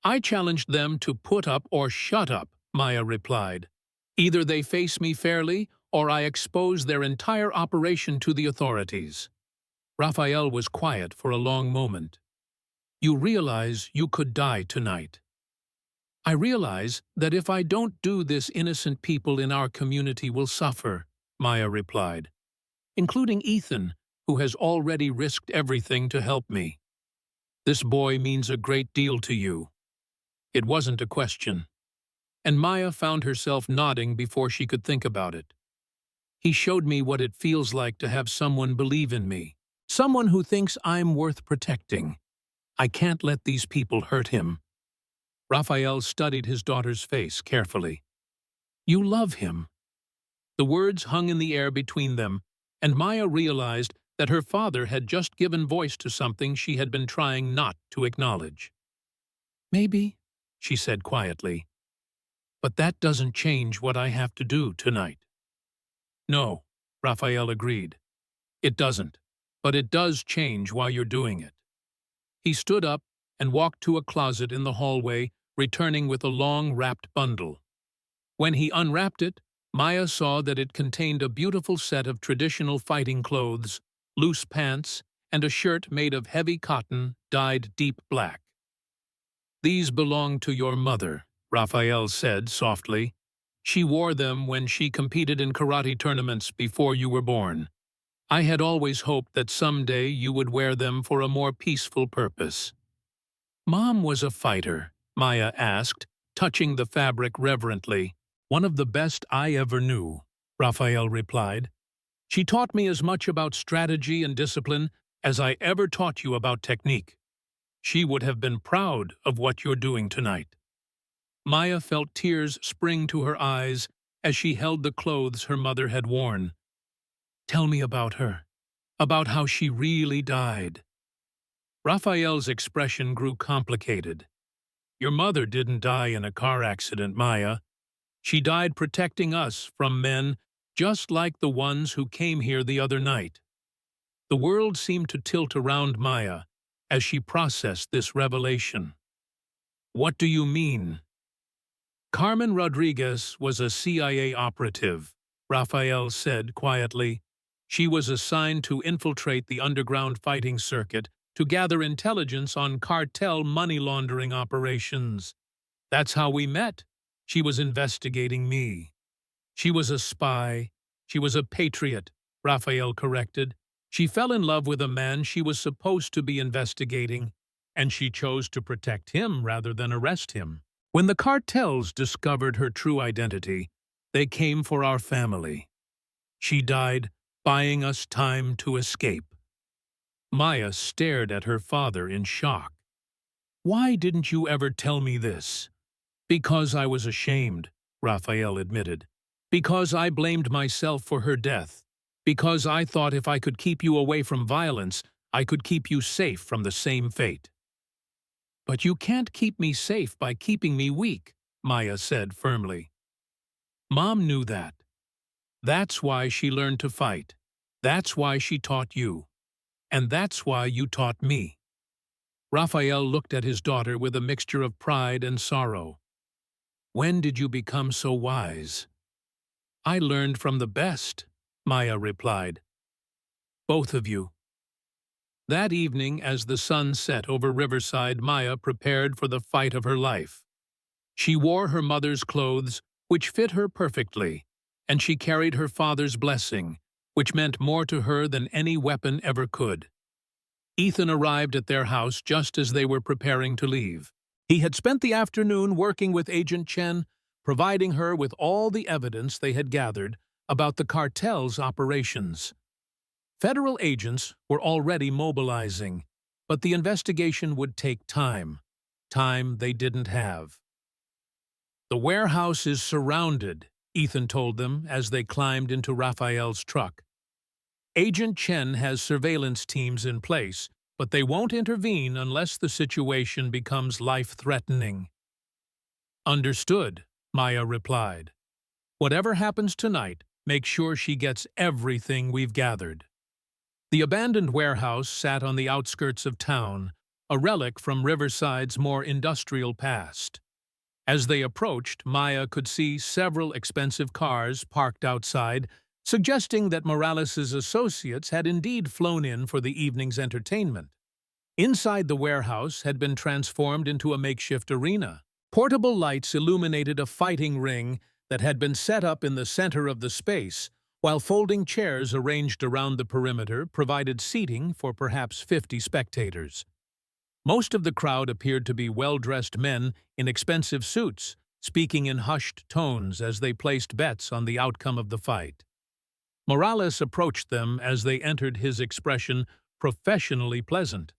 S1: "I challenged them to put up or shut up," Maya replied. "Either they face me fairly, or I expose their entire operation to the authorities." Raphael was quiet for a long moment. "You realize you could die tonight." "I realize that if I don't do this, innocent people in our community will suffer," Maya replied, "including Ethan, who has already risked everything to help me. This boy means a great deal to you." It wasn't a question, and Maya found herself nodding before she could think about it. "He showed me what it feels like to have someone believe in me," Someone who thinks I'm worth protecting. I can't let these people hurt him. Raphael studied his daughter's face carefully. You love him. The words hung in the air between them, and Maya realized that her father had just given voice to something she had been trying not to acknowledge. Maybe, she said quietly, but that doesn't change what I have to do tonight. No, Raphael agreed. It doesn't, but it does change while you're doing it. He stood up and walked to a closet in the hallway, returning with a long wrapped bundle. When he unwrapped it, Maya saw that it contained a beautiful set of traditional fighting clothes, loose pants, and a shirt made of heavy cotton dyed deep black. These belong to your mother, Raphael said softly. She wore them when she competed in karate tournaments before you were born. I had always hoped that someday you would wear them for a more peaceful purpose. Mom was a fighter, Maya asked, touching the fabric reverently. One of the best I ever knew, Raphael replied. She taught me as much about strategy and discipline as I ever taught you about technique. She would have been proud of what you're doing tonight. Maya felt tears spring to her eyes as she held the clothes her mother had worn. Tell me about her, about how she really died. Raphael's expression grew complicated. Your mother didn't die in a car accident, Maya. She died protecting us from men just like the ones who came here the other night. The world seemed to tilt around Maya as she processed this revelation. What do you mean? Carmen Rodriguez was a CIA operative, Raphael said quietly. She was assigned to infiltrate the underground fighting circuit to gather intelligence on cartel money laundering operations. That's how we met. She was investigating me. She was a spy. She was a patriot, Raphael corrected. She fell in love with a man she was supposed to be investigating, and she chose to protect him rather than arrest him. When the cartels discovered her true identity, they came for our family. She died, buying us time to escape. Maya stared at her father in shock. Why didn't you ever tell me this? Because I was ashamed, Raphael admitted. Because I blamed myself for her death. Because I thought if I could keep you away from violence, I could keep you safe from the same fate. But you can't keep me safe by keeping me weak, Maya said firmly. Mom knew that. That's why she learned to fight. That's why she taught you. And that's why you taught me. Raphael looked at his daughter with a mixture of pride and sorrow. When did you become so wise? I learned from the best, Maya replied. Both of you. That evening, as the sun set over Riverside, Maya prepared for the fight of her life. She wore her mother's clothes, which fit her perfectly, and she carried her father's blessing, which meant more to her than any weapon ever could. Ethan arrived at their house just as they were preparing to leave. He had spent the afternoon working with Agent Chen, providing her with all the evidence they had gathered about the cartel's operations. Federal agents were already mobilizing, but the investigation would take time they didn't have. The warehouse is surrounded, Ethan told them as they climbed into Raphael's truck. Agent Chen has surveillance teams in place, but they won't intervene unless the situation becomes life-threatening. Understood, Maya replied. Whatever happens tonight, make sure she gets everything we've gathered. The abandoned warehouse sat on the outskirts of town, a relic from Riverside's more industrial past. As they approached, Maya could see several expensive cars parked outside, suggesting that Morales' associates had indeed flown in for the evening's entertainment. Inside the warehouse had been transformed into a makeshift arena. Portable lights illuminated a fighting ring that had been set up in the center of the space, while folding chairs arranged around the perimeter provided seating for perhaps 50 spectators. Most of the crowd appeared to be well-dressed men in expensive suits, speaking in hushed tones as they placed bets on the outcome of the fight. Morales approached them as they entered, his expression professionally pleasant.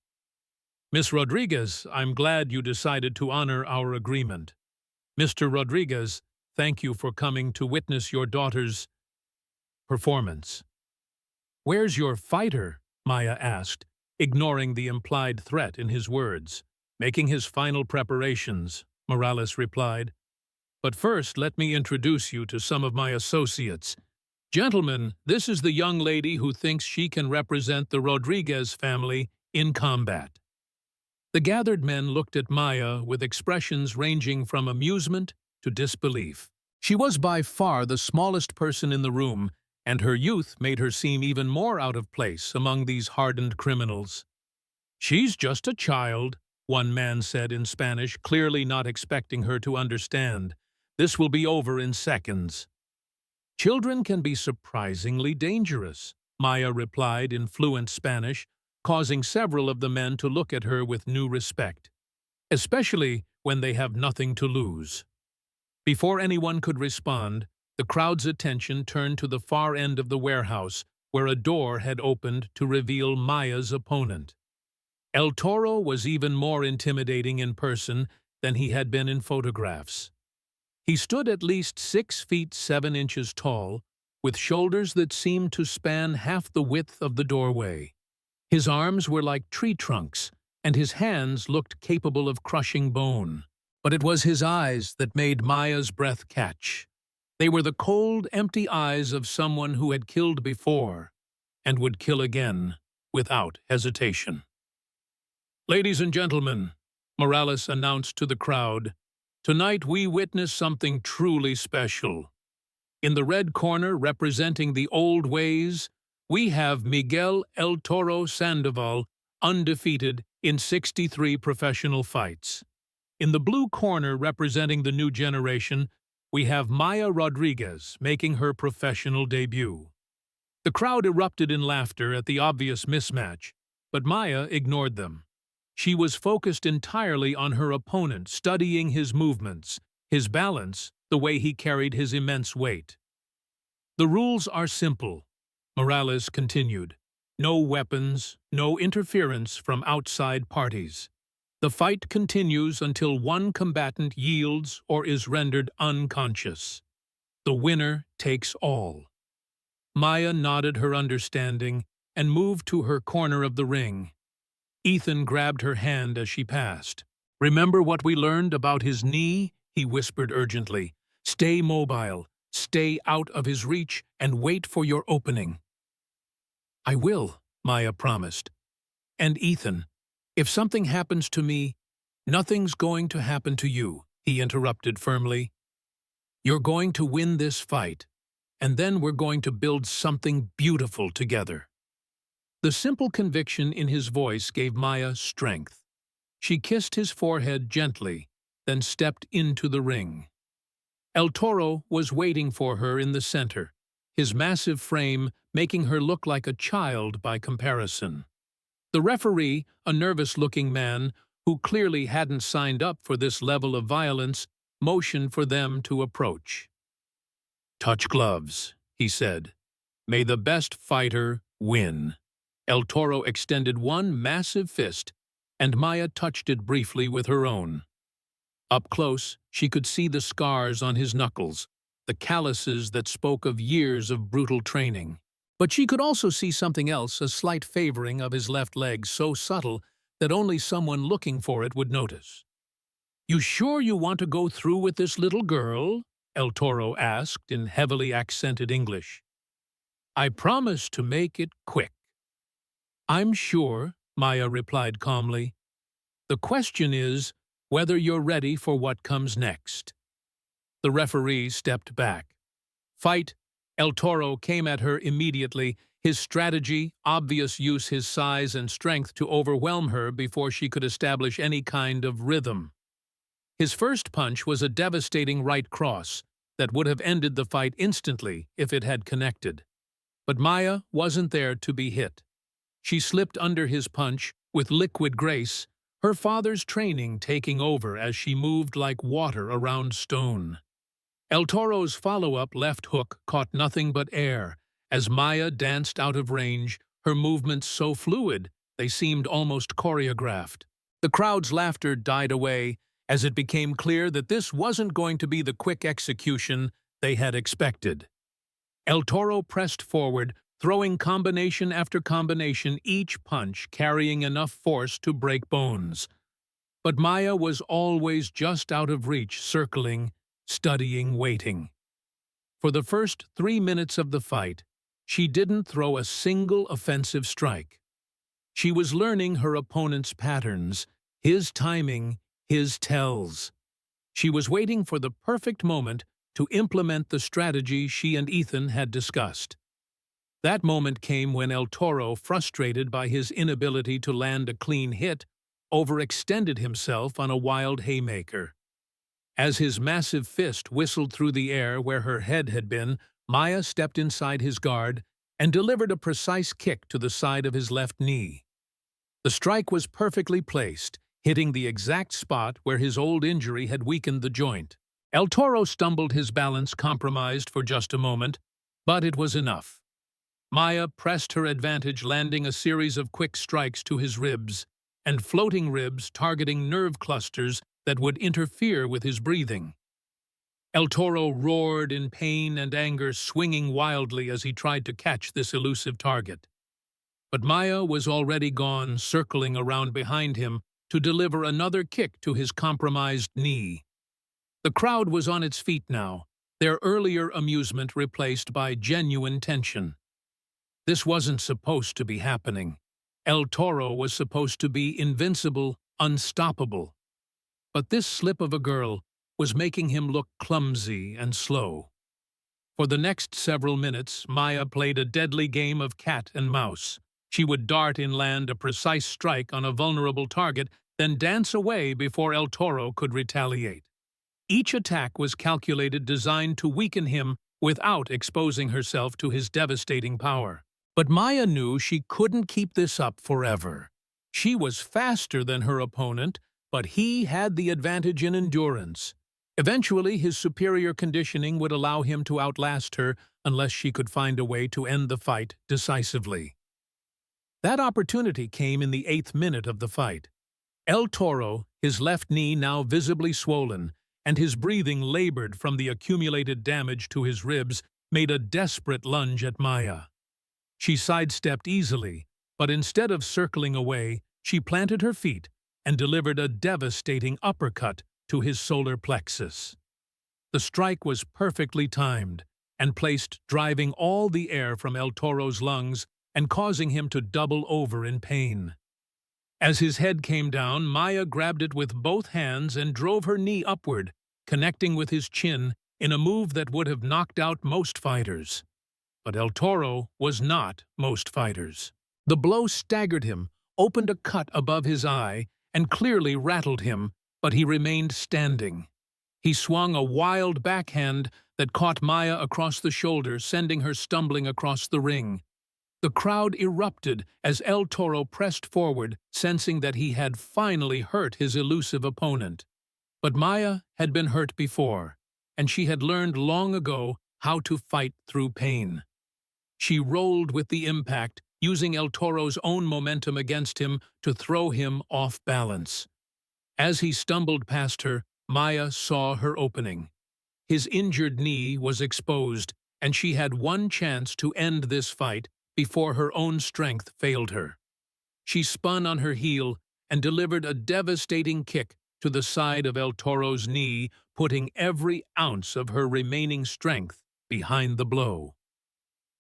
S1: Miss Rodriguez, I'm glad you decided to honor our agreement. Mr. Rodriguez, thank you for coming to witness your daughter's performance. Where's your fighter? Maya asked, ignoring the implied threat in his words. Making his final preparations, Morales replied. But first, let me introduce you to some of my associates. Gentlemen, this is the young lady who thinks she can represent the Rodriguez family in combat. The gathered men looked at Maya with expressions ranging from amusement to disbelief. She was by far the smallest person in the room, and her youth made her seem even more out of place among these hardened criminals. "She's just a child," one man said in Spanish, clearly not expecting her to understand. "This will be over in seconds." "Children can be surprisingly dangerous," Maya replied in fluent Spanish, causing several of the men to look at her with new respect, especially when they have nothing to lose. Before anyone could respond, the crowd's attention turned to the far end of the warehouse, where a door had opened to reveal Maya's opponent. El Toro was even more intimidating in person than he had been in photographs. He stood at least 6 feet 7 inches tall, with shoulders that seemed to span half the width of the doorway. His arms were like tree trunks, and his hands looked capable of crushing bone. But it was his eyes that made Maya's breath catch. They were the cold, empty eyes of someone who had killed before and would kill again without hesitation. "Ladies and gentlemen," Morales announced to the crowd, "tonight we witness something truly special. In the red corner, representing the old ways, we have Miguel El Toro Sandoval, undefeated in 63 professional fights. In the blue corner, representing the new generation, we have Maya Rodriguez making her professional debut." The crowd erupted in laughter at the obvious mismatch, but Maya ignored them. She was focused entirely on her opponent, studying his movements, his balance, the way he carried his immense weight. "The rules are simple," Morales continued. "No weapons, no interference from outside parties. The fight continues until one combatant yields or is rendered unconscious. The winner takes all." Maya nodded her understanding and moved to her corner of the ring. Ethan grabbed her hand as she passed. "Remember what we learned about his knee?" he whispered urgently. "Stay mobile, stay out of his reach, and wait for your opening." "I will," Maya promised. "And Ethan, if something happens to me, nothing's going to happen to you," he interrupted firmly. "You're going to win this fight, and then we're going to build something beautiful together." The simple conviction in his voice gave Maya strength. She kissed his forehead gently, then stepped into the ring. El Toro was waiting for her in the center, his massive frame making her look like a child by comparison. The referee, a nervous-looking man who clearly hadn't signed up for this level of violence, motioned for them to approach. "Touch gloves," he said. "May the best fighter win." El Toro extended one massive fist, and Maya touched it briefly with her own. Up close, she could see the scars on his knuckles, the calluses that spoke of years of brutal training. But she could also see something else, a slight favoring of his left leg, so subtle that only someone looking for it would notice. "You sure you want to go through with this little girl?" El Toro asked in heavily accented English. "I promise to make it quick." "I'm sure," Maya replied calmly. "The question is whether you're ready for what comes next." The referee stepped back. "Fight!" El Toro came at her immediately, his strategy, obvious use his size and strength to overwhelm her before she could establish any kind of rhythm. His first punch was a devastating right cross that would have ended the fight instantly if it had connected. But Maya wasn't there to be hit. She slipped under his punch with liquid grace, her father's training taking over as she moved like water around stone. El Toro's follow-up left hook caught nothing but air as Maya danced out of range, her movements so fluid They seemed almost choreographed. The crowd's laughter died away as it became clear that this wasn't going to be the quick execution they had expected. El Toro pressed forward, throwing combination after combination, each punch carrying enough force to break bones. But Maya was always just out of reach, circling, studying, waiting. For the first 3 minutes of the fight, she didn't throw a single offensive strike. She was learning her opponent's patterns, his timing, his tells. She was waiting for the perfect moment to implement the strategy she and Ethan had discussed. That moment came when El Toro, frustrated by his inability to land a clean hit, overextended himself on a wild haymaker. As his massive fist whistled through the air where her head had been, Maya stepped inside his guard and delivered a precise kick to the side of his left knee. The strike was perfectly placed, hitting the exact spot where his old injury had weakened the joint. El Toro stumbled, his balance compromised for just a moment, but it was enough. Maya pressed her advantage, landing a series of quick strikes to his ribs, and floating ribs targeting nerve clusters that would interfere with his breathing. El Toro roared in pain and anger, swinging wildly as he tried to catch this elusive target. But Maya was already gone, circling around behind him to deliver another kick to his compromised knee. The crowd was on its feet now, their earlier amusement replaced by genuine tension. This wasn't supposed to be happening. El Toro was supposed to be invincible, unstoppable. But this slip of a girl was making him look clumsy and slow. For the next several minutes, Maya played a deadly game of cat and mouse. She would dart and land a precise strike on a vulnerable target, then dance away before El Toro could retaliate. Each attack was calculated, designed to weaken him without exposing herself to his devastating power. But Maya knew she couldn't keep this up forever. She was faster than her opponent, but he had the advantage in endurance. Eventually, his superior conditioning would allow him to outlast her unless she could find a way to end the fight decisively. That opportunity came in the 8th minute of the fight. El Toro, his left knee now visibly swollen, and his breathing labored from the accumulated damage to his ribs, made a desperate lunge at Maya. She sidestepped easily, but instead of circling away, she planted her feet and delivered a devastating uppercut to his solar plexus. The strike was perfectly timed and placed, driving all the air from El Toro's lungs and causing him to double over in pain. As his head came down, Maya grabbed it with both hands and drove her knee upward, connecting with his chin in a move that would have knocked out most fighters. But El Toro was not most fighters. The blow staggered him, opened a cut above his eye, and clearly rattled him, but he remained standing. He swung a wild backhand that caught Maya across the shoulder, sending her stumbling across the ring. The crowd erupted as El Toro pressed forward, sensing that he had finally hurt his elusive opponent. But Maya had been hurt before, and she had learned long ago how to fight through pain. She rolled with the impact, using El Toro's own momentum against him to throw him off balance. As he stumbled past her, Maya saw her opening. His injured knee was exposed, and she had one chance to end this fight before her own strength failed her. She spun on her heel and delivered a devastating kick to the side of El Toro's knee, putting every ounce of her remaining strength behind the blow.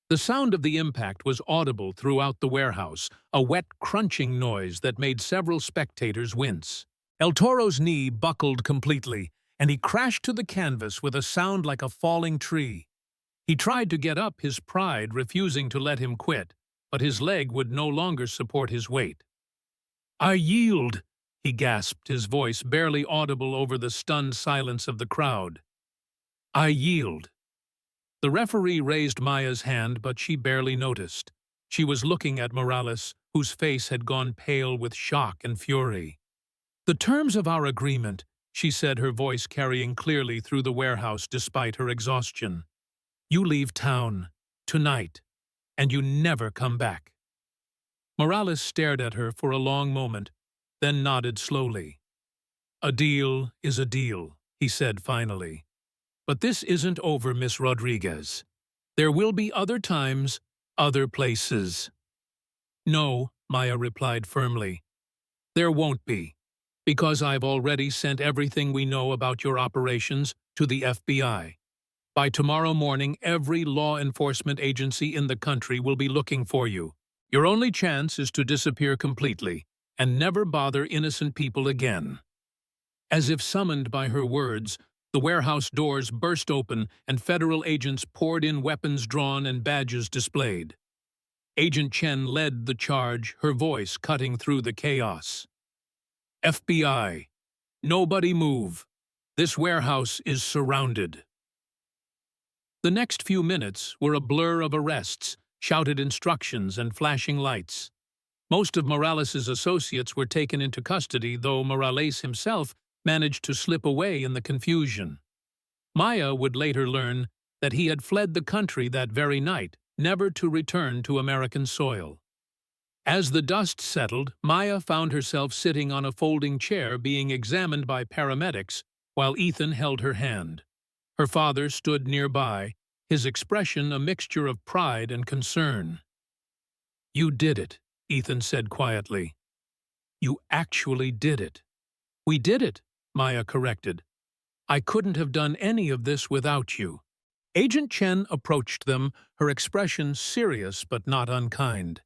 S1: The sound of the impact was audible throughout the warehouse, a wet, crunching noise that made several spectators wince. El Toro's knee buckled completely, and he crashed to the canvas with a sound like a falling tree. He tried to get up, his pride refusing to let him quit, but his leg would no longer support his weight. "I yield," he gasped, his voice barely audible over the stunned silence of the crowd. "I yield." The referee raised Maya's hand, but she barely noticed. She was looking at Morales, whose face had gone pale with shock and fury. "The terms of our agreement," she said, her voice carrying clearly through the warehouse despite her exhaustion. "You leave town, tonight, and you never come back." Morales stared at her for a long moment, then nodded slowly. "A deal is a deal," he said finally. "But this isn't over, Miss Rodriguez. There will be other times, other places." "No," Maya replied firmly. "There won't be, because I've already sent everything we know about your operations to the FBI. By tomorrow morning, every law enforcement agency in the country will be looking for you. Your only chance is to disappear completely and never bother innocent people again." As if summoned by her words, the warehouse doors burst open and federal agents poured in, weapons drawn and badges displayed. Agent Chen led the charge, her voice cutting through the chaos. "FBI, nobody move. This warehouse is surrounded." The next few minutes were a blur of arrests, shouted instructions, and flashing lights. Most of Morales' associates were taken into custody, though Morales himself managed to slip away in the confusion. Maya would later learn that he had fled the country that very night, never to return to American soil. As the dust settled, Maya found herself sitting on a folding chair being examined by paramedics while Ethan held her hand. Her father stood nearby, his expression a mixture of pride and concern. "You did it," Ethan said quietly. "You actually did it." "We did it," Maya corrected. "I couldn't have done any of this without you." Agent Chen approached them, her expression serious but not unkind.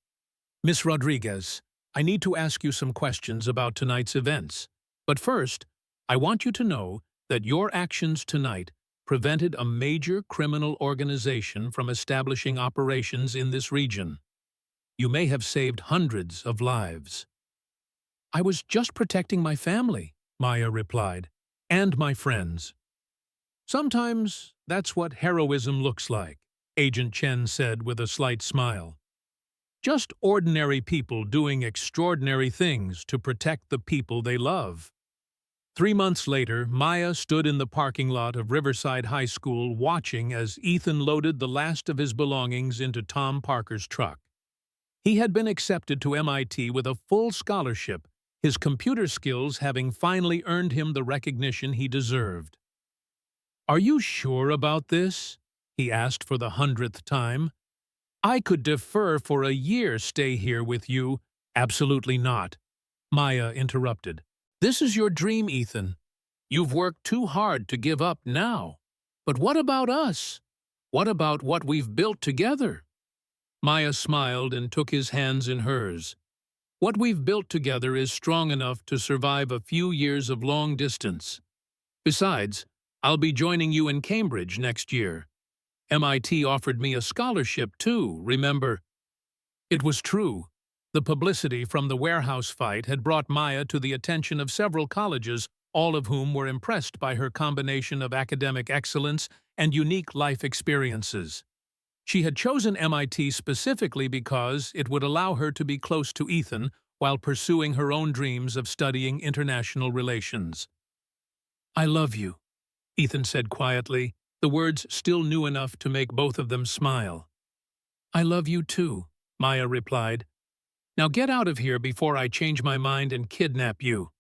S1: "Miss Rodriguez, I need to ask you some questions about tonight's events. But first, I want you to know that your actions tonight prevented a major criminal organization from establishing operations in this region. You may have saved hundreds of lives." "I was just protecting my family," Maya replied, "and my friends." "Sometimes that's what heroism looks like," Agent Chen said with a slight smile. "Just ordinary people doing extraordinary things to protect the people they love." 3 months later, Maya stood in the parking lot of Riverside High School watching as Ethan loaded the last of his belongings into Tom Parker's truck. He had been accepted to MIT with a full scholarship, his computer skills having finally earned him the recognition he deserved. "Are you sure about this?" he asked for the 100th time. "I could defer for a year, stay here with you." "Absolutely not," Maya interrupted. "This is your dream, Ethan. You've worked too hard to give up now. But what about us? What about what we've built together?" Maya smiled and took his hands in hers. "What we've built together is strong enough to survive a few years of long distance. Besides, I'll be joining you in Cambridge next year. MIT offered me a scholarship too, remember?" It was true. The publicity from the warehouse fight had brought Maya to the attention of several colleges, all of whom were impressed by her combination of academic excellence and unique life experiences. She had chosen MIT specifically because it would allow her to be close to Ethan while pursuing her own dreams of studying international relations. "I love you," Ethan said quietly, the words still new enough to make both of them smile. "I love you too," Maya replied. "Now get out of here before I change my mind and kidnap you."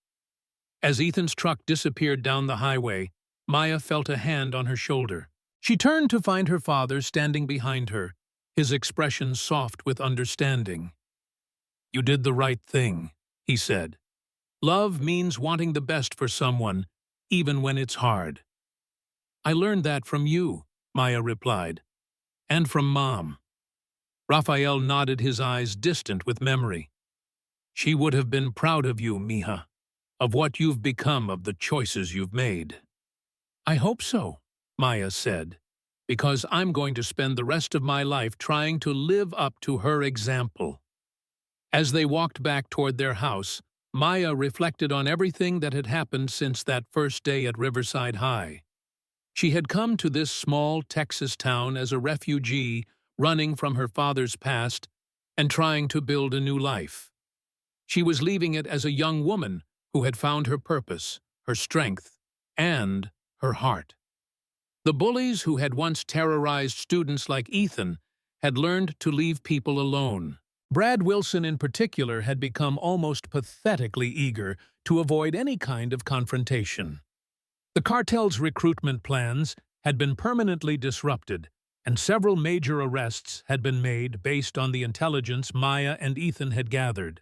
S1: As Ethan's truck disappeared down the highway, Maya felt a hand on her shoulder. She turned to find her father standing behind her, his expression soft with understanding. "You did the right thing," he said. "Love means wanting the best for someone, even when it's hard." "I learned that from you," Maya replied, "and from Mom." Raphael nodded, his eyes distant with memory. "She would have been proud of you, Mija, of what you've become, of the choices you've made." "I hope so," Maya said, "because I'm going to spend the rest of my life trying to live up to her example." As they walked back toward their house, Maya reflected on everything that had happened since that first day at Riverside High. She had come to this small Texas town as a refugee, running from her father's past and trying to build a new life. She was leaving it as a young woman who had found her purpose, her strength, and her heart. The bullies who had once terrorized students like Ethan had learned to leave people alone. Brad Wilson in particular had become almost pathetically eager to avoid any kind of confrontation. The cartel's recruitment plans had been permanently disrupted, and several major arrests had been made based on the intelligence Maya and Ethan had gathered.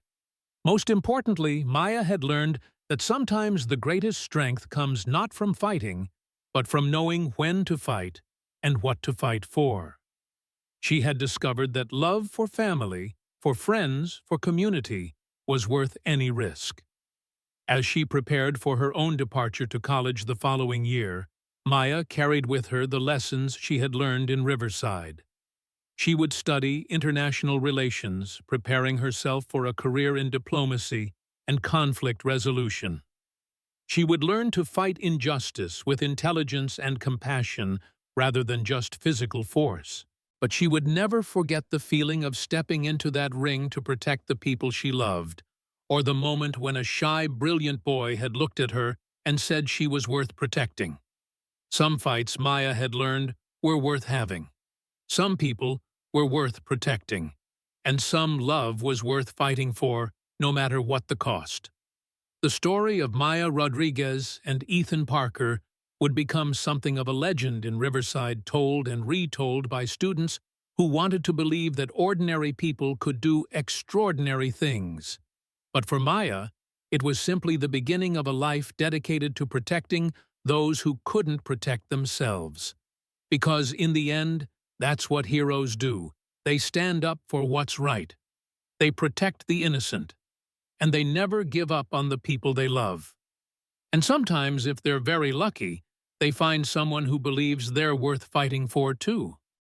S1: Most importantly, Maya had learned that sometimes the greatest strength comes not from fighting, but from knowing when to fight and what to fight for. She had discovered that love for family, for friends, for community, was worth any risk. As she prepared for her own departure to college the following year, Maya carried with her the lessons she had learned in Riverside. She would study international relations, preparing herself for a career in diplomacy and conflict resolution. She would learn to fight injustice with intelligence and compassion rather than just physical force. But she would never forget the feeling of stepping into that ring to protect the people she loved, or the moment when a shy, brilliant boy had looked at her and said she was worth protecting. Some fights, Maya had learned, were worth having. Some people were worth protecting. And some love was worth fighting for, no matter what the cost. The story of Maya Rodriguez and Ethan Parker would become something of a legend in Riverside, told and retold by students who wanted to believe that ordinary people could do extraordinary things. But for Maya, it was simply the beginning of a life dedicated to protecting those who couldn't protect themselves. Because in the end, that's what heroes do. They stand up for what's right. They protect the innocent. And they never give up on the people they love. And sometimes, if they're very lucky, they find someone who believes they're worth fighting for too.